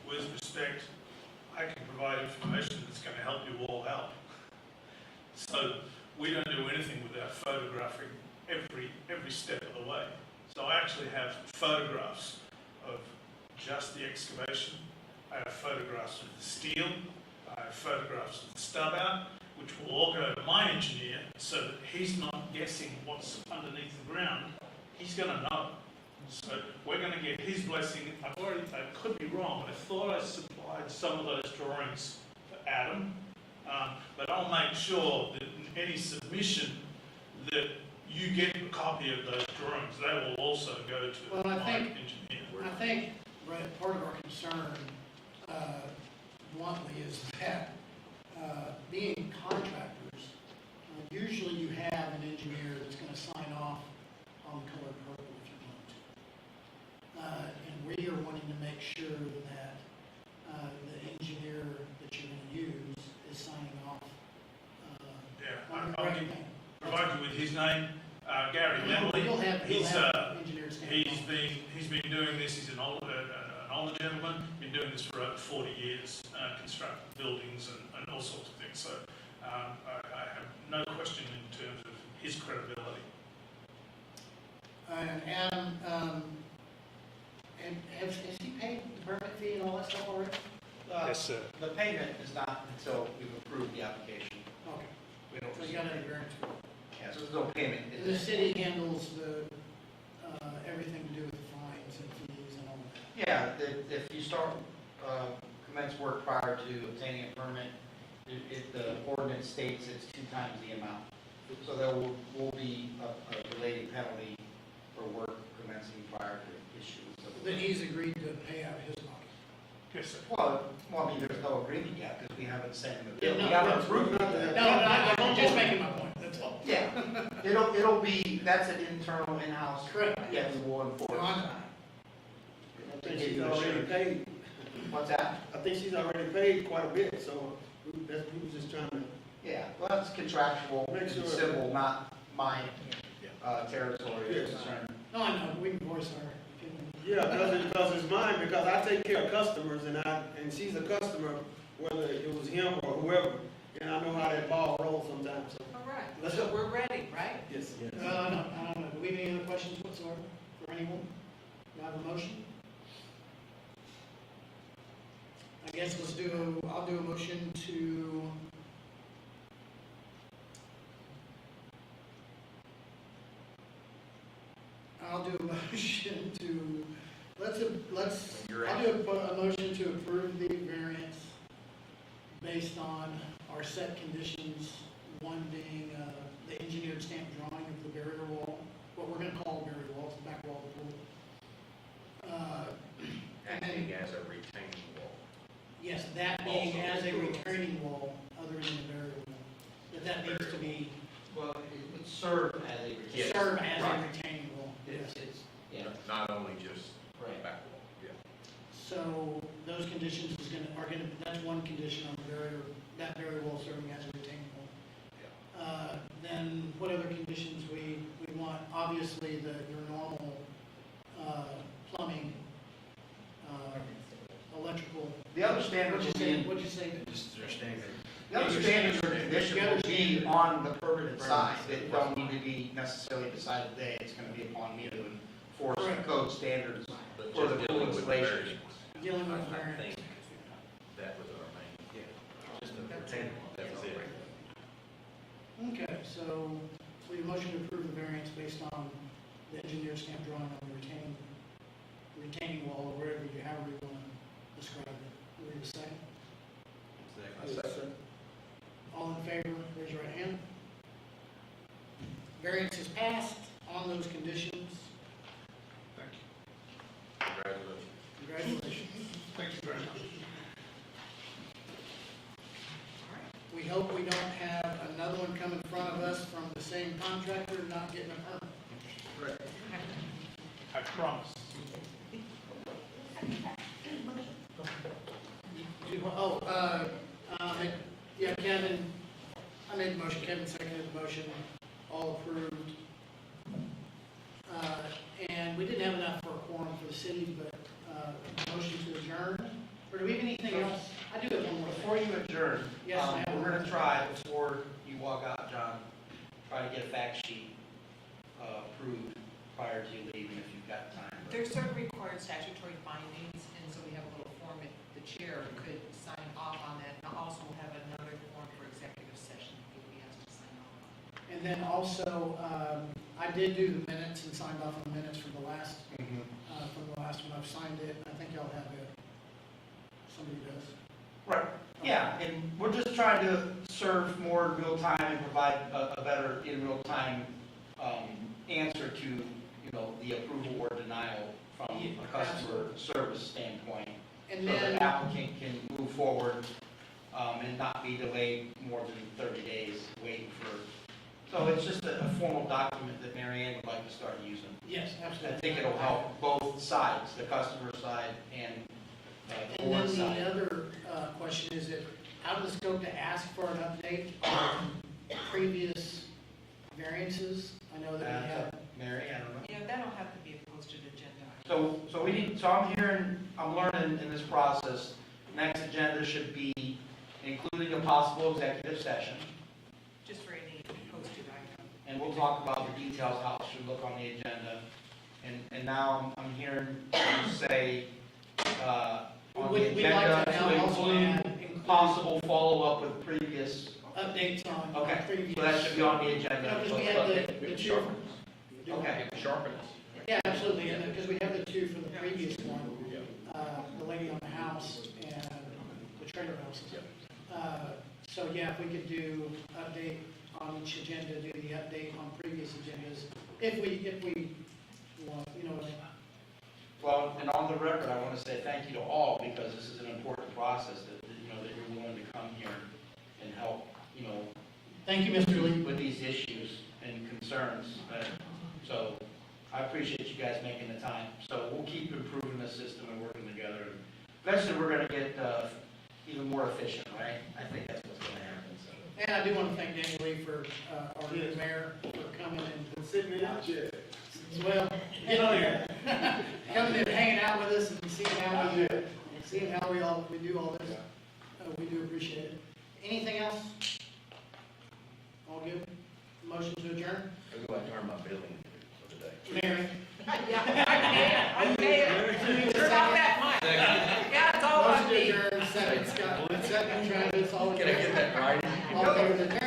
[SPEAKER 9] With respect, I can provide information that's going to help you all out. So we don't do anything without photographing every step of the way. So I actually have photographs of just the excavation. I have photographs of the steel. I have photographs of the stub out, which will all go to my engineer so that he's not guessing what's underneath the ground. He's going to know. So we're going to get his blessing. I could be wrong, but I thought I supplied some of those drawings to Adam. But I'll make sure that in any submission that you get a copy of those drawings. They will also go to
[SPEAKER 1] Well, I
[SPEAKER 9] my
[SPEAKER 1] think-
[SPEAKER 9] engineer.
[SPEAKER 1] I think, Brett, part of our concern, bluntly, is that, being contractors, usually you have an engineer that's gonna sign off on colored purple if you want to. And we are wanting to make sure that, the engineer that you're gonna use is signing off,
[SPEAKER 9] Yeah,
[SPEAKER 1] on
[SPEAKER 9] I'll
[SPEAKER 1] everything.
[SPEAKER 9] provide you with his name, Gary Lemley.
[SPEAKER 1] He'll have
[SPEAKER 9] He's,
[SPEAKER 1] engineer stamp on it.
[SPEAKER 9] He's been doing this. He's an older gentleman. Been doing this for over 40 years, constructing buildings and all sorts of things. So I have no question in terms of his credibility.
[SPEAKER 1] And Adam, and has he paid the permit fee and all that stuff already?
[SPEAKER 3] Yes,
[SPEAKER 9] sir.
[SPEAKER 3] The payment is not until we've approved the application.
[SPEAKER 1] Okay,
[SPEAKER 3] We don't,
[SPEAKER 1] so you got any variance for it?
[SPEAKER 3] yeah, so there's no payment.
[SPEAKER 1] And the city handles the, everything to do with the fines and fees and all that?
[SPEAKER 3] Yeah, if you start, commence work prior to obtaining a permit, the ordinance states it's 2 times the amount. So there will be a related penalty for work commencing prior to issuance of the
[SPEAKER 1] Then he's agreed to pay out his money?
[SPEAKER 9] Yes, sir.
[SPEAKER 3] Well, I mean, there's no agreement yet because we haven't sent him the
[SPEAKER 1] Yeah,
[SPEAKER 3] bill.
[SPEAKER 1] no,
[SPEAKER 3] We haven't
[SPEAKER 1] that's-
[SPEAKER 3] approved it.
[SPEAKER 1] I'm just making my point, that's all.
[SPEAKER 3] Yeah, it'll be, that's an internal in-house.
[SPEAKER 1] Correct.
[SPEAKER 3] That we will enforce.
[SPEAKER 1] No, I know.
[SPEAKER 4] I think she's already paid.
[SPEAKER 3] What's that?
[SPEAKER 4] I think she's already paid quite a bit, so we was just trying to.
[SPEAKER 3] Yeah, well, that's contractual,
[SPEAKER 4] Make sure-
[SPEAKER 3] civil, not my territory
[SPEAKER 4] Yes.
[SPEAKER 3] concern.
[SPEAKER 1] No, I know, we can voice our opinion.
[SPEAKER 4] Yeah, because it's mine, because I take care of customers and she's a customer, whether it was him or whoever, and I know how that ball rolls sometimes, so.
[SPEAKER 8] All right,
[SPEAKER 1] Let's
[SPEAKER 8] so
[SPEAKER 1] go.
[SPEAKER 8] we're ready, right?
[SPEAKER 4] Yes.
[SPEAKER 1] No, I don't know, do we have any other questions whatsoever for anyone? Do I have a motion? I guess I'll do a motion to, I'll do a motion to, I'll do a motion to approve the variance based on our set conditions, one being, the engineered stamp drawing of the barrier wall, what we're gonna call the barrier wall, it's the back wall of the pool.
[SPEAKER 7] Acting as a retaining wall.
[SPEAKER 1] Yes, that being as a retaining wall, other than the barrier wall, that needs to be,
[SPEAKER 3] Well, it would serve as a
[SPEAKER 7] Yes.
[SPEAKER 1] serve as a
[SPEAKER 7] right.
[SPEAKER 1] retaining wall.
[SPEAKER 3] It's, yeah,
[SPEAKER 7] Not only just
[SPEAKER 3] right.
[SPEAKER 7] back wall. Yeah.
[SPEAKER 1] So those conditions are gonna, that's one condition on the barrier, that barrier wall serving as a retaining wall. Then what other conditions we want? Obviously, your normal, plumbing, electrical.
[SPEAKER 3] The other standards will be,
[SPEAKER 1] What'd you say?
[SPEAKER 5] Just their standard.
[SPEAKER 3] the other standards or conditions will be on the permanent side, that don't need to be necessarily decided today, it's gonna be upon me to enforce the
[SPEAKER 1] Correct.
[SPEAKER 3] code standards
[SPEAKER 7] But
[SPEAKER 3] for the
[SPEAKER 7] just
[SPEAKER 3] pool
[SPEAKER 7] dealing with
[SPEAKER 3] installation.
[SPEAKER 7] variance,
[SPEAKER 1] Dealing with
[SPEAKER 7] I
[SPEAKER 1] variance.
[SPEAKER 7] think that was our main,
[SPEAKER 5] Just a
[SPEAKER 8] That's
[SPEAKER 5] retaining
[SPEAKER 8] it.
[SPEAKER 5] wall.
[SPEAKER 7] that was it.
[SPEAKER 1] Okay, so we have a motion to approve the variance based on the engineer stamp drawing on the retaining wall, or wherever you, however you want to describe it. Do we have a second?
[SPEAKER 5] Second.
[SPEAKER 1] All in favor, raise your right hand. Variance is passed on those conditions.
[SPEAKER 7] Congratulations.
[SPEAKER 1] Congratulations.
[SPEAKER 9] Thank you very much.
[SPEAKER 1] We hope we don't have another one come in front of us from the same contractor not getting a permit.
[SPEAKER 9] I promise.
[SPEAKER 1] Yeah, Kevin, I made the motion, Kevin seconded the motion. all approved. And we didn't have enough for a quorum for the city, but, motion to adjourn, or do we have anything else? I do have one more.
[SPEAKER 3] Before you adjourn,
[SPEAKER 1] Yes, I have.
[SPEAKER 3] we're gonna try, before you walk out, John, try to get a fact sheet approved prior to you leaving if you've got time.
[SPEAKER 8] There's certain required statutory findings, and so we have a little form that the chair could sign off on that. And also we'll have another form for executive session that will be asked to sign off on.
[SPEAKER 1] And then also, I did do the minutes and signed off on the minutes from the last one. I've signed it. I think y'all have it. Somebody does.
[SPEAKER 3] Right, yeah, and we're just trying to serve more real time and provide a better in real time answer to, you know, the approval or denial from a customer service standpoint.
[SPEAKER 1] And
[SPEAKER 3] So
[SPEAKER 1] then,
[SPEAKER 3] the applicant can move forward and not be delayed more than 30 days waiting for. So it's just a formal document that Mary Ann would like to start using.
[SPEAKER 1] yes,
[SPEAKER 3] I
[SPEAKER 1] absolutely.
[SPEAKER 3] think it'll help both sides, the customer side and the
[SPEAKER 1] And
[SPEAKER 3] board
[SPEAKER 1] then
[SPEAKER 3] side.
[SPEAKER 1] the other question is it out of the scope to ask for an update on previous variances? I know that we have.
[SPEAKER 3] Mary, I don't know.
[SPEAKER 8] You know, that'll have to be a posted agenda.
[SPEAKER 3] So I'm hearing, I'm learning in this process, next agenda should be including a possible executive session,
[SPEAKER 8] Just for any posted item.
[SPEAKER 3] and we'll talk about the details, how it should look on the agenda. And now I'm hearing you say, on the
[SPEAKER 1] We'd like
[SPEAKER 3] agenda
[SPEAKER 1] to now
[SPEAKER 3] to
[SPEAKER 1] also
[SPEAKER 3] include
[SPEAKER 1] include
[SPEAKER 3] possible follow-up with previous,
[SPEAKER 1] updates on
[SPEAKER 3] okay,
[SPEAKER 1] previous.
[SPEAKER 3] so that should be on the
[SPEAKER 1] You know,
[SPEAKER 3] agenda.
[SPEAKER 1] because we have the two.
[SPEAKER 3] Okay.
[SPEAKER 7] Sharpen us.
[SPEAKER 1] Yeah, absolutely, and because we have the two from the previous one, the lady on the house and the trailer houses. So yeah, if we could do update on each agenda, do the update on previous agendas, if we want, you know what I mean?
[SPEAKER 3] Well, and on the record, I want to say thank you to all, because this is an important process that, you know, that you're willing to come here and help, you know,
[SPEAKER 1] Thank you, Mr. Lee.
[SPEAKER 3] with these issues and concerns. So I appreciate you guys making the time. So we'll keep improving the system and working together. Eventually, we're going to get even more efficient, right? I think that's what's going to happen, so.
[SPEAKER 1] And I do want to thank Danny Lee for, our new mayor, for coming and,
[SPEAKER 4] Sitting in our chair.
[SPEAKER 1] well, coming and hanging out with us and seeing how we do all this. We do appreciate it. Anything else? All good? Motion to adjourn?
[SPEAKER 7] I'm going to turn my billing for the day.
[SPEAKER 1] Mary?
[SPEAKER 8] Yeah, I pay it. Turn off that mic. Yeah, it's all on
[SPEAKER 1] Motion to
[SPEAKER 8] me.
[SPEAKER 1] adjourn, second Scott, second Travis, all in
[SPEAKER 7] Can I get
[SPEAKER 1] favor?
[SPEAKER 7] that right?
[SPEAKER 1] All in favor,